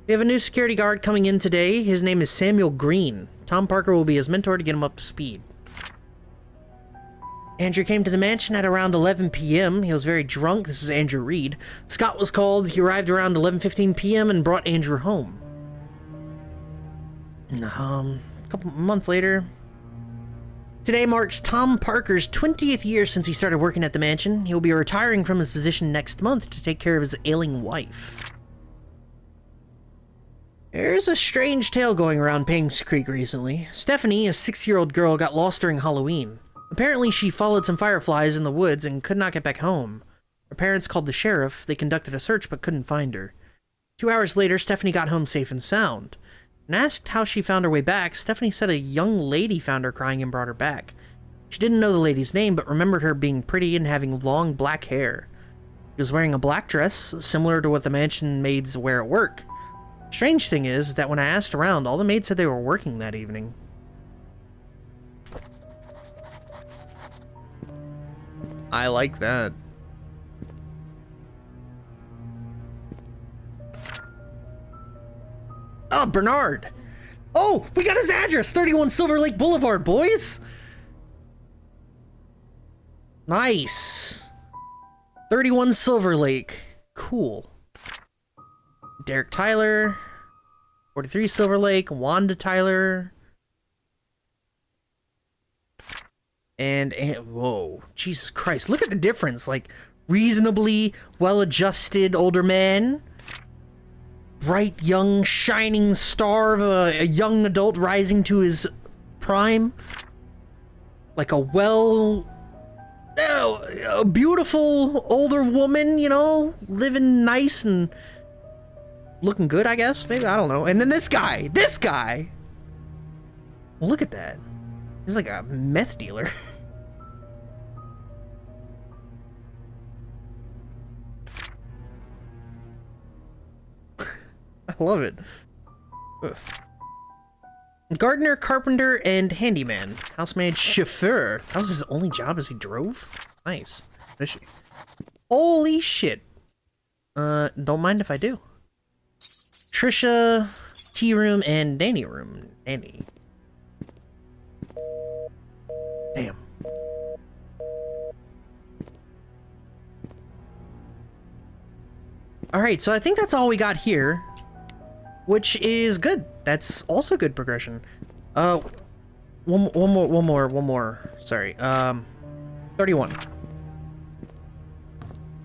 Speaker 1: We have a new security guard coming in today. His name is Samuel Green. Tom Parker will be his mentor to get him up to speed. Andrew came to the mansion at around 11 p.m. He was very drunk. This is Andrew Reed. Scott was called. He arrived around 11:15 p.m. and brought Andrew home. A couple months later, Today marks Tom Parker's 20th year since he started working at the mansion. He will be retiring from his position next month to take care of his ailing wife. There's a strange tale going around Painscreek recently. Stephanie, a 6-year-old girl, got lost during Halloween. Apparently, she followed some fireflies in the woods and could not get back home. Her parents called the sheriff. They conducted a search but couldn't find her. 2 hours later, Stephanie got home safe and sound. When asked how she found her way back, Stephanie said a young lady found her crying and brought her back. She didn't know the lady's name, but remembered her being pretty and having long black hair. She was wearing a black dress, similar to what the mansion maids wear at work. Strange thing is that when I asked around, all the maids said they were working that evening. I like that. Oh, Bernard! Oh, we got his address! 31 Silver Lake Boulevard, boys! Nice! 31 Silver Lake. Cool. Derek Tyler. 43 Silver Lake. Wanda Tyler. And whoa. Jesus Christ. Look at the difference. Like, reasonably well-adjusted older man. Bright, young, shining star of a young adult rising to his prime. Like a a beautiful older woman, you know, living nice and looking good, I guess. Maybe, I don't know. And then this guy. Look at that. He's like a meth dealer. I love it. Ugh. Gardener, carpenter, and handyman. Housemaid, chauffeur. That was his only job as he drove? Nice. Fishy. Holy shit. Don't mind if I do. Trisha, tea room, and Danny room. Danny. Damn. Alright, so I think that's all we got here. Which is good. That's also good progression. One more. Sorry. 31.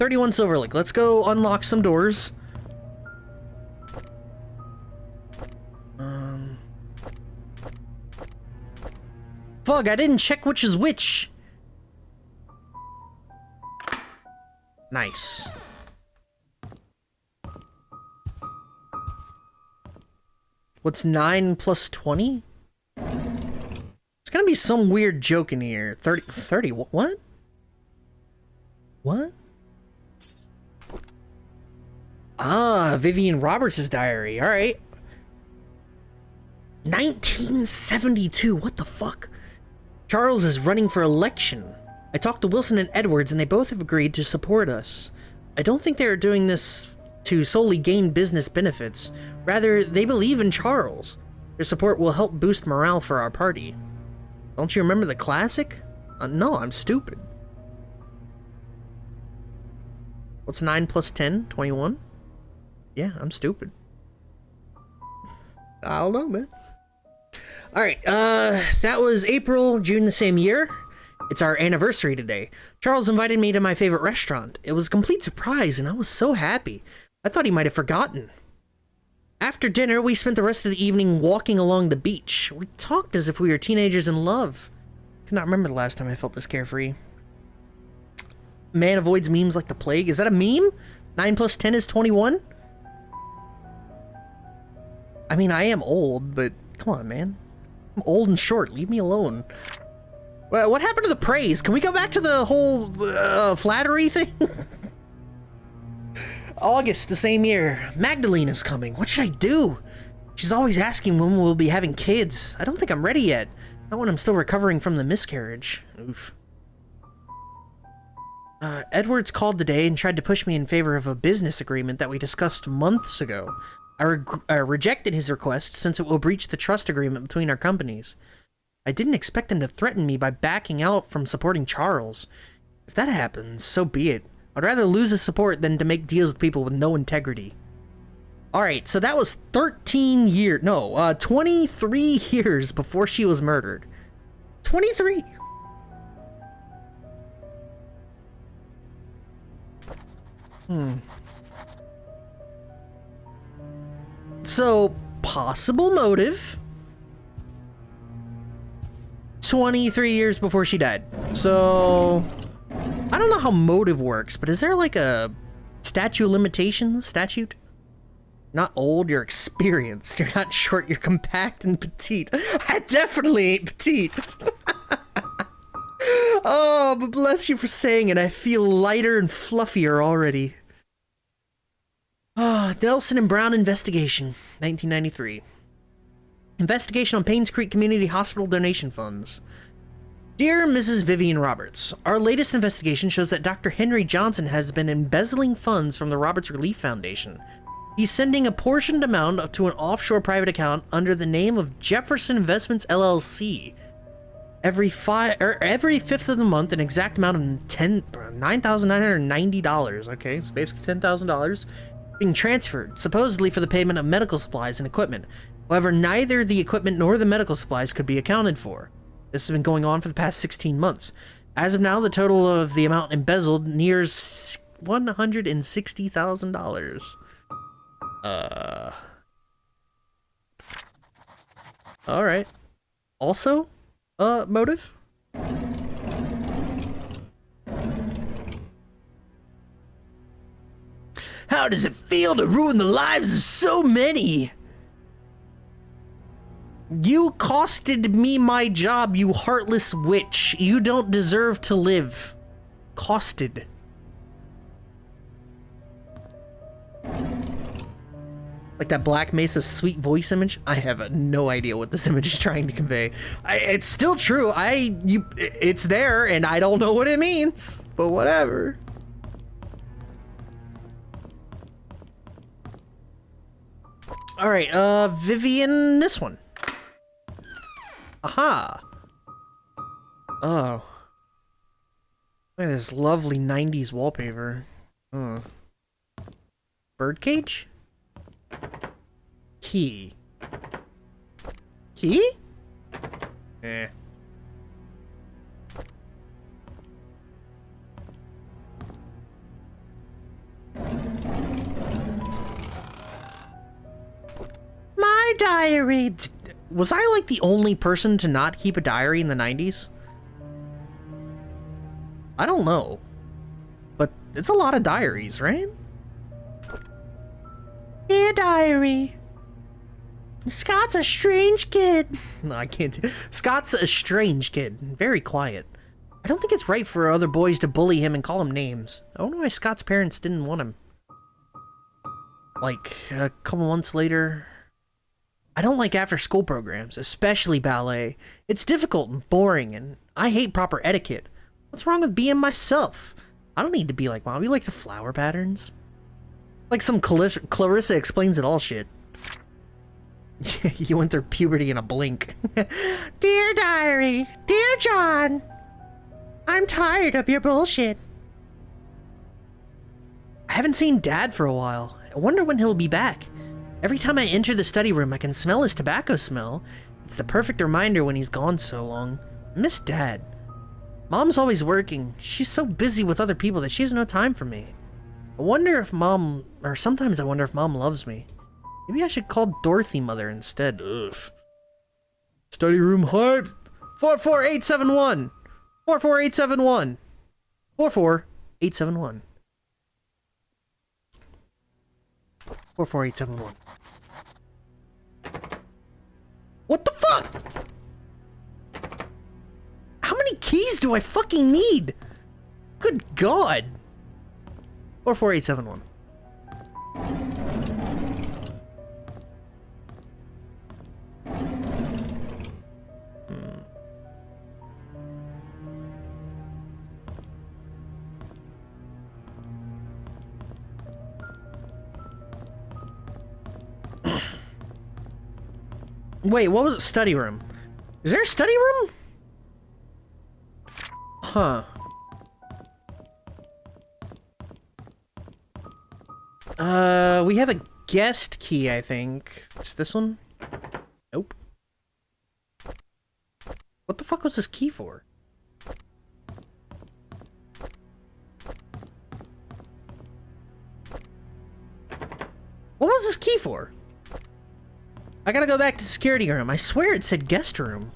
Speaker 1: 31 Silver Lake. Let's go unlock some doors. Fuck, I didn't check which is which. Nice. What's 9 plus 20? There's gonna be some weird joke in here. 30, what? What? Ah, Vivian Roberts' diary, alright. 1972, what the fuck? Charles is running for election. I talked to Wilson and Edwards and they both have agreed to support us. I don't think they are doing this to solely gain business benefits. Rather, they believe in Charles. Their support will help boost morale for our party. Don't you remember the classic? No, I'm stupid. What's 9 plus 10? 21? Yeah, I'm stupid. I don't know, man. Alright, that was April, June the same year. It's our anniversary today. Charles invited me to my favorite restaurant. It was a complete surprise, and I was so happy. I thought he might have forgotten. After dinner, we spent the rest of the evening walking along the beach. We talked as if we were teenagers in love. I cannot remember the last time I felt this carefree. Man avoids memes like the plague. Is that a meme? 9 plus 10 is 21? I mean, I am old, but come on, man. I'm old and short. Leave me alone. Well, what happened to the praise? Can we go back to the whole flattery thing? August, the same year. Magdalene is coming. What should I do? She's always asking when we'll be having kids. I don't think I'm ready yet. Not when I'm still recovering from the miscarriage. Oof. Edwards called today and tried to push me in favor of a business agreement that we discussed months ago. I rejected his request since it will breach the trust agreement between our companies. I didn't expect him to threaten me by backing out from supporting Charles. If that happens, so be it. I'd rather lose his support than to make deals with people with no integrity. Alright, so that was 23 years before she was murdered. 23. So, possible motive. 23 years before she died. So, I don't know how motive works, but is there like a statute of limitations? Statute? Not old, you're experienced. You're not short, you're compact and petite. I definitely ain't petite. Oh, but bless you for saying it. I feel lighter and fluffier already. Oh, Nelson and Brown investigation, 1993. Investigation on Painscreek Community Hospital donation funds. Dear Mrs. Vivian Roberts, our latest investigation shows that Dr. Henry Johnson has been embezzling funds from the Roberts Relief Foundation. He's sending a portioned amount to an offshore private account under the name of Jefferson Investments LLC. Every fifth of the month, an exact amount of $9,990. Okay, so basically $10,000 being transferred, supposedly for the payment of medical supplies and equipment. However, neither the equipment nor the medical supplies could be accounted for. This has been going on for the past 16 months. As of now, the total of the amount embezzled nears $160,000. Alright. Also, motive? How does it feel to ruin the lives of so many? You costed me my job, you heartless witch. You don't deserve to live. Costed. Like that Black Mesa sweet voice image? I have no idea what this image is trying to convey. It's still true. It's there, and I don't know what it means. But whatever. Alright, Vivian, this one. Aha! Oh. Look at this lovely 90s wallpaper. Birdcage? Key. Key? Eh. My diary. Was I like the only person to not keep a diary in the 90s? I don't know. But it's a lot of diaries, right? Dear diary. Scott's a strange kid. No, I can't do. Scott's a strange kid. Very quiet. I don't think it's right for other boys to bully him and call him names. I wonder why Scott's parents didn't want him. Like, a couple months later... I don't like after-school programs, especially ballet. It's difficult and boring, and I hate proper etiquette. What's wrong with being myself? I don't need to be like Mom. You like the flower patterns? Like some Clarissa Explains It All shit. You went through puberty in a blink. Dear Diary, Dear John, I'm tired of your bullshit. I haven't seen Dad for a while. I wonder when he'll be back. Every time I enter the study room, I can smell his tobacco smell. It's the perfect reminder when he's gone so long. I miss Dad. Mom's always working. She's so busy with other people that she has no time for me. I wonder if Mom, or sometimes I wonder if Mom loves me. Maybe I should call Dorothy Mother instead. Ugh. Study room hype. 44871. 44871. 44871. 44871. What the fuck? How many keys do I fucking need? Good God. 44871. Wait, what was it? Study room. Is there a study room? Huh. We have a guest key, I think. It's this one? Nope. What the fuck was this key for? What was this key for? I gotta go back to the security room. I swear it said guest room.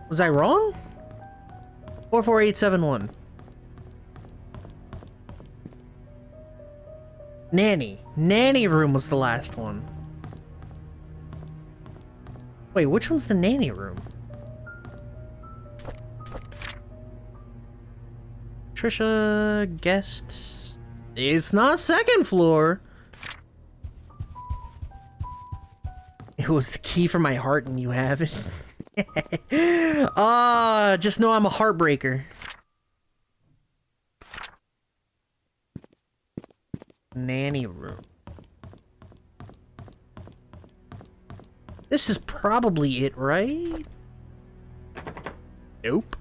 Speaker 1: Was I wrong? 44871. Nanny. Nanny room was the last one. Wait, which one's the nanny room? Trisha, guest. It's not second floor. It was the key for my heart and you have it. Just know I'm a heartbreaker. Nanny room. This is probably it, right? Nope.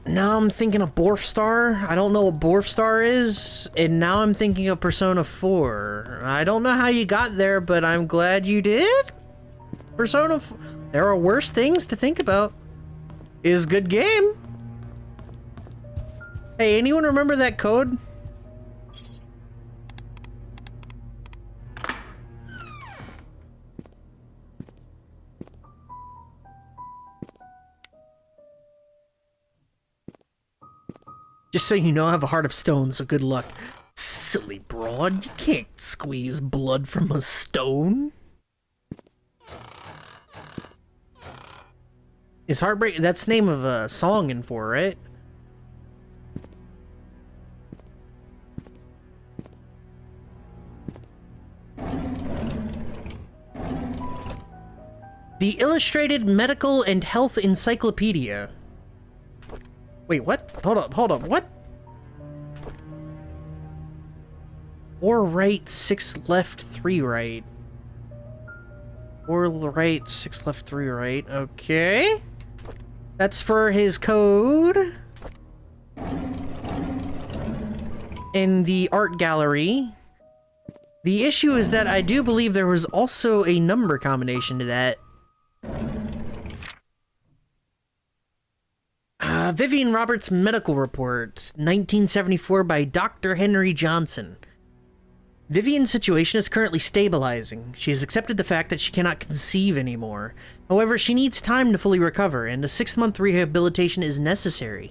Speaker 1: Now I'm thinking of Borfstar. I don't know what Borfstar is, and now I'm thinking of Persona 4. I don't know how you got there, but I'm glad you did. Persona 4. There are worse things to think about. Is good game. Hey, anyone remember that code? Just so you know, I have a heart of stone, so good luck. Silly broad, you can't squeeze blood from a stone. Is Heartbreak... That's the name of a song in 4, right? The Illustrated Medical and Health Encyclopedia. Wait, what? Hold up, what? 4 right, 6 left, 3 right. 4 right, 6 left, 3 right. Okay. That's for his code. In the art gallery. The issue is that I do believe there was also a number combination to that. Vivian Roberts' medical report, 1974 by Dr. Henry Johnson. Vivian's situation is currently stabilizing. She has accepted the fact that she cannot conceive anymore. However, she needs time to fully recover, and a 6-month rehabilitation is necessary.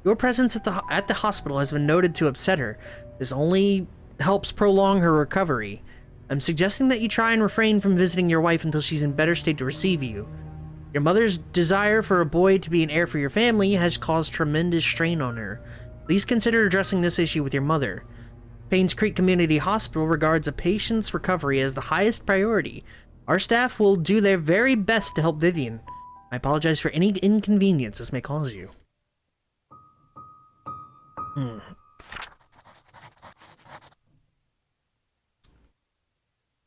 Speaker 1: Your presence at the hospital has been noted to upset her. This only helps prolong her recovery. I'm suggesting that you try and refrain from visiting your wife until she's in better state to receive you. Your mother's desire for a boy to be an heir for your family has caused tremendous strain on her. Please consider addressing this issue with your mother. Painscreek Community Hospital regards a patient's recovery as the highest priority. Our staff will do their very best to help Vivian. I apologize for any inconvenience this may cause you.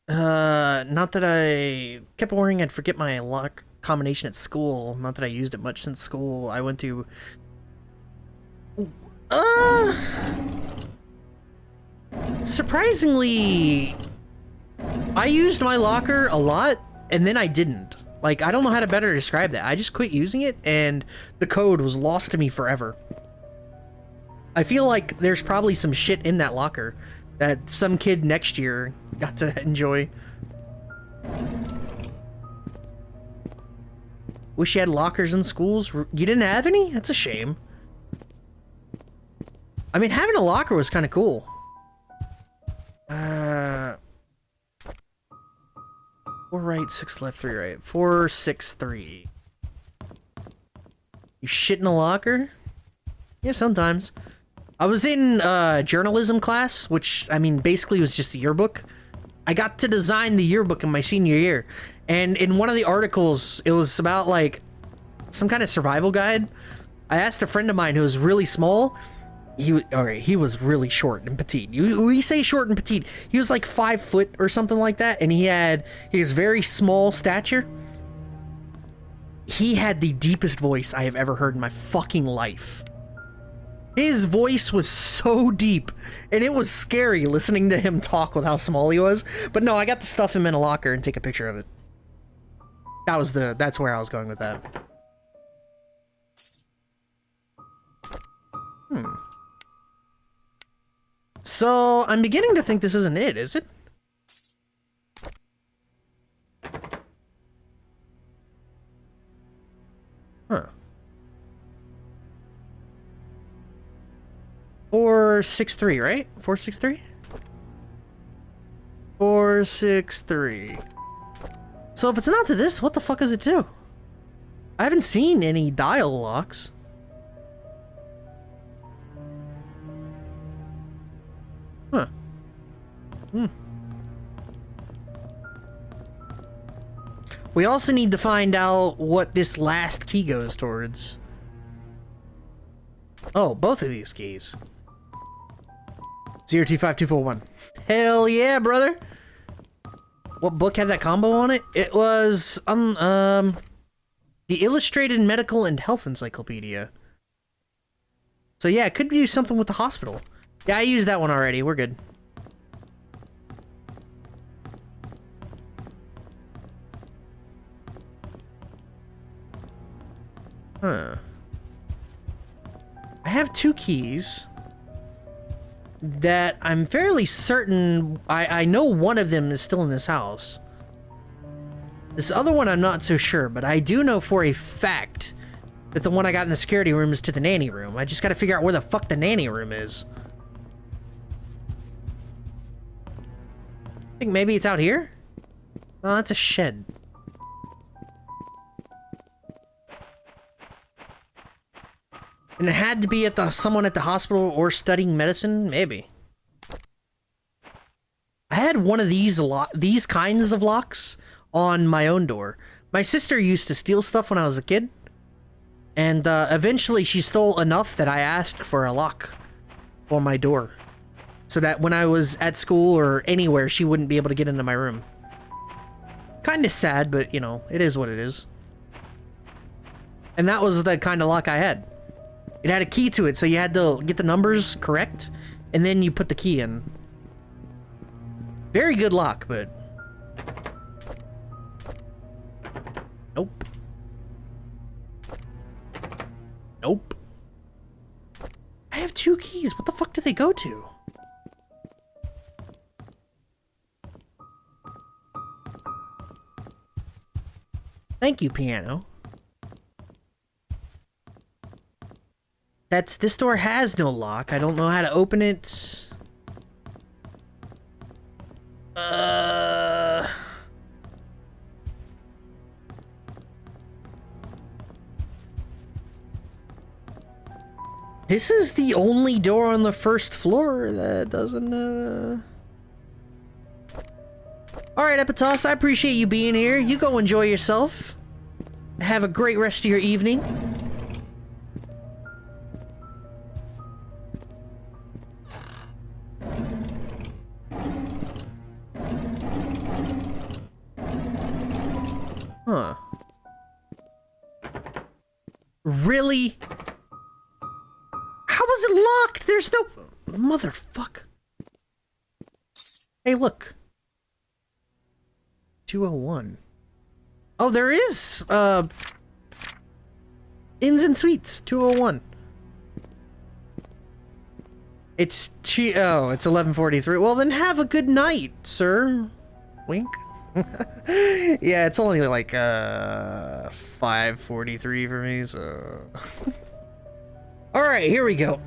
Speaker 1: Not that I kept worrying I'd forget my lock combination at school. Not that I used it much since school. I went to... Surprisingly, I used my locker a lot, and then I didn't. Like, I don't know how to better describe that. I just quit using it, and the code was lost to me forever. I feel like there's probably some shit in that locker that some kid next year got to enjoy. Wish you had lockers in schools. You didn't have any? That's a shame. I mean, having a locker was kind of cool. 4 right, 6 left, 3 right. 4, 6, 3. You shit in a locker? Yeah, sometimes. I was in journalism class, which, I mean, basically was just a yearbook. I got to design the yearbook in my senior year. And in one of the articles, it was about, like, some kind of survival guide. I asked a friend of mine who was really small. He was really short and petite. We say short and petite. He was like 5 foot or something like that, and he has very small stature. He had the deepest voice I have ever heard in my fucking life. His voice was so deep, and it was scary listening to him talk with how small he was. But no, I got to stuff him in a locker and take a picture of it. That's where I was going with that. So, I'm beginning to think this isn't it, is it? Huh. 463, right? 463? 463. So if it's not to this, what the fuck is it to? I haven't seen any dial locks. Huh. We also need to find out what this last key goes towards. Oh, both of these keys. 025241. Hell yeah, brother! What book had that combo on it? It was, the Illustrated Medical and Health Encyclopedia. So yeah, it could be something with the hospital. Yeah, I used that one already. We're good. Huh. I have 2 keys that I'm fairly certain I know one of them is still in this house. This other one I'm not so sure, but I do know for a fact that the one I got in the security room is to the nanny room. I just gotta figure out where the fuck the nanny room is. I think maybe it's out here? Oh, that's a shed. And it had to be at someone at the hospital or studying medicine? Maybe. I had one of these kinds of locks on my own door. My sister used to steal stuff when I was a kid. And eventually she stole enough that I asked for a lock on my door. So that when I was at school or anywhere, she wouldn't be able to get into my room. Kinda sad, but you know, it is what it is. And that was the kind of lock I had. It had a key to it, so you had to get the numbers correct, and then you put the key in. Very good lock, but... Nope. Nope. I have 2 keys. What the fuck do they go to? Thank you, piano. This door has no lock. I don't know how to open it. This is the only door on the first floor that doesn't, Alright, Epitos, I appreciate you being here. You go enjoy yourself. Have a great rest of your evening. Huh. Really? How was it locked? There's no... Motherfuck. Hey, look. 201. Oh, there is, Inns and Suites, 201. It's 11:43. Well, then have a good night, sir. Wink. Yeah, it's only like 5:43 for me, so all right, here we go.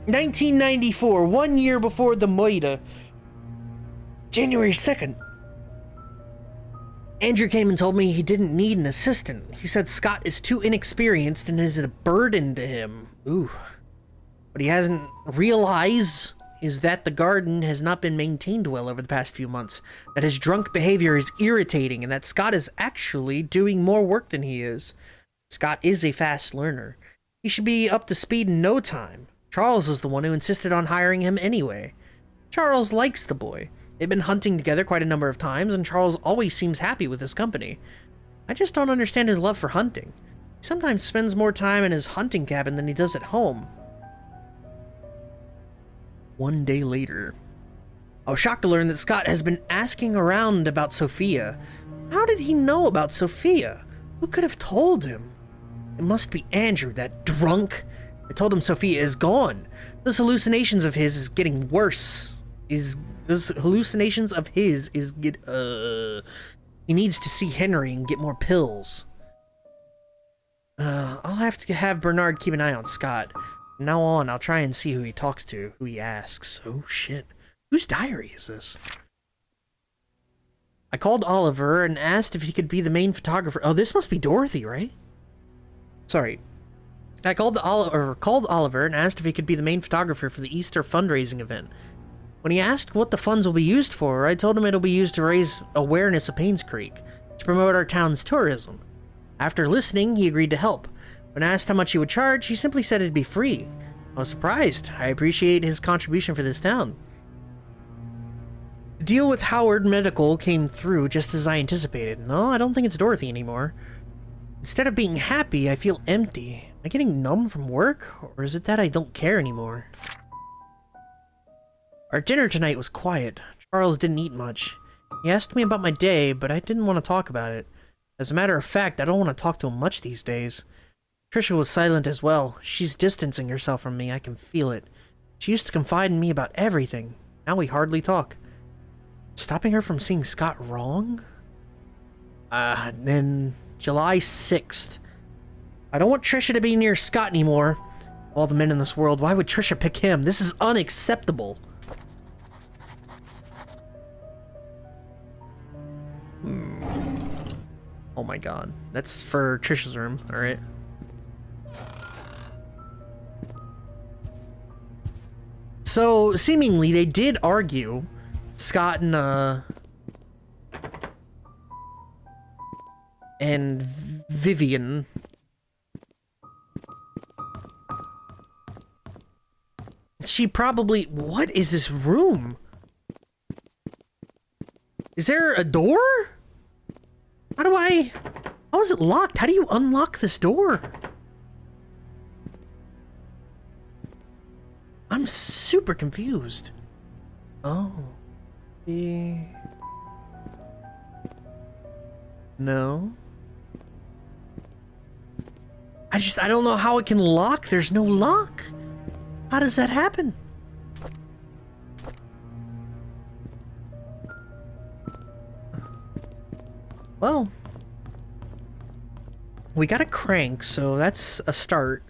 Speaker 1: 1994, 1 year before the Moida. January 2nd. Andrew came and told me he didn't need an assistant. He said Scott is too inexperienced and is a burden to him. Ooh. What he hasn't realized is that the garden has not been maintained well over the past few months, that his drunk behavior is irritating, and that Scott is actually doing more work than he is. Scott is a fast learner. He should be up to speed in no time. Charles is the one who insisted on hiring him anyway. Charles likes the boy. They've been hunting together quite a number of times, and Charles always seems happy with his company. I just don't understand his love for hunting. He sometimes spends more time in his hunting cabin than he does at home. 1 day later. I was shocked to learn that Scott has been asking around about Sophia. How did he know about Sophia? Who could have told him? It must be Andrew, that drunk. I told him Sophia is gone. Those hallucinations of his is getting worse. He needs to see Henry and get more pills. I'll have to have Bernard keep an eye on Scott. From now on, I'll try and see who he talks to, who he asks. Oh shit. Whose diary is this? I called Oliver and asked if he could be the main photographer. Oh, this must be Dorothy, right? Sorry. I called Oliver and asked if he could be the main photographer for the Easter fundraising event. When he asked what the funds will be used for, I told him it'll be used to raise awareness of Painscreek, to promote our town's tourism. After listening, he agreed to help. When asked how much he would charge, he simply said it'd be free. I was surprised. I appreciate his contribution for this town. The deal with Howard Medical came through just as I anticipated. No, I don't think it's Dorothy anymore. Instead of being happy, I feel empty. Am I getting numb from work? Or is it that I don't care anymore? Our dinner tonight was quiet. Charles didn't eat much. He asked me about my day, but I didn't want to talk about it. As a matter of fact, I don't want to talk to him much these days. Trisha was silent as well. She's distancing herself from me. I can feel it. She used to confide in me about everything. Now we hardly talk. Stopping her from seeing Scott wrong? Then July 6th. I don't want Trisha to be near Scott anymore. All the men in this world, why would Trisha pick him? This is unacceptable. Oh my god. That's for Trisha's room, alright. So, seemingly, they did argue, Scott and Vivian. She probably... What is this room? Is there a door? How is it locked? How do you unlock this door? I'm super confused. Oh. No. I don't know how it can lock. There's no lock. How does that happen? Well, we got a crank, so that's a start.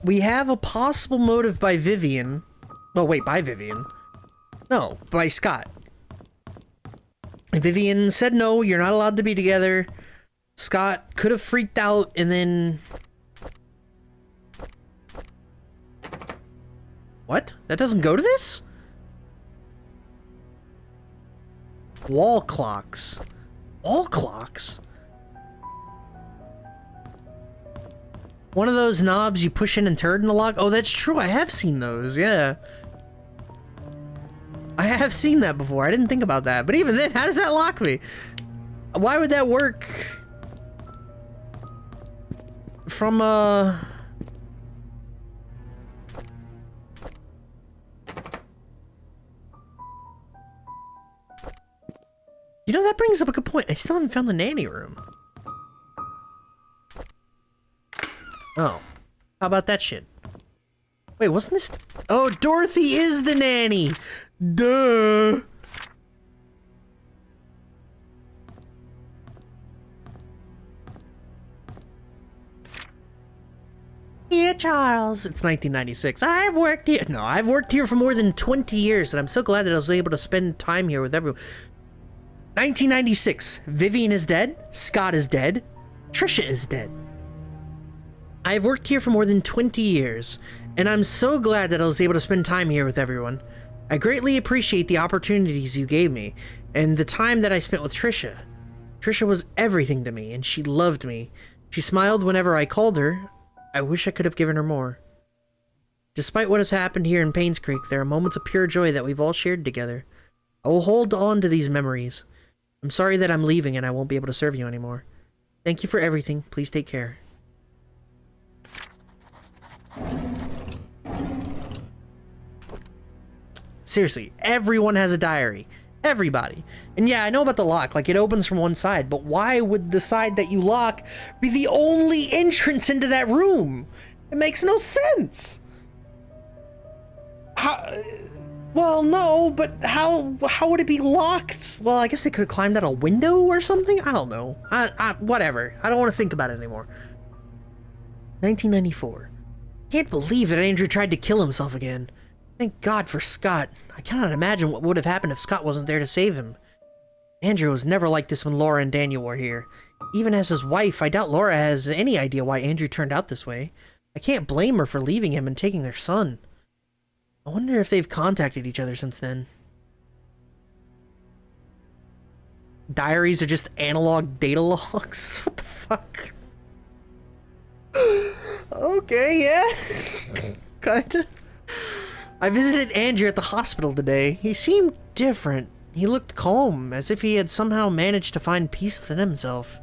Speaker 1: We have a possible motive by Vivian. Oh, wait, by Vivian. No, by Scott. Vivian said no, you're not allowed to be together. Scott could have freaked out and then... What? That doesn't go to this? Wall clocks. Wall clocks? One of those knobs you push in and turn the lock? Oh, that's true. I have seen those, yeah. I have seen that before. I didn't think about that. But even then, how does that lock me? Why would that work? From, You know, that brings up a good point. I still haven't found the nanny room. Oh. How about that shit? Wait, wasn't this... Oh, Dorothy is the nanny! Duh! Dear Charles, it's 1996. I've worked here... No, I've worked here for more than 20 years, and I'm so glad that I was able to spend time here with everyone. 1996. Vivian is dead. Scott is dead. Trisha is dead. I have worked here for more than 20 years, and I'm so glad that I was able to spend time here with everyone. I greatly appreciate the opportunities you gave me, and the time that I spent with Trisha. Trisha was everything to me, and she loved me. She smiled whenever I called her. I wish I could have given her more. Despite what has happened here in Painscreek, there are moments of pure joy that we've all shared together. I will hold on to these memories. I'm sorry that I'm leaving and I won't be able to serve you anymore. Thank you for everything. Please take care. Seriously, everyone has a diary. Everybody. And yeah, I know about the lock, like it opens from one side, but why would the side that you lock be the only entrance into that room? It makes no sense. How? Well, no, but how would it be locked? Well, I guess they could have climbed out a window or something? I don't know. Whatever. I don't want to think about it anymore. 1994. Can't believe that Andrew tried to kill himself again. Thank God for Scott. I cannot imagine what would have happened if Scott wasn't there to save him. Andrew was never like this when Laura and Daniel were here. Even as his wife, I doubt Laura has any idea why Andrew turned out this way. I can't blame her for leaving him and taking their son. I wonder if they've contacted each other since then. Diaries are just analog data logs? What the fuck? Okay, yeah. Kinda. I visited Andrew at the hospital today. He seemed different. He looked calm, as if he had somehow managed to find peace within himself.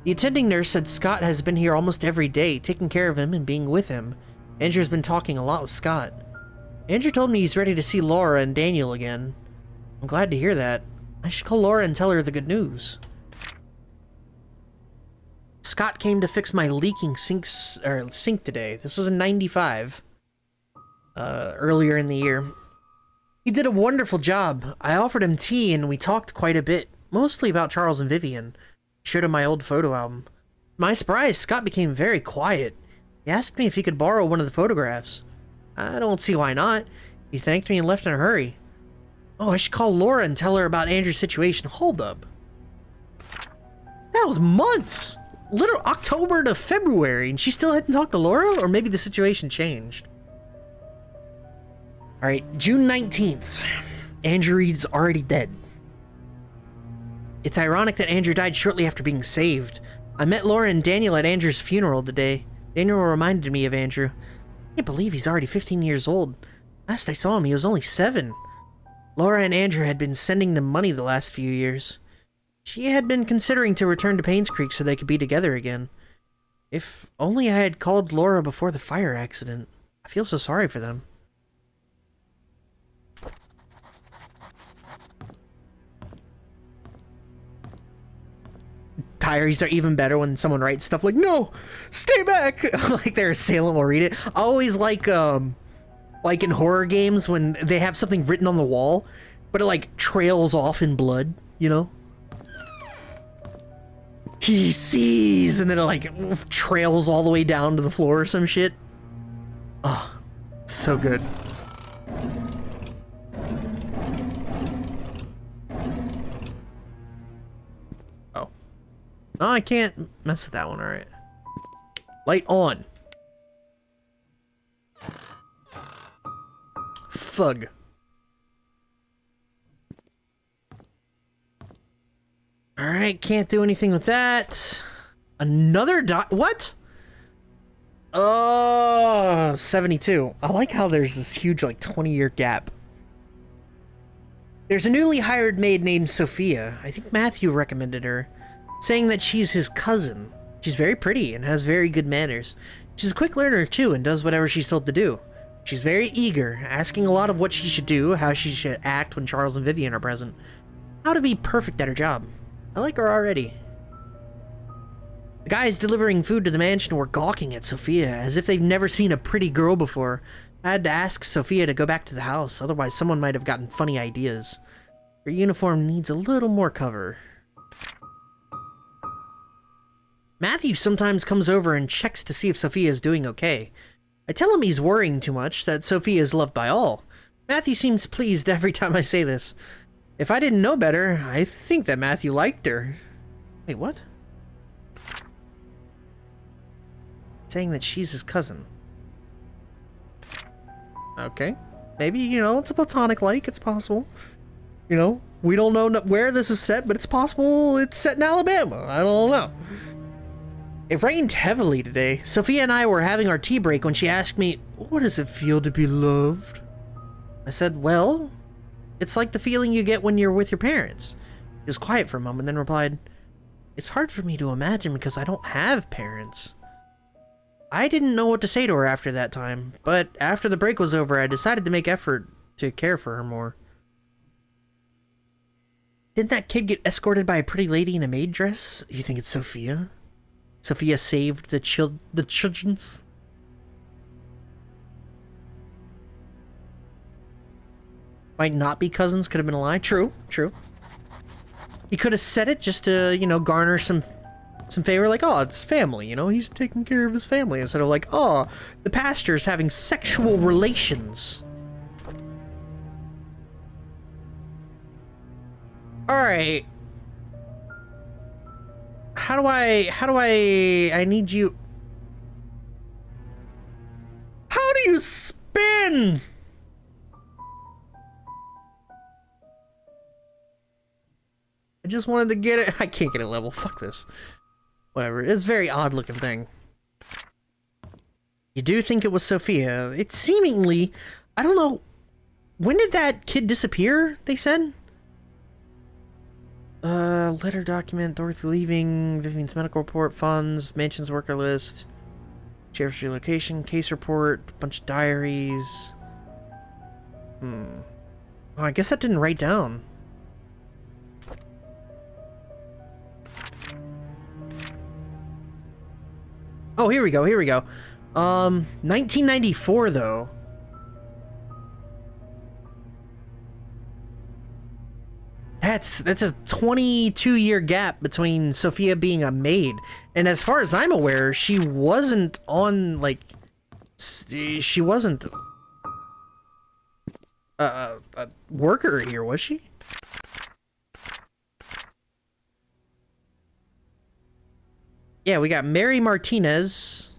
Speaker 1: The attending nurse said Scott has been here almost every day, taking care of him and being with him. Andrew's been talking a lot with Scott. Andrew told me he's ready to see Laura and Daniel again. I'm glad to hear that. I should call Laura and tell her the good news. Scott came to fix my leaking sink today. This was in 95. Earlier in the year. He did a wonderful job. I offered him tea and we talked quite a bit, mostly about Charles and Vivian. Showed him my old photo album. To my surprise, Scott became very quiet. He asked me if he could borrow one of the photographs. I don't see why not. He thanked me and left in a hurry. Oh, I should call Laura and tell her about Andrew's situation. Hold up. That was months! Literal October to February, and she still hadn't talked to Laura? Or maybe the situation changed. Alright, June 19th. Andrew Reed's already dead. It's ironic that Andrew died shortly after being saved. I met Laura and Daniel at Andrew's funeral today. Daniel reminded me of Andrew. I can't believe he's already 15 years old. Last I saw him, he was only 7. Laura and Andrew had been sending them money the last few years. She had been considering to return to Painscreek so they could be together again. If only I had called Laura before the fire accident. I feel so sorry for them. Diaries are even better when someone writes stuff like, "No, stay back!" Like their assailant will read it. I always like in horror games when they have something written on the wall, but it like trails off in blood, you know? He sees, and then it like trails all the way down to the floor or some shit. Oh, so good. Oh. No, I can't mess with that one, alright. Light on. Fug. Alright, can't do anything with that. Another what? Oh, 72. I like how there's this huge, like, 20-year gap. There's a newly hired maid named Sophia. I think Matthew recommended her, saying that she's his cousin. She's very pretty and has very good manners. She's a quick learner, too, and does whatever she's told to do. She's very eager, asking a lot of what she should do, how she should act when Charles and Vivian are present. How to be perfect at her job. I like her already. The guys delivering food to the mansion were gawking at Sophia, as if they've never seen a pretty girl before. I had to ask Sophia to go back to the house, otherwise someone might have gotten funny ideas. Her uniform needs a little more cover. Matthew sometimes comes over and checks to see if Sophia is doing okay. I tell him he's worrying too much, that Sophia is loved by all. Matthew seems pleased every time I say this. If I didn't know better, I think that Matthew liked her. Wait, what? Saying that she's his cousin. Okay. Maybe, you know, it's a platonic like, it's possible. You know, we don't know where this is set, but it's possible it's set in Alabama. I don't know. It rained heavily today. Sophia and I were having our tea break when she asked me, "What does it feel to be loved?" I said, "Well, it's like the feeling you get when you're with your parents." She was quiet for a moment, then replied, "It's hard for me to imagine because I don't have parents." I didn't know what to say to her after that time, but after the break was over, I decided to make effort to care for her more. Didn't that kid get escorted by a pretty lady in a maid dress? You think it's Sophia? Sophia saved the children's? Might not be cousins, could have been a lie. True, true. He could have said it just to, you know, garner some favor, like, oh, it's family, you know, he's taking care of his family, instead of like, oh, the pastor's having sexual relations. Alright. How do I need you... How do you spin? I just wanted to get it. I can't get a level. Fuck this. Whatever. It's a very odd looking thing. You do think it was Sophia. It's seemingly... I don't know. When did that kid disappear, they said? Letter document, Dorothy leaving, Vivian's medical report, funds, mansion's worker list, sheriff's relocation, case report, a bunch of diaries. Oh, I guess that didn't write down. Oh, here we go, here we go. 1994, though. That's a 22-year gap between Sophia being a maid. And as far as I'm aware, she wasn't on, like... She wasn't... a worker here, was she? Yeah, we got Mary Martinez.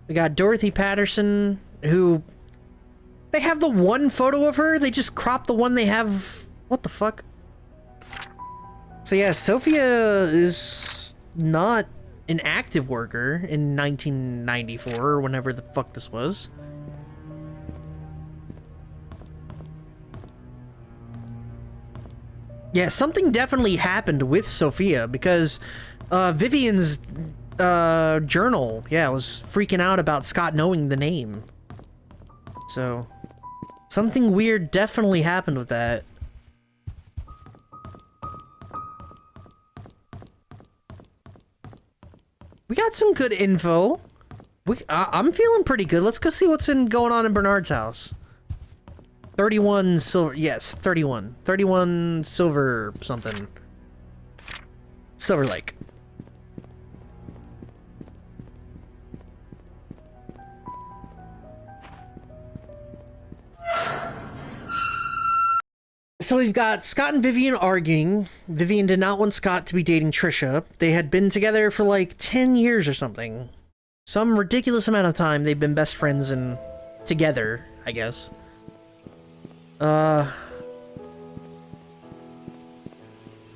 Speaker 1: We got Dorothy Patterson, who... They have the one photo of her, they just crop the one they have... What the fuck? So yeah, Sophia is not an active worker in 1994, or whenever the fuck this was. Yeah, something definitely happened with Sophia, because Vivian's journal, yeah, was freaking out about Scott knowing the name. So... something weird definitely happened with that. We got some good info. I'm feeling pretty good. Let's go see what's going on in Bernard's house. 31 silver. Yes, 31. 31 silver something. Silver Lake. So we've got Scott and Vivian arguing. Vivian did not want Scott to be dating Trisha. They had been together for like 10 years or something. Some ridiculous amount of time they've been best friends and together, I guess.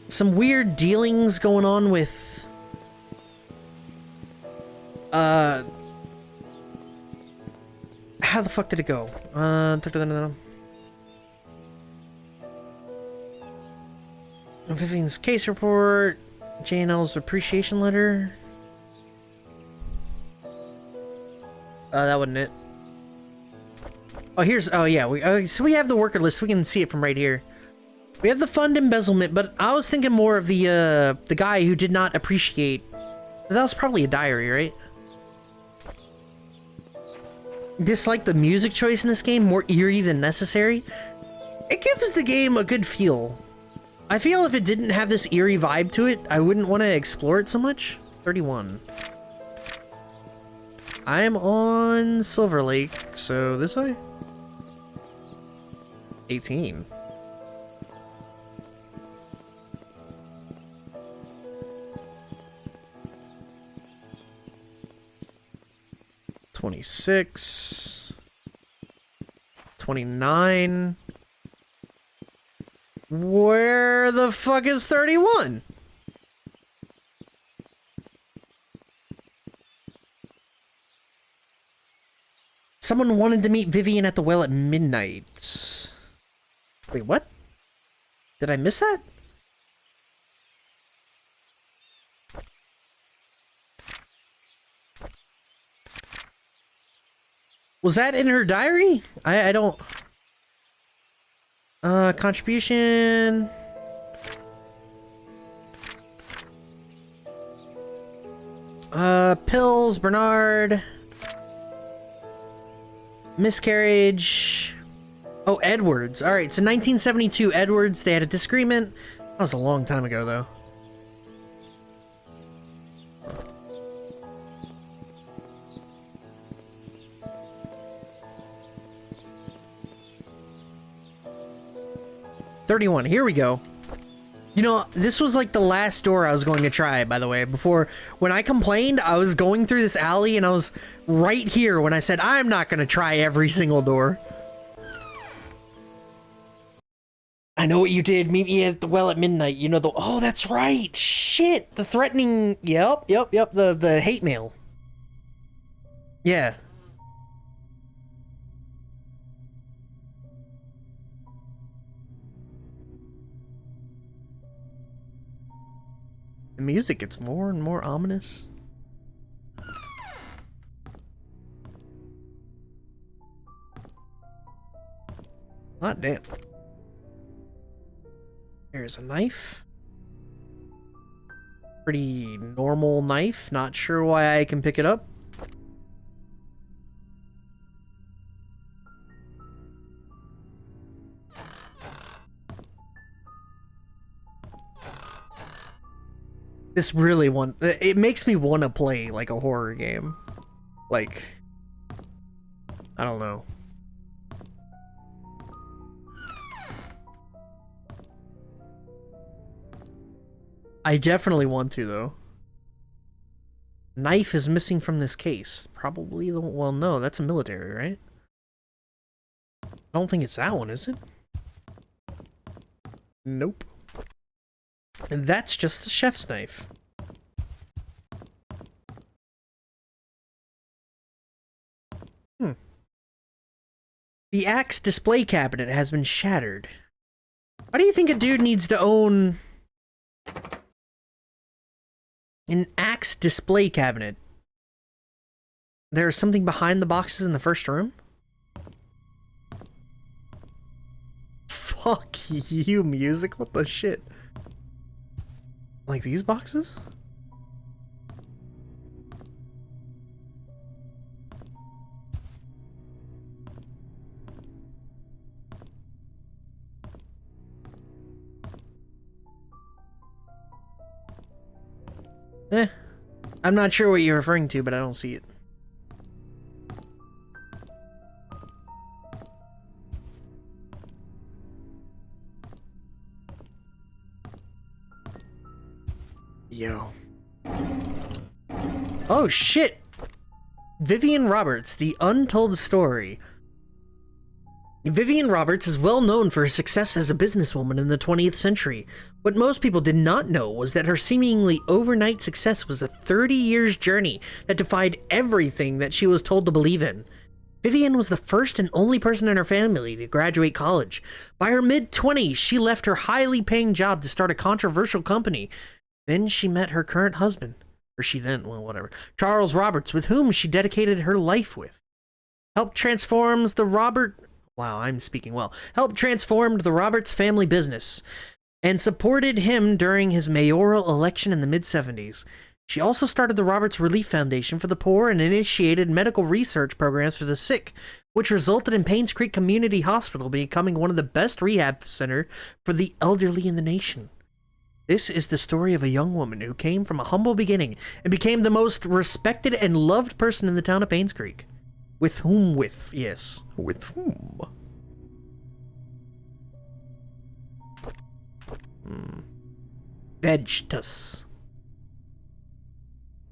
Speaker 1: Some weird dealings going on with... How the fuck did it go? Vivian's case report, JNL's appreciation letter. That wasn't it. Oh, here's, oh yeah, so we have the worker list, we can see it from right here. We have the fund embezzlement, but I was thinking more of the guy who did not appreciate, that was probably a diary, right? Dislike the music choice in this game, more eerie than necessary. It gives the game a good feel. I feel if it didn't have this eerie vibe to it, I wouldn't want to explore it so much. 31. I am on Silver Lake, so this way? 18. $26. $29. Where the fuck is 31? Someone wanted to meet Vivian at the well at midnight. Wait, what? Did I miss that? Was that in her diary? I don't... contribution... pills, Bernard... Miscarriage... Oh, Edwards. Alright, so 1972, Edwards, they had a disagreement. That was a long time ago, though. $31. Here we go. You know, this was like the last door I was going to try, by the way. Before, when I complained, I was going through this alley and I was right here when I said, I'm not going to try every single door. I know what you did. Meet me at the well at midnight. You know the... Oh, that's right. Shit. The threatening... Yep. The hate mail. Yeah. The music gets more and more ominous. Hot damn. There's a knife. Pretty normal knife. Not sure why I can pick it up. This really it makes me want to play like a horror game. Like, I don't know. I definitely want to, though. Knife is missing from this case. Probably the... Well, no, that's a military, right? I don't think it's that one, is it? Nope. And that's just a chef's knife. The axe display cabinet has been shattered. Why do you think a dude needs to own... an axe display cabinet? There's something behind the boxes in the first room? Fuck you, music. What the shit? Like these boxes? I'm not sure what you're referring to, but I don't see it. Yo. Oh shit! Vivian Roberts, The Untold Story. Vivian Roberts is well known for her success as a businesswoman in the 20th century. What most people did not know was that her seemingly overnight success was a 30 years journey that defied everything that she was told to believe in. Vivian was the first and only person in her family to graduate college. By her mid-20s, she left her highly paying job to start a controversial company. Then she met her current husband, Charles Roberts, with whom she dedicated her life with. Helped transformed the Roberts family business and supported him during his mayoral election in the mid-70s. She also started the Roberts Relief Foundation for the poor and initiated medical research programs for the sick, which resulted in Painscreek Community Hospital becoming one of the best rehab centers for the elderly in the nation. This is the story of a young woman who came from a humble beginning and became the most respected and loved person in the town of Painscreek. With whom? Vegetus.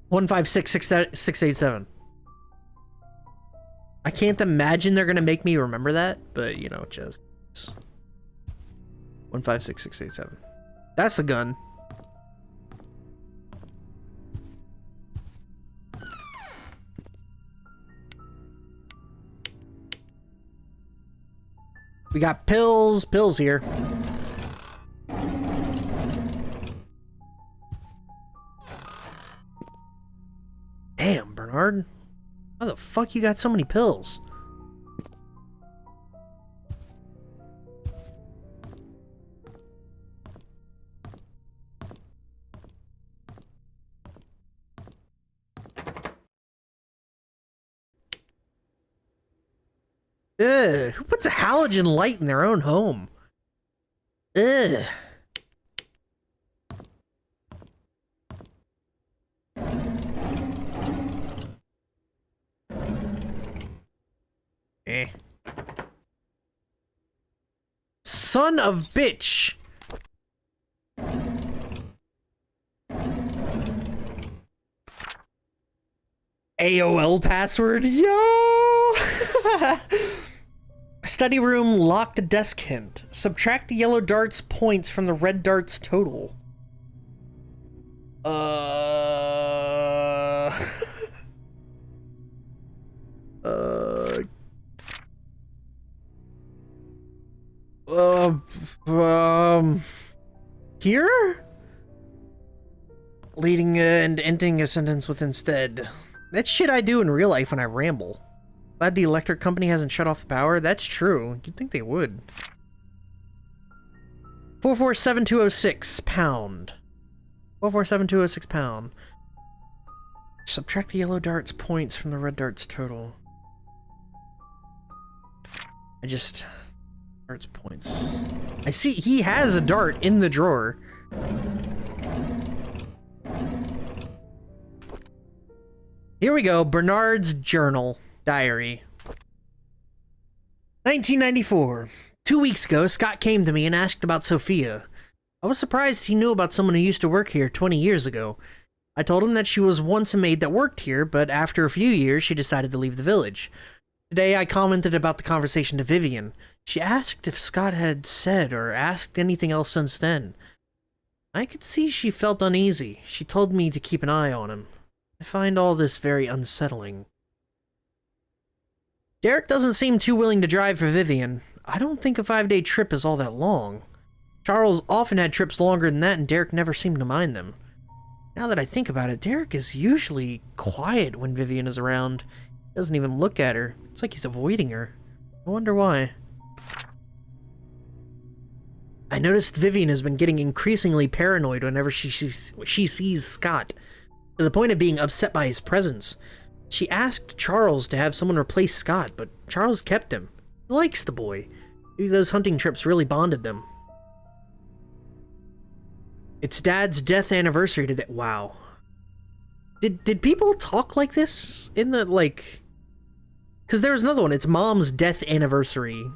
Speaker 1: 156687. I can't imagine they're gonna make me remember that, but you know, just 156687. That's the gun. We got pills here. Damn, Bernard. How the fuck you got so many pills? Ugh, who puts a halogen light in their own home? Ugh. Eh. Son of bitch! AOL password, yo! Study room locked desk hint. Subtract the yellow dart's points from the red dart's total. Here? Leading and ending a sentence with instead. That's shit I do in real life when I ramble. Glad the electric company hasn't shut off the power. That's true. You'd think they would. 447206 pound. 447206 pound. Subtract the yellow dart's points from the red dart's total. Dart's points. I see he has a dart in the drawer. Here we go. Bernard's journal. Diary. 1994. 2 weeks ago, Scott came to me and asked about Sophia. I was surprised he knew about someone who used to work here 20 years ago. I told him that she was once a maid that worked here, but after a few years, she decided to leave the village. Today, I commented about the conversation to Vivian. She asked if Scott had said or asked anything else since then. I could see she felt uneasy. She told me to keep an eye on him. I find all this very unsettling. Derek doesn't seem too willing to drive for Vivian. I don't think a 5-day trip is all that long. Charles often had trips longer than that, and Derek never seemed to mind them. Now that I think about it, Derek is usually quiet when Vivian is around. He doesn't even look at her. It's like he's avoiding her. I wonder why. I noticed Vivian has been getting increasingly paranoid whenever she sees Scott, to the point of being upset by his presence. She asked Charles to have someone replace Scott, but Charles kept him. He likes the boy. Maybe those hunting trips really bonded them. It's Dad's death anniversary today. Wow. Did people talk like this in the, like... Because there's another one. It's Mom's death anniversary.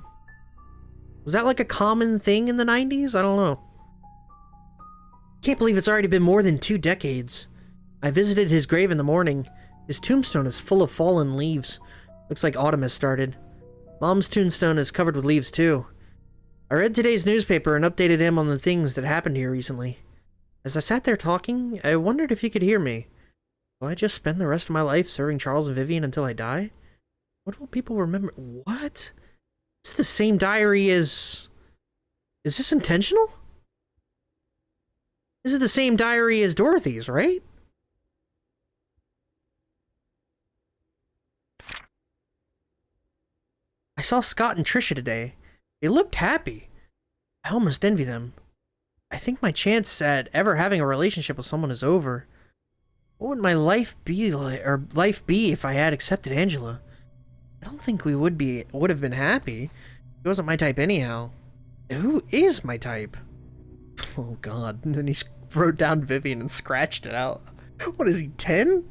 Speaker 1: Was that like a common thing in the 90s? I don't know. Can't believe it's already been more than 2 decades. I visited his grave in the morning. His tombstone is full of fallen leaves. Looks like autumn has started. Mom's tombstone is covered with leaves too. I read today's newspaper and updated him on the things that happened here recently. As I sat there talking, I wondered if he could hear me. Will I just spend the rest of my life serving Charles and Vivian until I die? What will people remember? What? It's the same diary as... Is this intentional? This is the same diary as Dorothy's, right? I saw Scott and Trisha today. They looked happy. I almost envy them. I think my chance at ever having a relationship with someone is over. What would my life be like, or life be if I had accepted Angela? I don't think we would have been happy. He wasn't my type anyhow. Who is my type? Oh god. And then he wrote down Vivian and scratched it out. What is he, 10?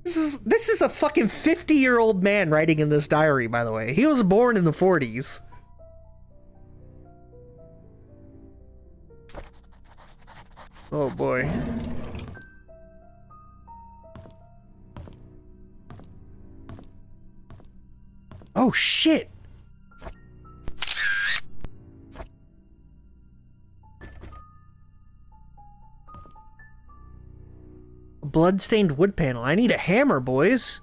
Speaker 1: This is a fucking 50-year-old man writing in this diary, by the way. He was born in the 40s. Oh boy. Oh shit! A blood-stained wood panel. I need a hammer, boys.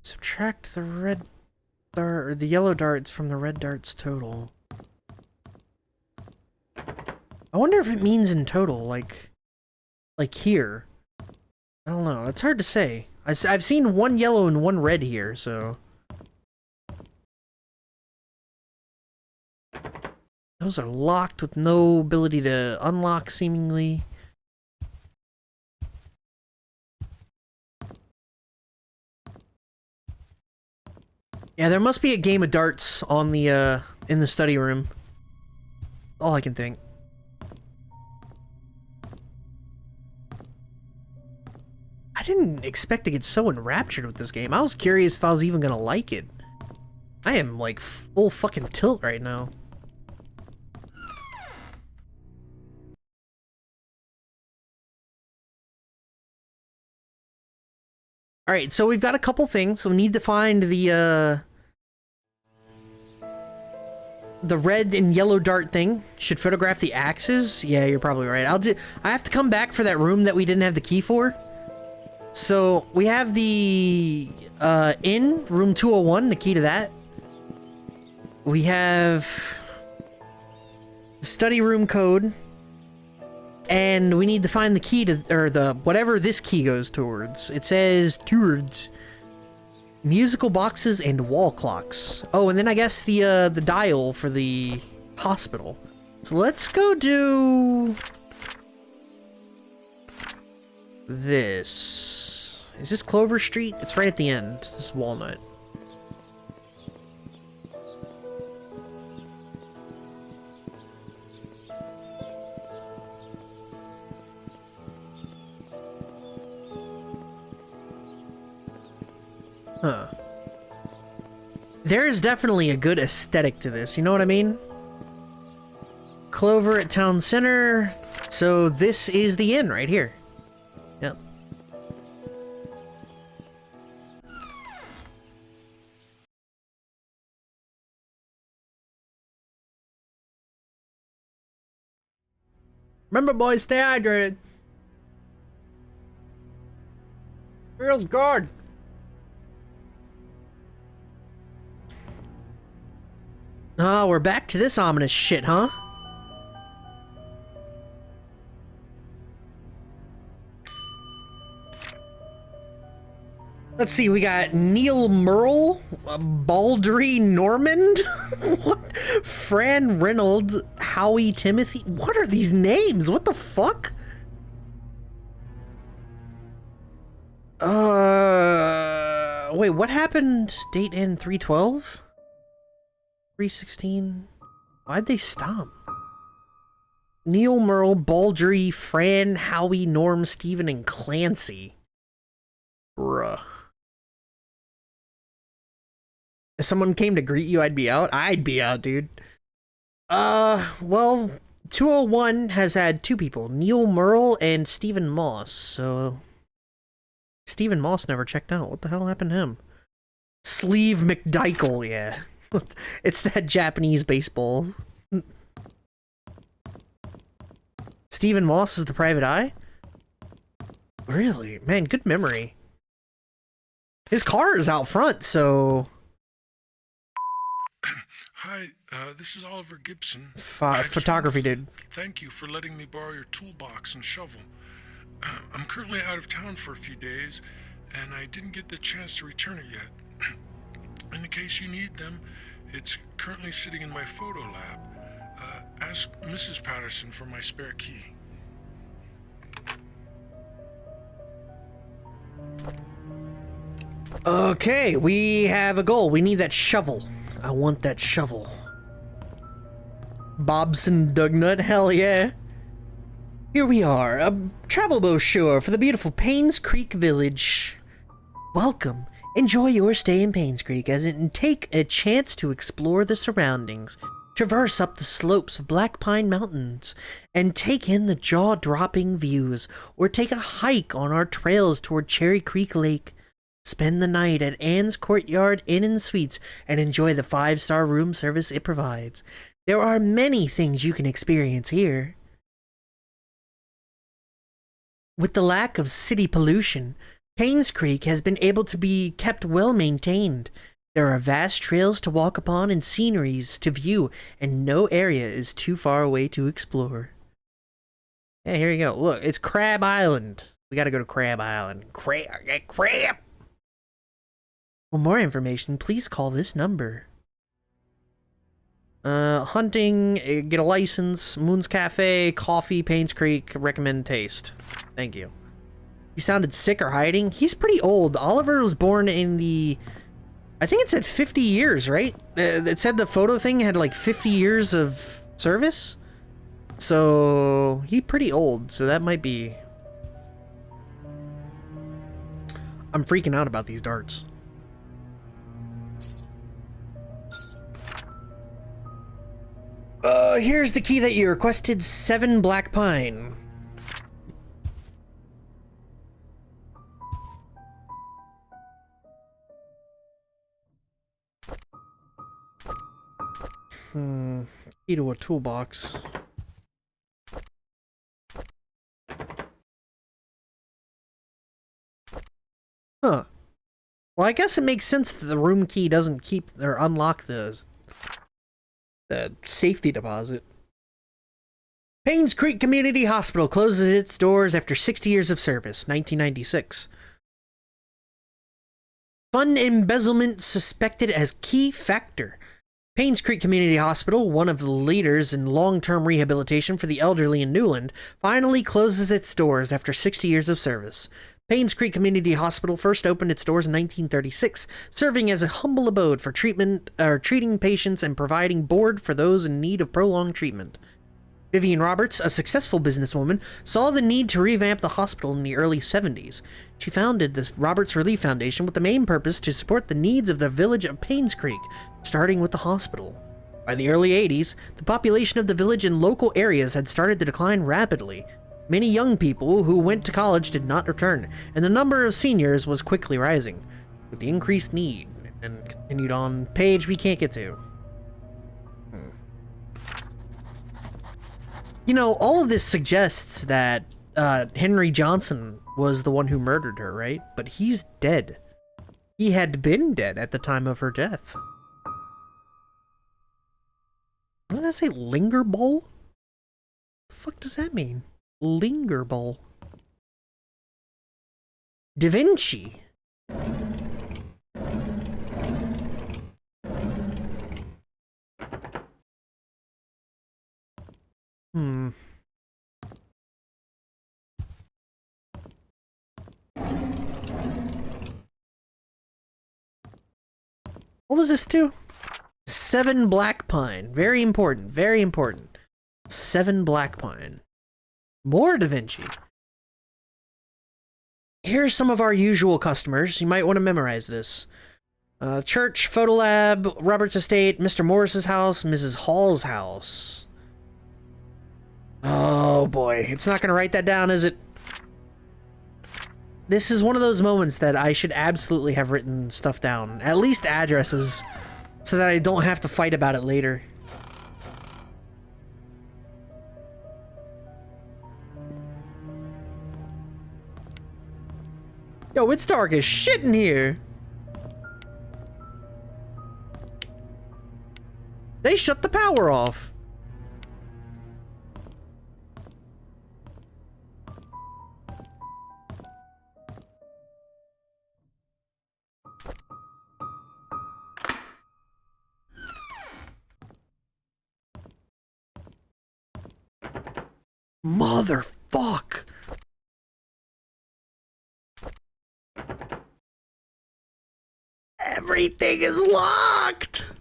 Speaker 1: Subtract the yellow darts from the red darts total. I wonder if it means in total, like here. I don't know. It's hard to say. I've seen one yellow and one red here, so... Those are locked with no ability to unlock, seemingly. Yeah, there must be a game of darts on the, in the study room. All I can think. I didn't expect to get so enraptured with this game. I was curious if I was even gonna like it. I am, like, full fucking tilt right now. Alright, so we've got a couple things. We need to find the red and yellow dart thing. Should photograph the axes. Yeah, you're probably right. I have to come back for that room that we didn't have the key for. So, we have the, inn, room 201, the key to that. We have the study room code. And we need to find the key to, or the, whatever this key goes towards. It says, towards musical boxes and wall clocks. Oh, and then I guess the dial for the hospital. So let's go do this. Is this Clover Street? It's right at the end. This is Walnut. Huh. There is definitely a good aesthetic to this, you know what I mean? Clover at Town Center. So this is the inn right here. Yep. Remember, boys, stay hydrated. Feels good. Oh, we're back to this ominous shit, huh? Let's see, we got Neil Merle, Baldry Normand, what? Fran Reynolds, Howie Timothy. What are these names? What the fuck? Wait, what happened? Date in 312? 316? Why'd they stop? Neil Merle, Baldry, Fran, Howie, Norm, Steven, and Clancy. Bruh. If someone came to greet you, I'd be out? I'd be out, dude. Well, 201 has had two people, Neil Merle and Stephen Moss, so... Stephen Moss never checked out. What the hell happened to him? Sleeve McDykel, yeah. It's that Japanese baseball. Stephen Moss is the private eye? Really? Man, good memory. His car is out front, so...
Speaker 3: Hi, this is Oliver Gibson.
Speaker 1: Photography dude.
Speaker 3: Thank you for letting me borrow your toolbox and shovel. I'm currently out of town for a few days, and I didn't get the chance to return it yet. In the case you need them, it's currently sitting in my photo lab. Ask Mrs. Patterson for my spare key.
Speaker 1: Okay, we have a goal. We need that shovel. I want that shovel. Bobson Dugnut, hell yeah. Here we are, a travel brochure for the beautiful Painscreek village. Welcome. Enjoy your stay in Painscreek and take a chance to explore the surroundings. Traverse up the slopes of Black Pine Mountains and take in the jaw-dropping views, or take a hike on our trails toward Cherry Creek Lake. Spend the night at Anne's Courtyard Inn and Suites and enjoy the 5-star room service it provides. There are many things you can experience here. With the lack of city pollution, Painscreek has been able to be kept well maintained. There are vast trails to walk upon and sceneries to view, and no area is too far away to explore. Yeah, here you go. Look, it's Crab Island. We gotta go to Crab Island. Crab! For more information, please call this number. Hunting, get a license, Moon's Cafe, coffee, Painscreek, recommend taste. Thank you. He sounded sick or hiding. He's pretty old. Oliver was born in the... I think it said 50 years, right? It said the photo thing had like 50 years of service. So, he's pretty old, so that might be... I'm freaking out about these darts. Here's the key that you requested, 7 Black Pine. Key to a toolbox. Huh. Well, I guess it makes sense that the room key doesn't keep or unlock the safety deposit. Painscreek Community Hospital closes its doors after 60 years of service, 1996. Fund embezzlement suspected as key factor. Painscreek Community Hospital, one of the leaders in long-term rehabilitation for the elderly in Newland, finally closes its doors after 60 years of service. Painscreek Community Hospital first opened its doors in 1936, serving as a humble abode for treating patients and providing board for those in need of prolonged treatment. Vivian Roberts, a successful businesswoman, saw the need to revamp the hospital in the early 70s. She founded the Roberts Relief Foundation with the main purpose to support the needs of the village of Painscreek, starting with the hospital. By the early 80s, the population of the village and local areas had started to decline rapidly. Many young people who went to college did not return, and the number of seniors was quickly rising. With the increased need, and continued on page we can't get to. You know, all of this suggests that Henry Johnson was the one who murdered her, right? But he's dead. He had been dead at the time of her death. What did I say? Linger bowl? What the fuck does that mean? Linger bowl. Da Vinci. What was this too? 7 Black Pine. Very important. Very important. 7 Black Pine. More Da Vinci. Here's some of our usual customers. You might want to memorize this. Church, Photo Lab, Robert's Estate, Mr. Morris's house, Mrs. Hall's house. Oh boy, it's not gonna write that down, is it? This is one of those moments that I should absolutely have written stuff down. At least addresses, so that I don't have to fight about it later. Yo, it's dark as shit in here. They shut the power off. Motherfuck. Everything is locked.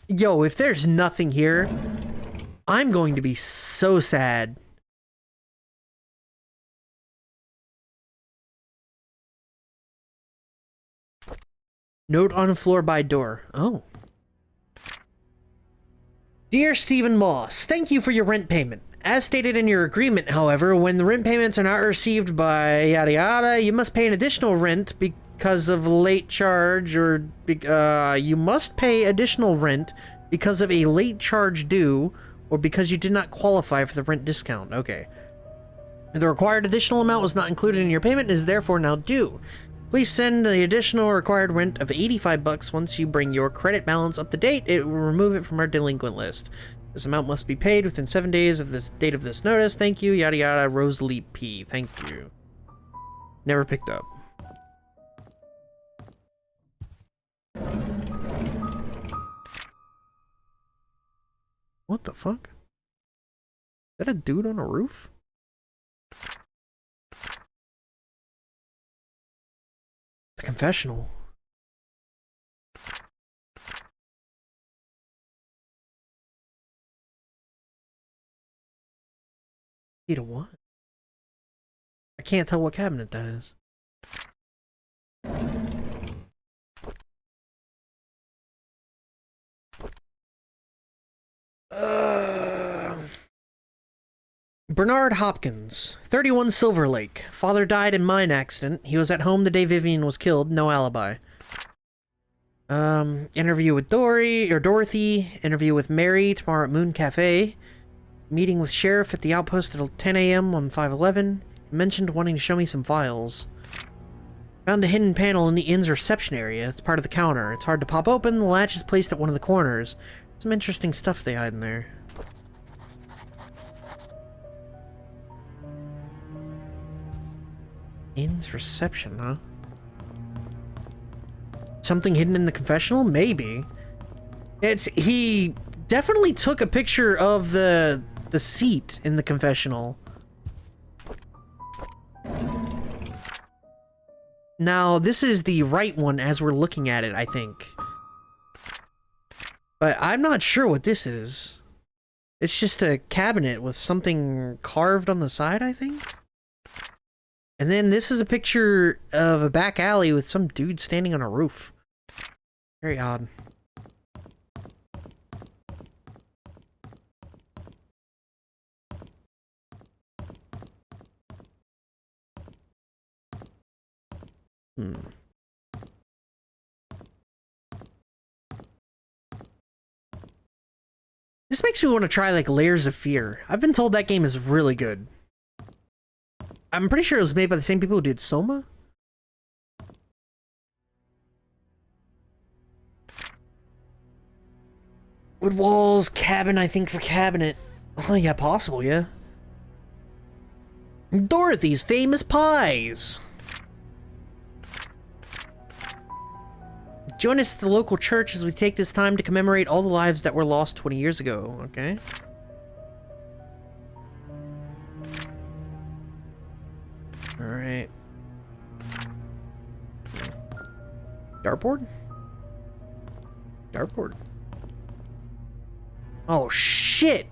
Speaker 1: Yo, if there's nothing here, I'm going to be so sad. Note on floor by door. Oh. Dear Stephen Moss, thank you for your rent payment. As stated in your agreement, however, when the rent payments are not received by yada yada, you must pay an additional rent because of late charge, or you must pay additional rent because of a late charge due, or because you did not qualify for the rent discount. Okay. The required additional amount was not included in your payment and is therefore now due. Please send the additional required rent of $85 once you bring your credit balance up to date. It will remove it from our delinquent list. This amount must be paid within 7 days of this date of this notice. Thank you, yada yada, Rosalie P. Thank you. Never picked up. What the fuck? Is that a dude on a roof? The confessional. To what? I can't tell what cabinet that is. Bernard Hopkins, 31 Silver Lake. Father died in mine accident. He was at home the day Vivian was killed. No alibi. Interview with Dorothy. Interview with Mary tomorrow at Moon Cafe. Meeting with Sheriff at the outpost at 10 a.m. on 511. Mentioned wanting to show me some files. Found a hidden panel in the inn's reception area. It's part of the counter. It's hard to pop open. The latch is placed at one of the corners. Some interesting stuff they hide in there. Inn's reception, huh? Something hidden in the confessional? Maybe. He definitely took a picture of the seat in the confessional. Now, this is the right one as we're looking at it, I think. But I'm not sure what this is. It's just a cabinet with something carved on the side, I think? And then this is a picture of a back alley with some dude standing on a roof. Very odd. This makes me want to try, like, Layers of Fear. I've been told that game is really good. I'm pretty sure it was made by the same people who did Soma. Wood walls, cabin, I think, for cabinet. Oh, yeah, possible, yeah. Dorothy's Famous Pies! Join us at the local church as we take this time to commemorate all the lives that were lost 20 years ago, okay? Alright. Dartboard? Dartboard. Oh, shit!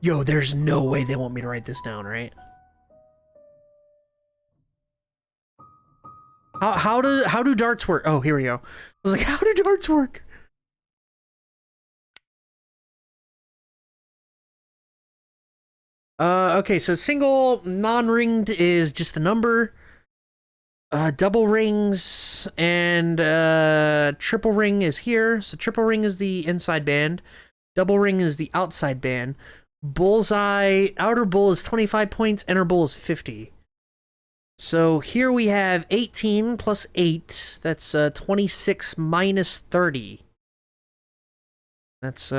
Speaker 1: Yo, there's no way they want me to write this down, right? How do darts work? Oh, here we go. I was like, how do darts work? Okay, so single, non-ringed is just the number. Double rings and triple ring is here. So triple ring is the inside band. Double ring is the outside band. Bullseye, outer bull is 25 points, inner bull is 50. So here we have 18 plus 8. That's 26 minus 30. That's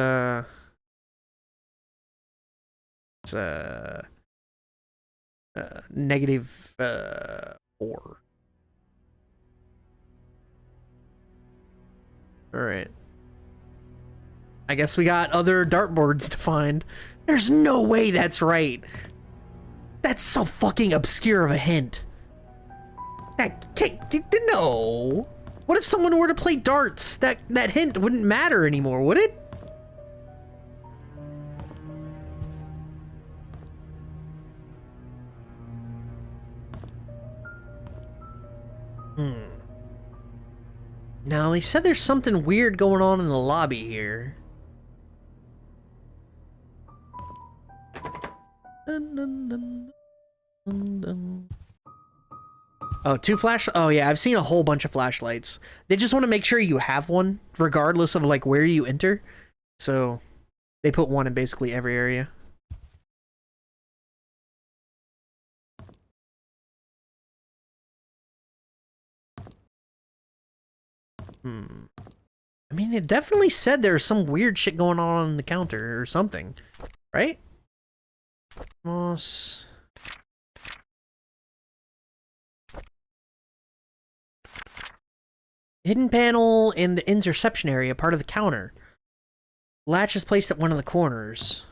Speaker 1: negative 4. Alright. I guess we got other dartboards to find. There's no way that's right. That's so fucking obscure of a hint. That can't, no. What if someone were to play darts? That hint wouldn't matter anymore, would it? Now, they said there's something weird going on in the lobby here. Dun, dun, dun, dun, dun. Oh, 2 flash. Oh yeah, I've seen a whole bunch of flashlights. They just want to make sure you have one, regardless of like where you enter. So they put one in basically every area. I mean, it definitely said there's some weird shit going on the counter or something, right? Moss. Hidden panel in the interception area, part of the counter. Latch is placed at one of the corners.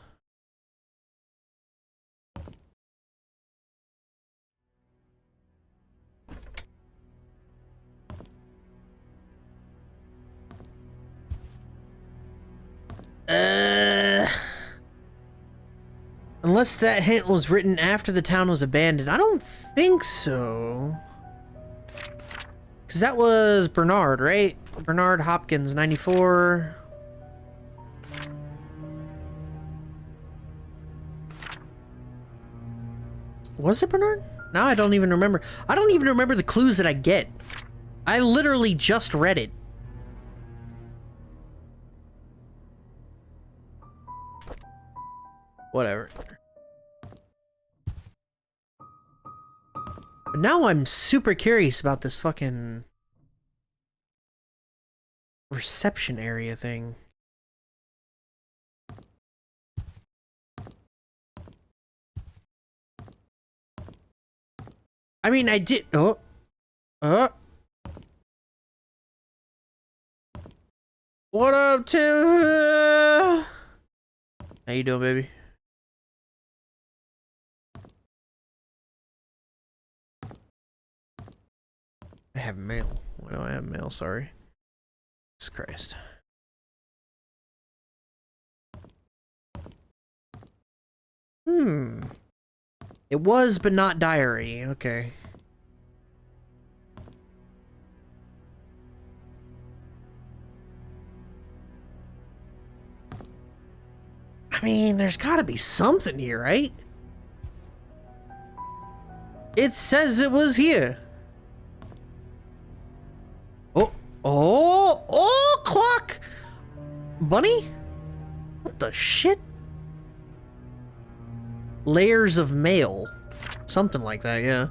Speaker 1: Unless that hint was written after the town was abandoned. I don't think so. Because that was Bernard, right? Bernard Hopkins, 94. Was it Bernard? Now I don't even remember. I don't even remember the clues that I get. I literally just read it. Whatever. But now I'm super curious about this fucking reception area thing. I mean, I did. Oh. What up, Tim? How you doing, baby? I have mail. Why do I have mail? Sorry. Jesus Christ. It was, but not diary. Okay. I mean, there's gotta be something here, right? It says it was here. Oh, clock! Bunny? What the shit? Layers of mail. Something like that, yeah.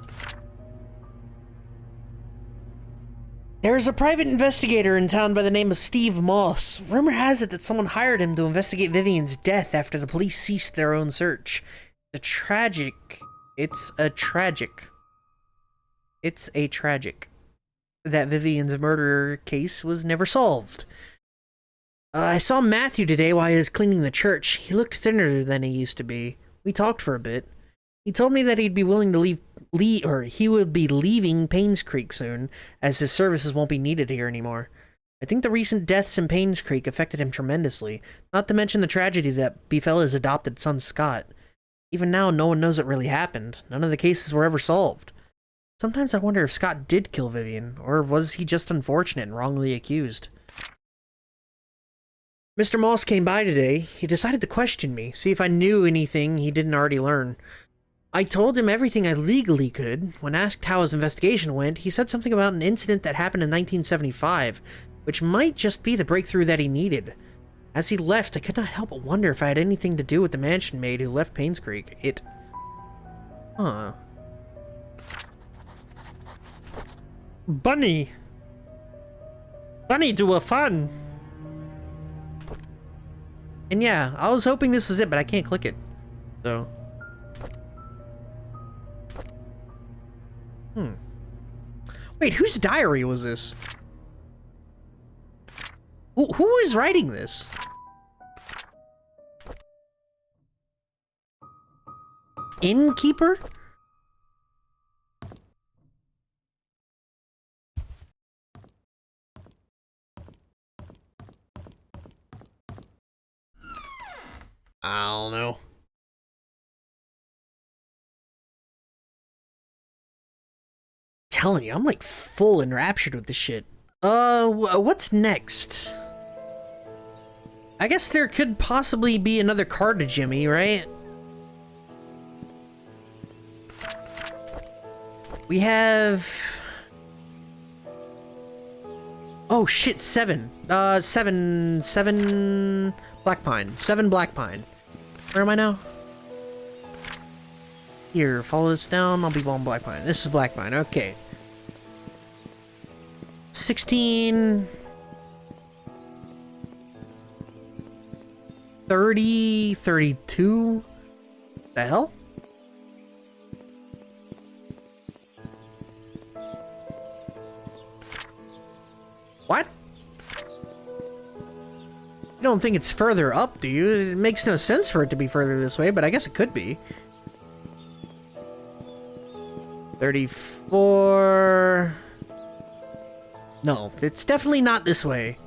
Speaker 1: There's a private investigator in town by the name of Steve Moss. Rumor has it that someone hired him to investigate Vivian's death after the police ceased their own search. It's a tragic that Vivian's murder case was never solved. I saw Matthew today while he was cleaning the church. He looked thinner than he used to be. We talked for a bit. He told me that he'd be willing to he would be leaving Painscreek soon, as his services won't be needed here anymore. I think the recent deaths in Painscreek affected him tremendously, not to mention the tragedy that befell his adopted son Scott. Even now, no one knows what really happened. None of the cases were ever solved. Sometimes I wonder if Scott did kill Vivian, or was he just unfortunate and wrongly accused? Mr. Moss came by today. He decided to question me, see if I knew anything he didn't already learn. I told him everything I legally could. When asked how his investigation went, he said something about an incident that happened in 1975, which might just be the breakthrough that he needed. As he left, I could not help but wonder if I had anything to do with the mansion maid who left Painscreek. Huh. Bunny! Bunny do a fun! And yeah, I was hoping this was it, but I can't click it. So. Wait, whose diary was this? Who is writing this? Innkeeper? I don't know. Telling you, I'm like full enraptured with this shit. What's next? I guess there could possibly be another card to Jimmy, right? We have... Oh shit, 7. 7 Black Pine. 7 Black Pine. Where am I now? Here, follow this down. I'll be on Black Pine. This is Black Pine. Okay. 16. 30, 32? The hell? What? You don't think it's further up, do you? It makes no sense for it to be further this way, but I guess it could be. 34... No, it's definitely not this way.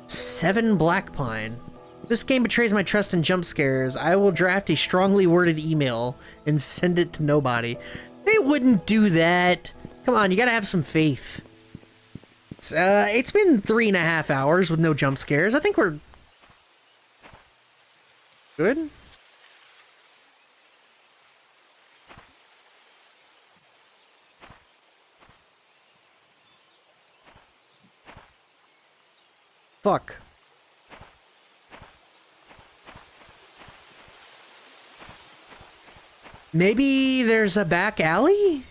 Speaker 1: 7 Black Pine. This game betrays my trust in jump scares. I will draft a strongly worded email and send it to nobody. They wouldn't do that. Come on, you gotta have some faith. It's been 3.5 hours with no jump scares. I think we're good. Fuck. Maybe there's a back alley?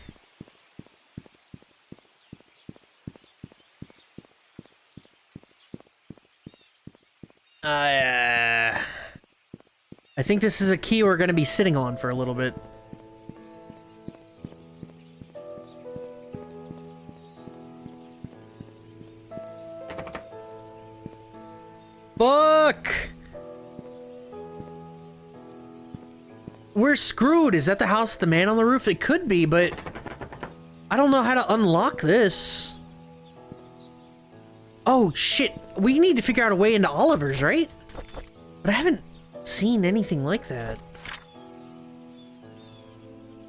Speaker 1: I think this is a key we're going to be sitting on for a little bit. Fuck! We're screwed. Is that the house with the man on the roof? It could be, but I don't know how to unlock this. Oh, shit. We need to figure out a way into Oliver's, right? But I haven't seen anything like that.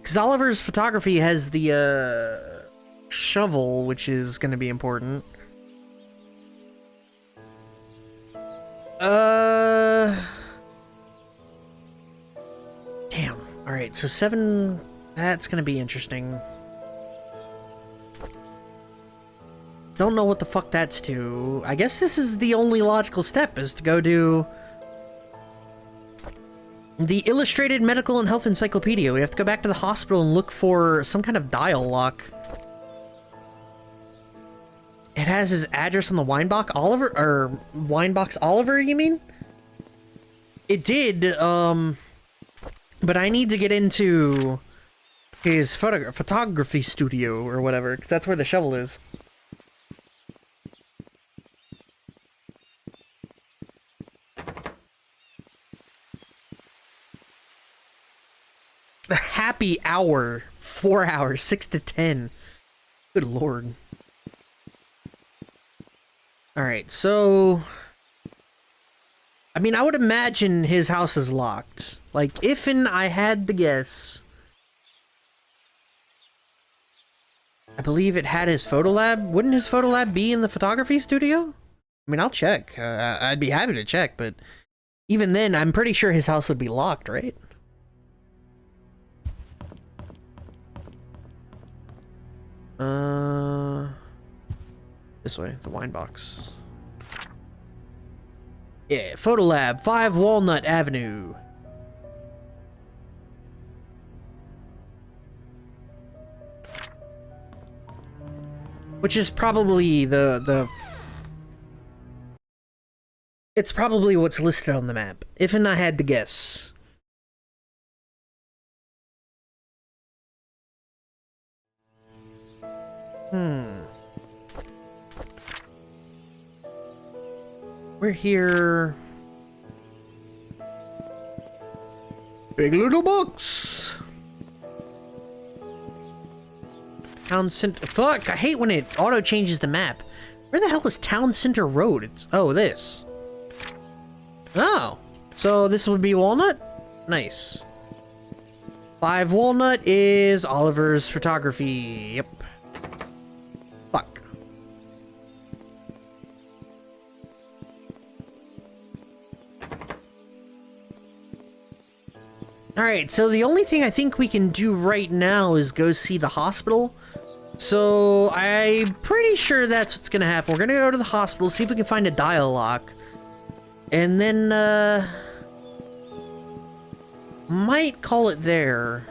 Speaker 1: Because Oliver's photography has the, shovel, which is going to be important. Damn. Alright, so 7... That's going to be interesting. Don't know what the fuck that's to. I guess this is the only logical step, is to go do the Illustrated Medical and Health Encyclopedia. We have to go back to the hospital and look for some kind of dial lock. It has his address on the wine box Oliver, or wine box Oliver, you mean? It did, but I need to get into his photography studio or whatever, because that's where the shovel is. A happy hour, 4 hours, 6 to 10. Good lord. Alright, so... I mean, I would imagine his house is locked. Like, if and I had to guess... I believe it had his photo lab. Wouldn't his photo lab be in the photography studio? I mean, I'll check. I'd be happy to check, but... Even then, I'm pretty sure his house would be locked, right? This way, the wine box. Yeah, Photo Lab, 5 Walnut Avenue. Which is probably it's probably what's listed on the map, if and I had to guess. We're here. Big little box. Town Center. Fuck, I hate when it auto changes the map. Where the hell is Town Center Road? It's this. Oh, so this would be Walnut? Nice. 5 Walnut is Oliver's photography. Yep. Fuck. Alright, so the only thing I think we can do right now is go see the hospital. So, I'm pretty sure that's what's gonna happen. We're gonna go to the hospital, see if we can find a dial lock. And then, might call it there.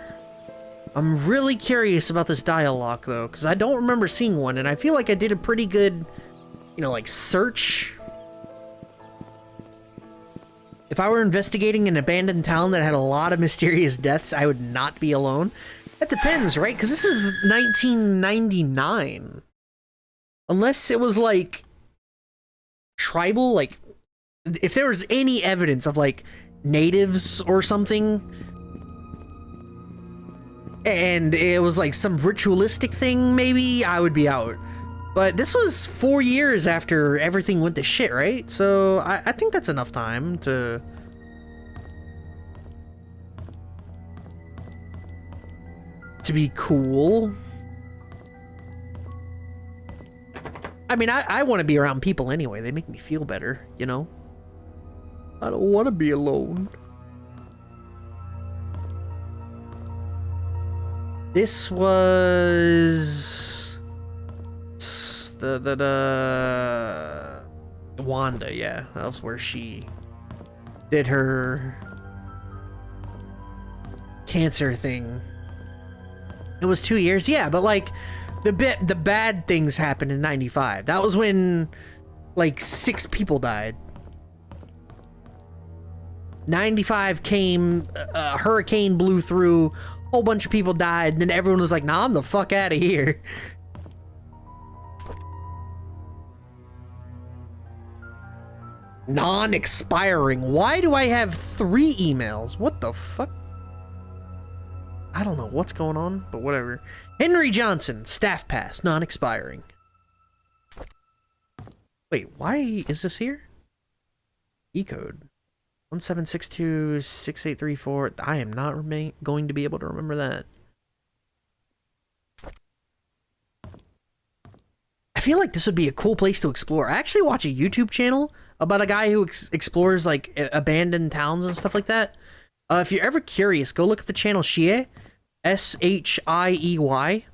Speaker 1: I'm really curious about this dial lock, though, because I don't remember seeing one, and I feel like I did a pretty good, you know, like, search. If I were investigating an abandoned town that had a lot of mysterious deaths, I would not be alone. That depends, right? Because this is 1999. Unless it was, like, tribal, like, if there was any evidence of, like, natives or something, and it was, like, some ritualistic thing, maybe, I would be out. But this was 4 years after everything went to shit, right? So, I think that's enough time to... be cool. I mean, I want to be around people anyway. They make me feel better, you know? I don't want to be alone. This was... Wanda, yeah. That was where she did her cancer thing. It was 2 years, yeah, but like the bad things happened in 95. That was when like 6 people died. 95 came, a hurricane blew through, a whole bunch of people died, and then everyone was like, nah, I'm the fuck out of here. Non-expiring. Why do I have 3 emails? What the fuck? I don't know what's going on, but whatever. Henry Johnson, staff pass, non-expiring. Wait, why is this here? E-code. 17626834. I am not going to be able to remember that. I feel like this would be a cool place to explore. I actually watch a YouTube channel about a guy who explores like abandoned towns and stuff like that. If you're ever curious, go look at the channel Shie. S-H-I-E-Y.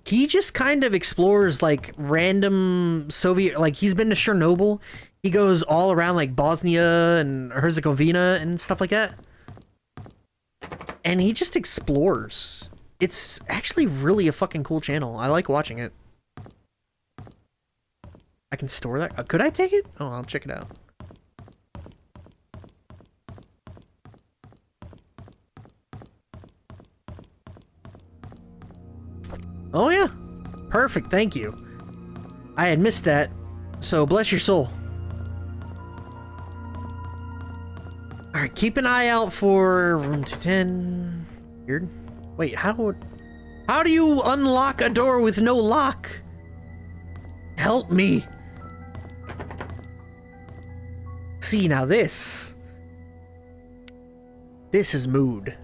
Speaker 1: He just kind of explores like random Soviet, like he's been to Chernobyl. He goes all around like Bosnia and Herzegovina and stuff like that. And he just explores. It's actually really a fucking cool channel. I like watching it. I can store that. Could I take it? Oh, I'll check it out. Oh yeah, perfect, thank you. I had missed that, so bless your soul. Alright, keep an eye out for room 210. Weird. Wait, how do you unlock a door with no lock? Help me. See, now this is mood.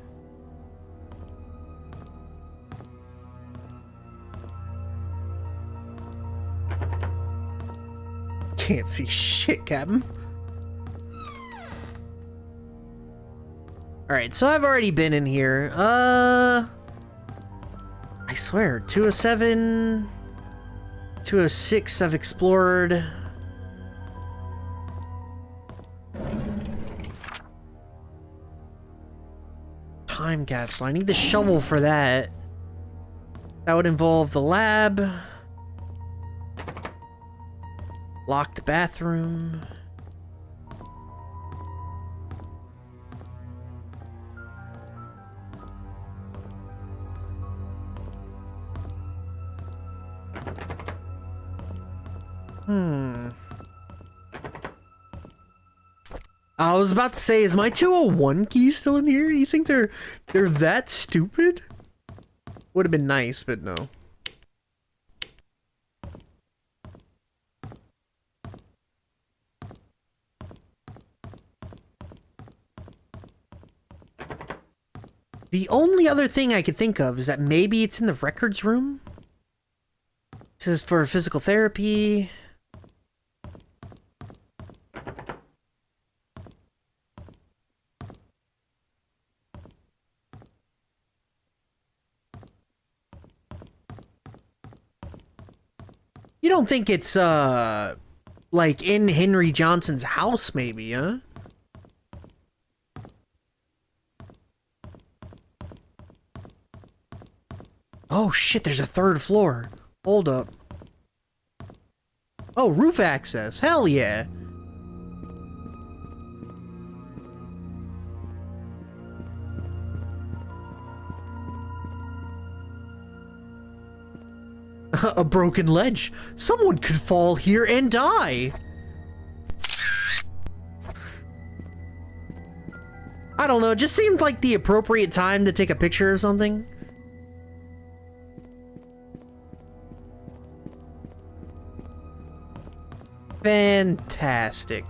Speaker 1: Can't see shit, Captain. Alright, so I've already been in here. I swear, 207, 206 I've explored. Time capsule. I need the shovel for that. That would involve the lab. Locked bathroom. I was about to say, is my 201 key still in here? You think they're that stupid? Would have been nice, but no. The only other thing I could think of is that maybe it's in the records room. This is for physical therapy. You don't think it's, like in Henry Johnson's house, maybe, huh? Oh shit, there's a 3rd floor. Hold up. Oh, roof access. Hell yeah. A broken ledge. Someone could fall here and die. I don't know, it just seemed like the appropriate time to take a picture or something. Fantastic.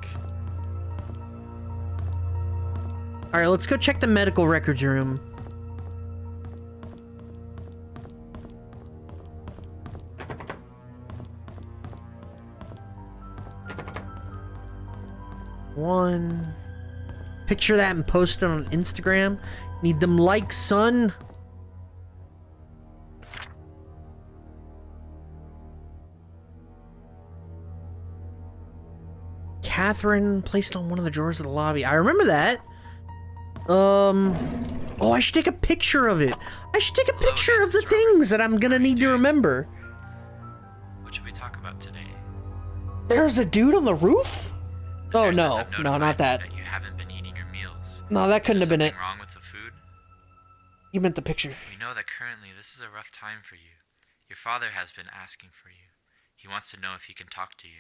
Speaker 1: Alright, let's go check the medical records room. One. Picture that and post it on Instagram. Need them likes, son. Catherine placed on one of the drawers of the lobby. I remember that. Oh, I should take a picture of it. I should take a picture of the things that I'm gonna need to remember.
Speaker 4: What should we talk about today?
Speaker 1: There's a dude on the roof? Oh no, no, not that.
Speaker 4: You haven't been eating your meals.
Speaker 1: No, that couldn't have been it.
Speaker 4: Wrong with the food?
Speaker 1: You meant the picture.
Speaker 4: We know that currently this is a rough time for you. Your father has been asking for you. He wants to know if he can talk to you.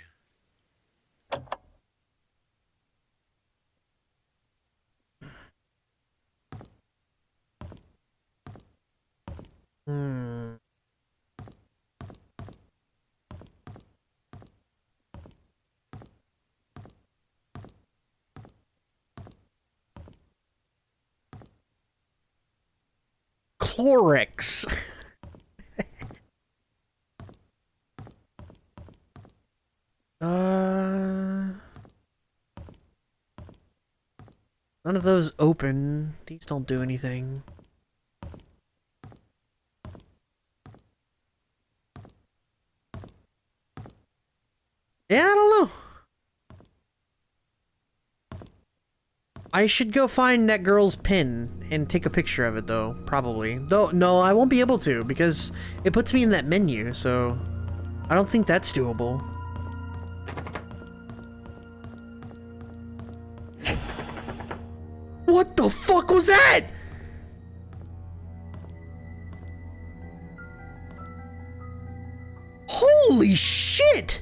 Speaker 4: Clorix. None of those open. These don't do anything. Yeah, I don't know. I should go find that girl's pin and take a picture of it, though. Probably. Though, no, I won't be able to, because it puts me in that menu, so... I don't think that's doable. What the fuck was that?! Holy shit!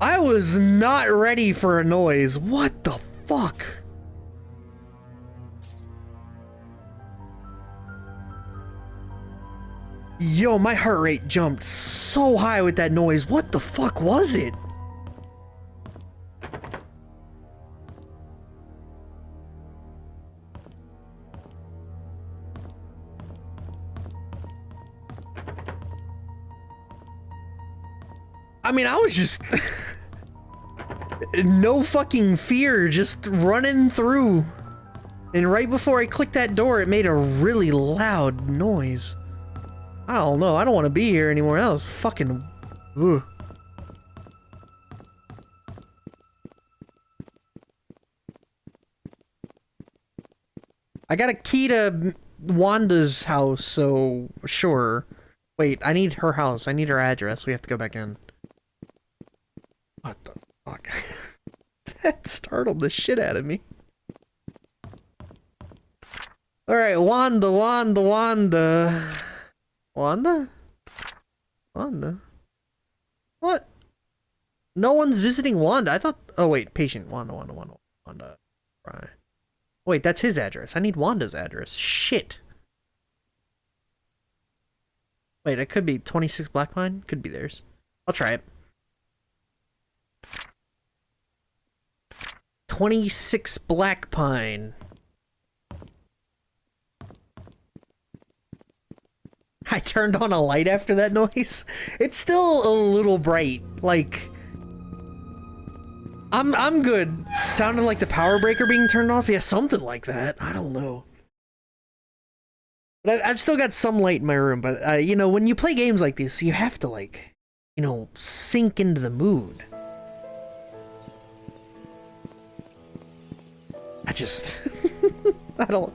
Speaker 4: I was not ready for a noise. What the fuck? Yo, my heart rate jumped so high with that noise. What the fuck was it? I mean, I was just... no fucking fear, just running through. And right before I clicked that door, it made a really loud noise. I don't know, I don't want to be here anymore. That was fucking... Ugh. I got a key to Wanda's house, so... Sure. Wait, I need her house. I need her address. We have to go back in. What the fuck? That startled the shit out of me. Alright, Wanda. Wanda? Wanda? What? No one's visiting Wanda. I thought... Oh, wait. Patient. Wanda. Right. Wait, that's his address. I need Wanda's address. Shit. Wait, it could be 26 Black Pine? Could be theirs. I'll try it. 26 Black Pine. I turned on a light after that noise. It's still a little bright. Like, I'm good. Sounded like the power breaker being turned off. Yeah, something like that. I don't know. But I've still got some light in my room. But you know, when you play games like this, you have to, like, you know, sink into the mood. I just... I don't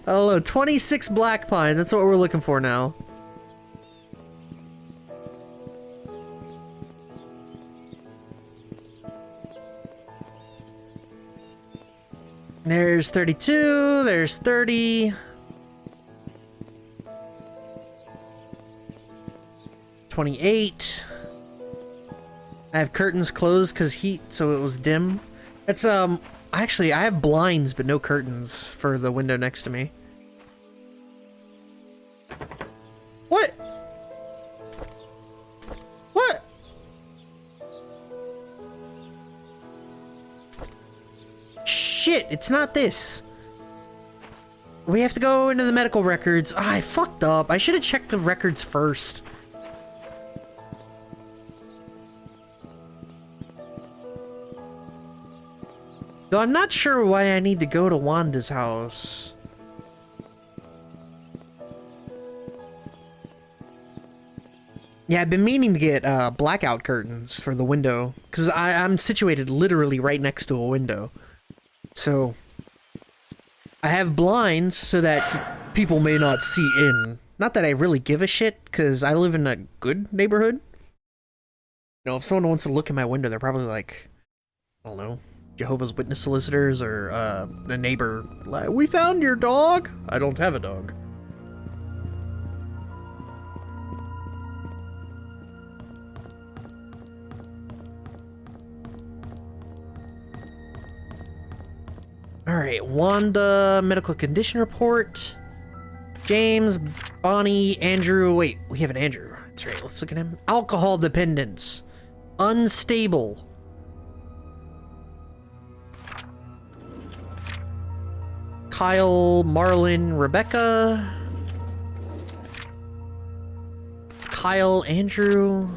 Speaker 4: know. 26 Black Pine. That's what we're looking for now.
Speaker 1: There's 32, there's 30. 28. I have curtains closed because heat, so it was dim. That's, actually, I have blinds, but no curtains for the window next to me. What? What? Shit, it's not this. We have to go into the medical records. Ah, I fucked up. I should have checked the records first. Though I'm not sure why I need to go to Wanda's house. Yeah, I've been meaning to get blackout curtains for the window, because I'm situated literally right next to a window. So, I have blinds so that people may not see in. Not that I really give a shit, because I live in a good neighborhood. You know, if someone wants to look in my window, they're probably like, I don't know, Jehovah's Witness solicitors or a neighbor. Like, we found your dog. I don't have a dog. Alright, Wanda, medical condition report. James, Bonnie, Andrew. Wait, we have an Andrew. That's right, let's look at him. Alcohol dependence. Unstable. Kyle, Marlon, Rebecca. Kyle, Andrew.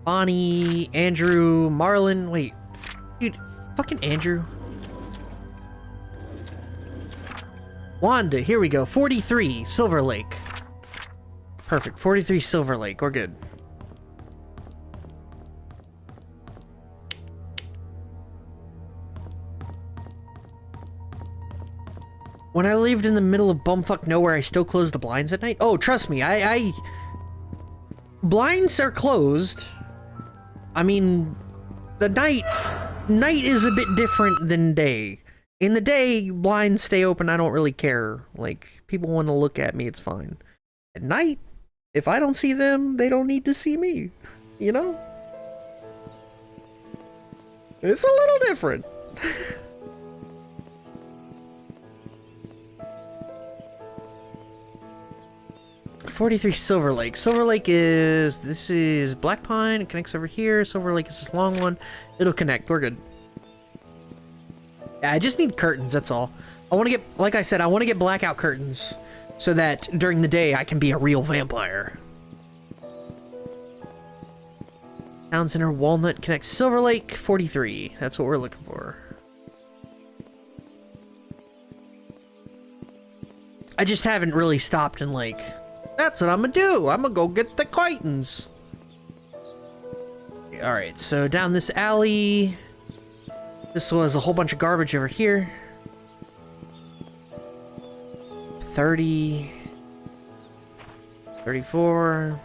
Speaker 1: Bonnie, Andrew, Marlon. Wait, dude, fucking Andrew. Wanda, here we go. 43, Silver Lake. Perfect, 43 Silver Lake, we're good. When I lived in the middle of bumfuck nowhere, I still closed the blinds at night? Oh, trust me, blinds are closed. I mean, the night is a bit different than day. In the day, blinds stay open, I don't really care. Like, people want to look at me, it's fine. At night, if I don't see them, they don't need to see me. You know? It's a little different. 43 Silver Lake. Silver Lake is... This is Black Pine. It connects over here. Silver Lake is this long one. It'll connect. We're good. Yeah, I just need curtains, that's all. I want to get... Like I said, I want to get blackout curtains so that during the day I can be a real vampire. Town Center Walnut connects Silver Lake. 43. That's what we're looking for. I just haven't really stopped and like... That's what I'm gonna do. I'm gonna go get the curtains. Alright, so down this alley. This was a whole bunch of garbage over here. 30. 34.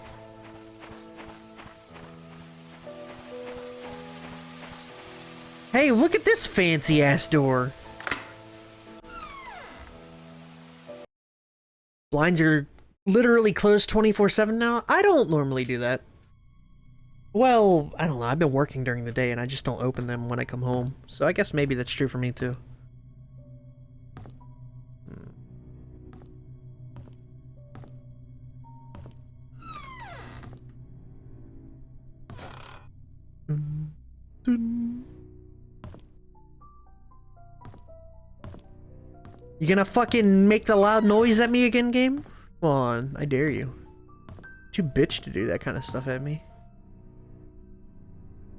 Speaker 1: Hey, look at this fancy ass door. Blinds are literally closed 24/7 now? I don't normally do that. Well, I don't know. I've been working during the day and I just don't open them when I come home. So I guess maybe that's true for me too. You gonna fucking make the loud noise at me again, game? Come on, I dare you. Too bitch to do that kind of stuff at me.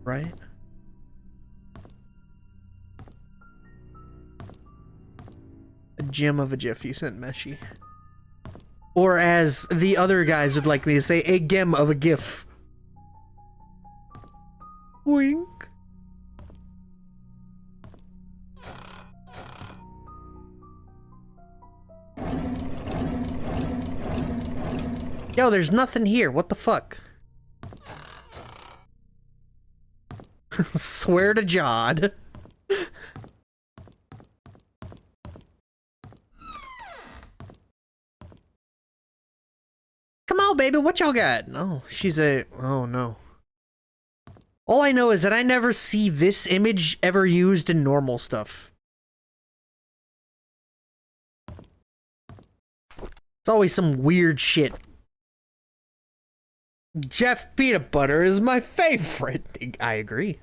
Speaker 1: Right? A gem of a gif you sent Meshy. Or as the other guys would like me to say, a gem of a gif. Wink. Yo, there's nothing here. What the fuck? Swear to Jod. on, baby, what y'all got? No, she's a... Oh, no. All I know is that I never see this image ever used in normal stuff. It's always some weird shit. Jeff Peanut Butter is my favorite. I agree.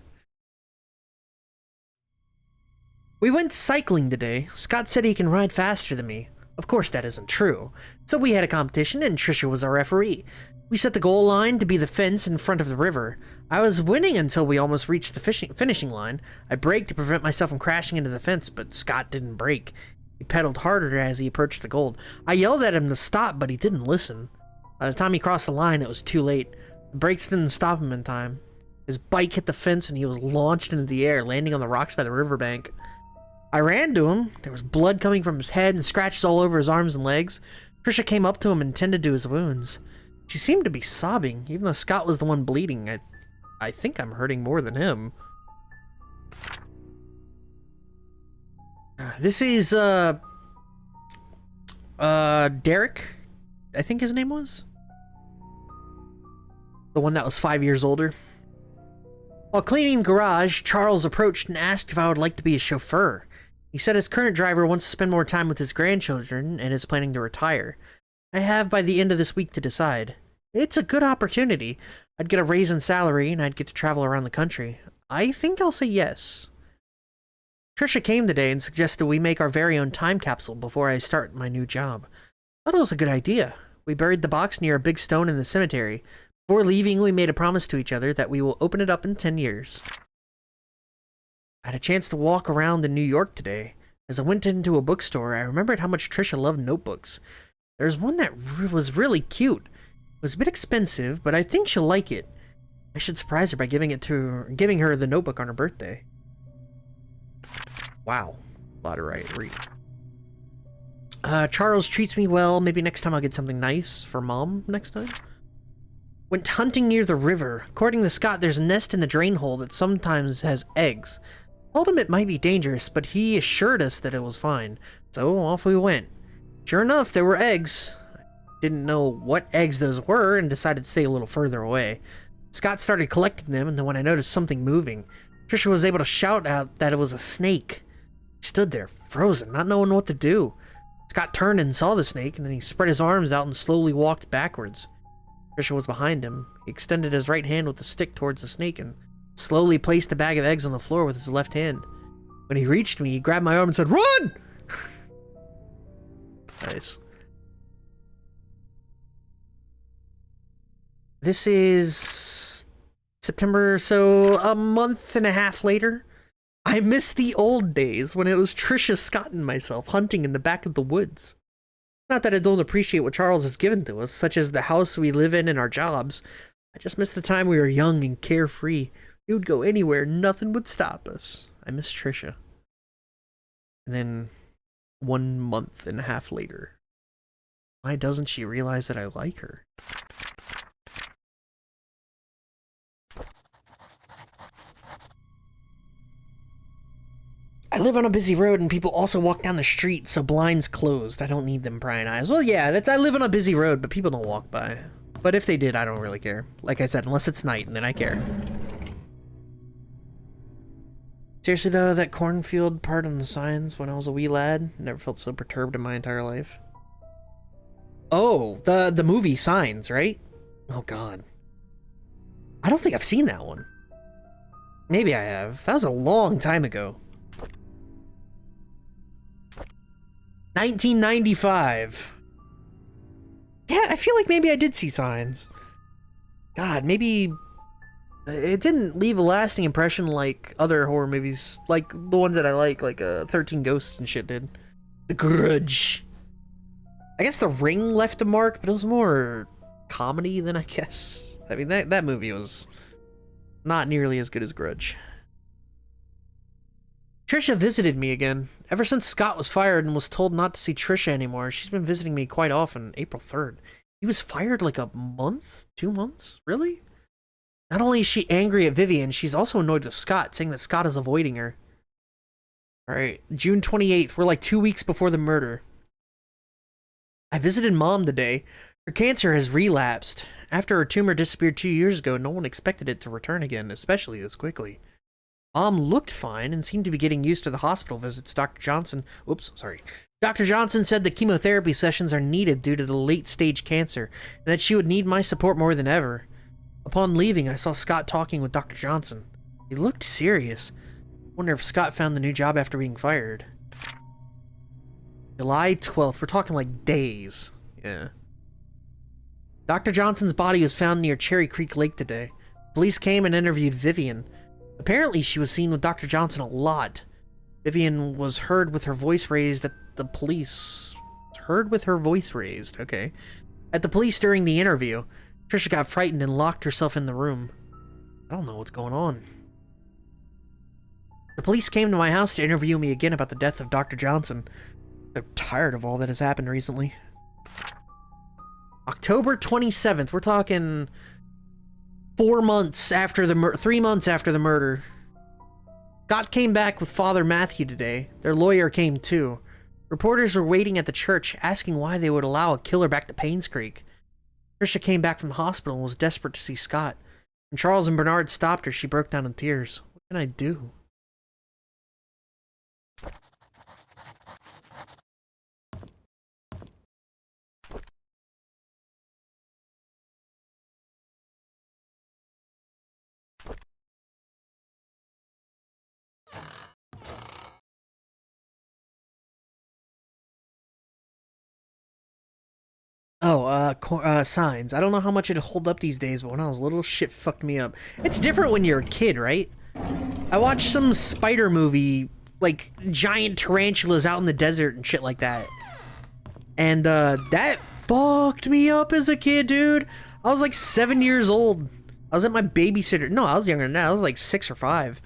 Speaker 1: We went cycling today. Scott said he can ride faster than me. Of course that isn't true. So we had a competition and Trisha was our referee. We set the goal line to be the fence in front of the river. I was winning until we almost reached the finishing line. I braked to prevent myself from crashing into the fence, but Scott didn't brake. He pedaled harder as he approached the goal. I yelled at him to stop, but he didn't listen. By the time he crossed the line, it was too late. The brakes didn't stop him in time. His bike hit the fence and he was launched into the air, landing on the rocks by the riverbank. I ran to him. There was blood coming from his head and scratches all over his arms and legs. Trisha came up to him and tended to his wounds. She seemed to be sobbing, even though Scott was the one bleeding. I think I'm hurting more than him. This is, Derek, I think his name was? The one that was 5 years older. While cleaning the garage, Charles approached and asked if I would like to be a chauffeur. He said his current driver wants to spend more time with his grandchildren and is planning to retire. I have by the end of this week to decide. It's a good opportunity. I'd get a raise in salary and I'd get to travel around the country. I think I'll say yes. Trisha came today and suggested we make our very own time capsule before I start my new job. I thought it was a good idea. We buried the box near a big stone in the cemetery. Before leaving, we made a promise to each other that we will open it up in 10 years. I had a chance to walk around in New York today. As I went into a bookstore, I remembered how much Trisha loved notebooks. There's one that was really cute. It was a bit expensive, but I think she'll like it. I should surprise her by giving her the notebook on her birthday. Wow. A lot of read. Charles treats me well. Maybe next time I'll get something nice for Mom next time. Went hunting near the river. According to Scott, there's a nest in the drain hole that sometimes has eggs. Told him it might be dangerous, but he assured us that it was fine. So off we went. Sure enough, there were eggs. I didn't know what eggs those were and decided to stay a little further away. Scott started collecting them, and then when I noticed something moving, Trisha was able to shout out that it was a snake. He stood there, frozen, not knowing what to do. Scott turned and saw the snake, and then he spread his arms out and slowly walked backwards. Trisha was behind him. He extended his right hand with the stick towards the snake and slowly placed the bag of eggs on the floor with his left hand. When he reached me, he grabbed my arm and said, "Run!" Nice. This is September, so a month and a half later. I miss the old days when it was Trisha, Scott, and myself hunting in the back of the woods. Not that I don't appreciate what Charles has given to us, such as the house we live in and our jobs. I just miss the time we were young and carefree. We would go anywhere, nothing would stop us. I miss Trisha. And then 1 month and a half later. Why doesn't she realize that I like her? I live on a busy road and people also walk down the street, so blinds closed. I don't need them prying eyes. Well, yeah, I live on a busy road, but people don't walk by. But if they did, I don't really care. Like I said, unless it's night, and then I care. Seriously though, that cornfield part on the signs when I was a wee lad, never felt so perturbed in my entire life. Oh, the movie Signs, right? Oh god. I don't think I've seen that one. Maybe I have. That was a long time ago. 1995. Yeah, I feel like maybe I did see Signs. God, maybe it didn't leave a lasting impression like other horror movies, like the ones that I like 13 Ghosts and shit did. The Grudge. I guess The Ring left a mark, but it was more comedy than I guess. I mean, that movie was not nearly as good as Grudge. Trisha visited me again. Ever since Scott was fired and was told not to see Trisha anymore, she's been visiting me quite often. April 3rd. He was fired like a month? 2 months? Really? Not only is she angry at Vivian, she's also annoyed with Scott, saying that Scott is avoiding her. Alright, June 28th. We're like 2 weeks before the murder. I visited Mom today. Her cancer has relapsed. After her tumor disappeared 2 years ago, no one expected it to return again, especially this quickly. Mom looked fine and seemed to be getting used to the hospital visits. Dr. Johnson said the chemotherapy sessions are needed due to the late-stage cancer, and that she would need my support more than ever. Upon leaving, I saw Scott talking with Dr. Johnson. He looked serious. Wonder if Scott found the new job after being fired. July 12th. We're talking like days. Yeah. Dr. Johnson's body was found near Cherry Creek Lake today. Police came and interviewed Vivian. Apparently, she was seen with Dr. Johnson a lot. Vivian was heard with her voice raised at the police. Heard with her voice raised, okay. At the police during the interview. Trisha got frightened and locked herself in the room. I don't know what's going on. The police came to my house to interview me again about the death of Dr. Johnson. They're tired of all that has happened recently. October 27th. We're talking 3 months after the murder. Scott came back with Father Matthew today. Their lawyer came too. Reporters were waiting at the church, asking why they would allow a killer back to Painscreek. Trisha came back from the hospital and was desperate to see Scott. When Charles and Bernard stopped her, she broke down in tears. What can I do? Signs. I don't know how much it'd hold up these days, but when I was little, shit fucked me up. It's different when you're a kid, right? I watched some spider movie, like giant tarantulas out in the desert and shit like that. And, that fucked me up as a kid, dude. I was like 7 years old. I was at my babysitter. No, I was younger than that. I was like 6 or 5.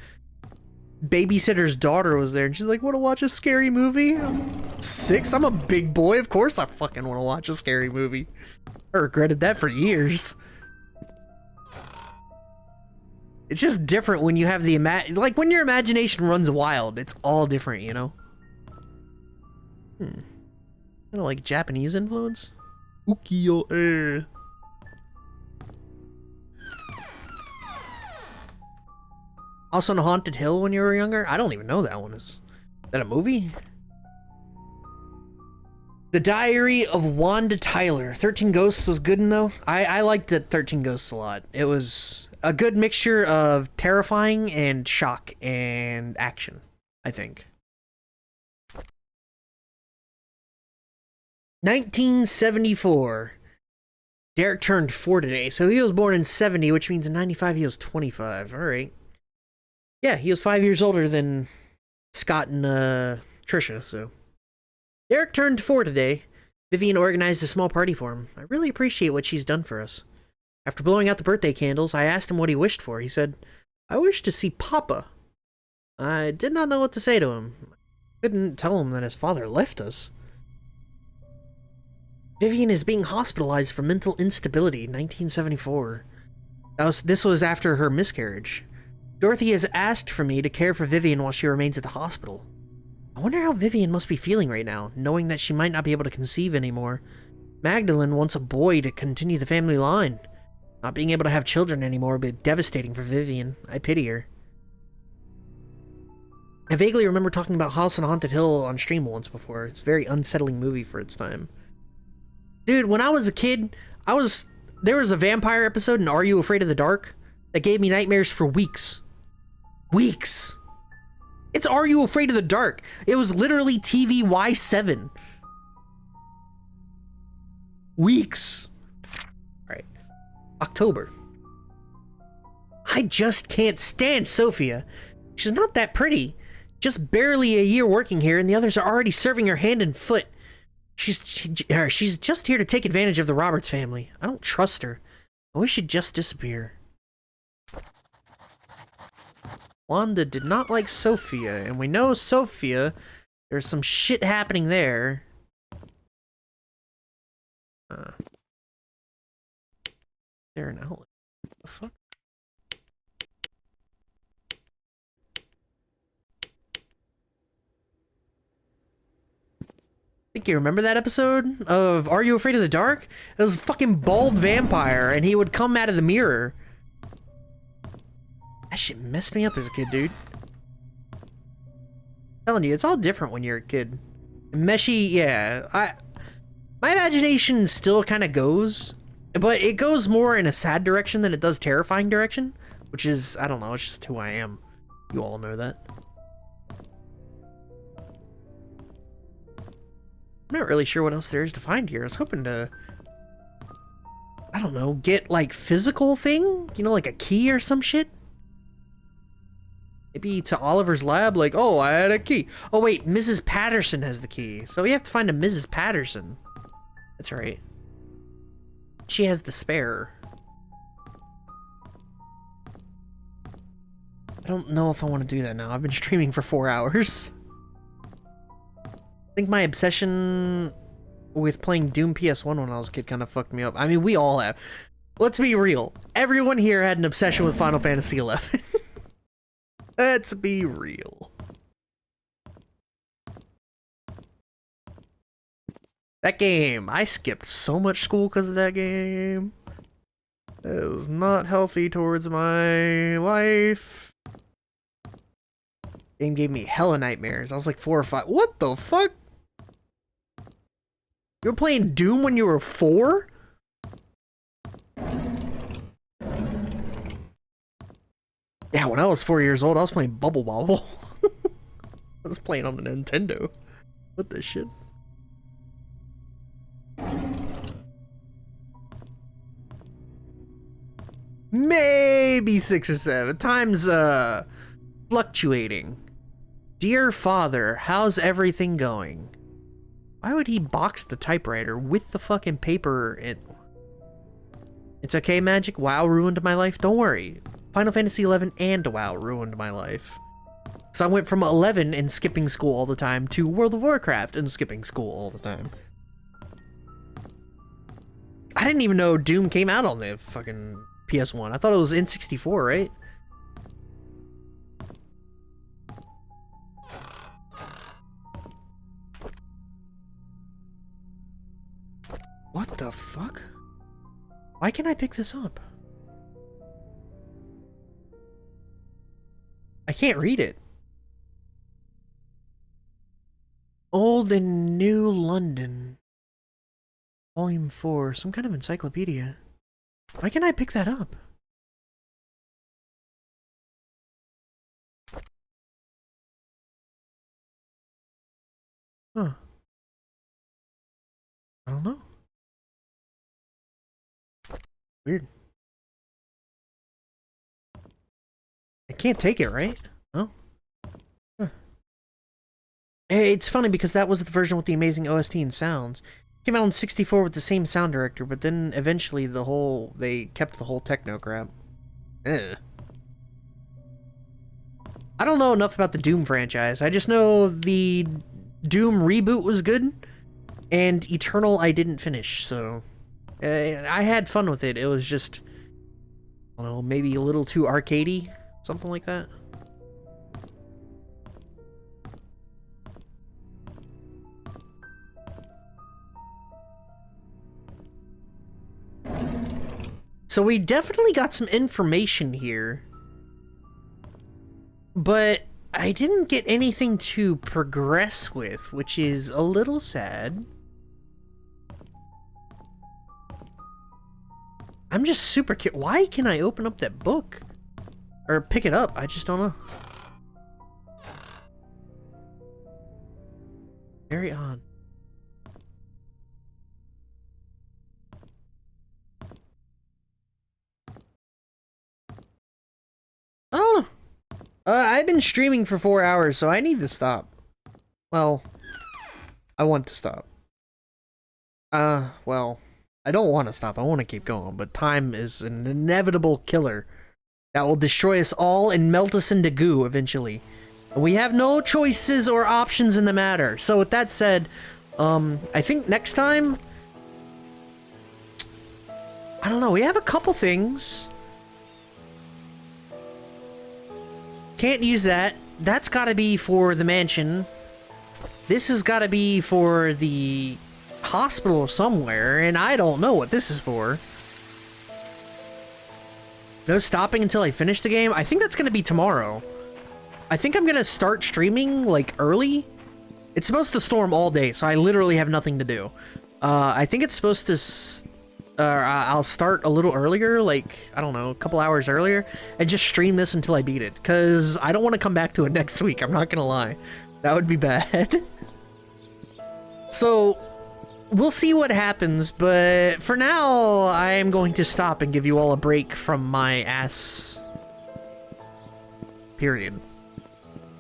Speaker 1: Babysitter's daughter was there, and she's like, "Want to watch a scary movie?" I'm 6. I'm a big boy. Of course I fucking want to watch a scary movie. I regretted that for years. It's just different when you have the like when your imagination runs wild. It's all different, you know. Kind of like Japanese influence. Ukiyo-e. Also on Haunted Hill when you were younger? I don't even know that one. Is that a movie? The Diary of Wanda Tyler. 13 Ghosts was good though. I liked the 13 Ghosts a lot. It was a good mixture of terrifying and shock and action, I think. 1974. Derek turned 4 today, so he was born in 70, which means in 95 he was 25. Alright. Yeah, he was 5 years older than Scott and Trisha, so. Derek turned 4 today. Vivian organized a small party for him. I really appreciate what she's done for us. After blowing out the birthday candles, I asked him what he wished for. He said, "I wish to see Papa." I did not know what to say to him. I couldn't tell him that his father left us. Vivian is being hospitalized for mental instability, 1974. This was after her miscarriage. Dorothy has asked for me to care for Vivian while she remains at the hospital. I wonder how Vivian must be feeling right now, knowing that she might not be able to conceive anymore. Magdalene wants a boy to continue the family line. Not being able to have children anymore would be devastating for Vivian. I pity her. I vaguely remember talking about House on Haunted Hill on stream once before. It's a very unsettling movie for its time. Dude, when I was a kid, there was a vampire episode in Are You Afraid of the Dark that gave me nightmares for weeks. Weeks. It's Are You Afraid of the Dark? It was literally TVY7. Weeks. Alright. October. I just can't stand Sophia. She's not that pretty. Just barely a year working here, and the others are already serving her hand and foot. She's just here to take advantage of the Roberts family. I don't trust her. I wish she'd just disappear. Wanda did not like Sophia, and we know Sophia, there's some shit happening there. There an outlet? What the fuck? think you remember that episode of Are You Afraid of the Dark? It was a fucking bald vampire, and he would come out of the mirror. That shit messed me up as a kid, dude. I'm telling you, it's all different when you're a kid. Meshy, yeah. My imagination still kind of goes, but it goes more in a sad direction than it does terrifying direction, which is, I don't know, it's just who I am. You all know that. I'm not really sure what else there is to find here. I was hoping to, I don't know, get like physical thing? You know, like a key or some shit? Maybe to Oliver's lab, like, oh, I had a key. Oh wait, Mrs. Patterson has the key. So we have to find a Mrs. Patterson. That's right. She has the spare. I don't know if I want to do that now. I've been streaming for 4 hours. I think my obsession with playing Doom PS1 when I was a kid kind of fucked me up. I mean, we all have. Let's be real. Everyone here had an obsession with Final Fantasy XI. Let's be real. That game. I skipped so much school because of that game. It was not healthy towards my life. Game gave me hella nightmares. I was like 4 or 5. What the fuck? You were playing Doom when you were 4? Yeah, when I was 4 years old, I was playing Bubble Bobble. I was playing on the Nintendo. What the shit? Maybe 6 or 7. Time's, fluctuating. Dear Father, how's everything going? Why would he box the typewriter with the fucking paper? It's okay, Magic. WoW ruined my life. Don't worry. Final Fantasy XI and WoW ruined my life. So I went from 11 and skipping school all the time to World of Warcraft and skipping school all the time. I didn't even know Doom came out on the fucking PS1. I thought it was N64, right? What the fuck? Why can't I pick this up? I can't read it. Old and New London. Volume 4. Some kind of encyclopedia. Why can't I pick that up? Huh. I don't know. Weird. I can't take it, right? Oh. Huh. Hey, it's funny because that was the version with the amazing OST and sounds. Came out on 64 with the same sound director, but then eventually they kept the whole techno crap. Ugh. I don't know enough about the Doom franchise. I just know the Doom reboot was good, and Eternal I didn't finish, so I had fun with it. It was just, I don't know, maybe a little too arcadey, something like that. So we definitely got some information here, but I didn't get anything to progress with, which is a little sad. I'm just super curious. Why can I open up that book? Or pick it up? I just don't know. Very odd. Oh! I've been streaming for 4 hours, so I need to stop. Well, I want to stop. Well, I don't want to stop. I want to keep going, but time is an inevitable killer that will destroy us all and melt us into goo eventually. And we have no choices or options in the matter. So with that said, I think next time, I don't know, we have a couple things. Can't use that. That's gotta be for the mansion. This has got to be for the hospital somewhere, and I don't know what this is for. No stopping until I finish the game. I think that's going to be tomorrow. I think I'm going to start streaming, like, early. It's supposed to storm all day, so I literally have nothing to do. I think it's supposed to... I'll start a little earlier, like, I don't know, a couple hours earlier, and just stream this until I beat it, because I don't want to come back to it next week, I'm not going to lie. That would be bad. So, we'll see what happens, but for now, I am going to stop and give you all a break from my ass. Period.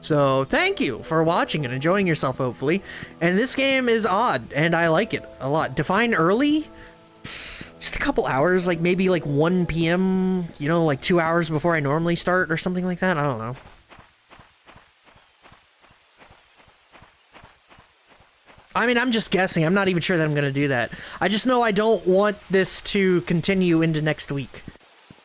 Speaker 1: So, thank you for watching and enjoying yourself, hopefully. And this game is odd, and I like it a lot. Define early? Just a couple hours, like maybe like 1 p.m., you know, like 2 hours before I normally start or something like that. I don't know. I mean, I'm just guessing. I'm not even sure that I'm going to do that. I just know I don't want this to continue into next week.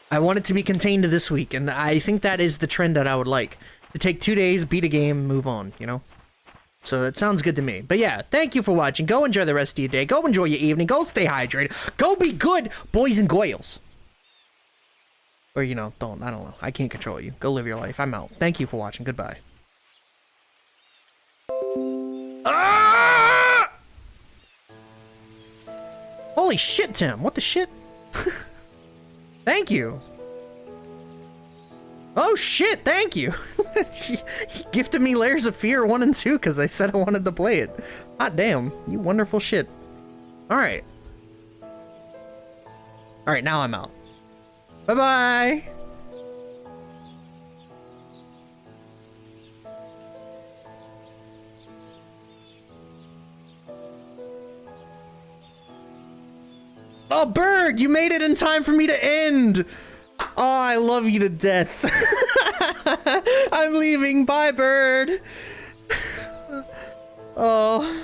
Speaker 1: I want it to be contained to this week, and I think that is the trend that I would like. To take 2 days, beat a game, move on, you know? So that sounds good to me. But yeah, thank you for watching. Go enjoy the rest of your day. Go enjoy your evening. Go stay hydrated. Go be good, boys and girls. Or, you know, I don't know. I can't control you. Go live your life. I'm out. Thank you for watching. Goodbye. Ah! Holy shit, Tim. What the shit? Thank you. Oh shit, thank you. He gifted me Layers of Fear 1 and 2 because I said I wanted to play it. Hot damn, you wonderful shit. Alright. Alright, now I'm out. Bye-bye! Oh, Bird, you made it in time for me to end! Oh, I love you to death. I'm leaving. Bye, Bird. Oh.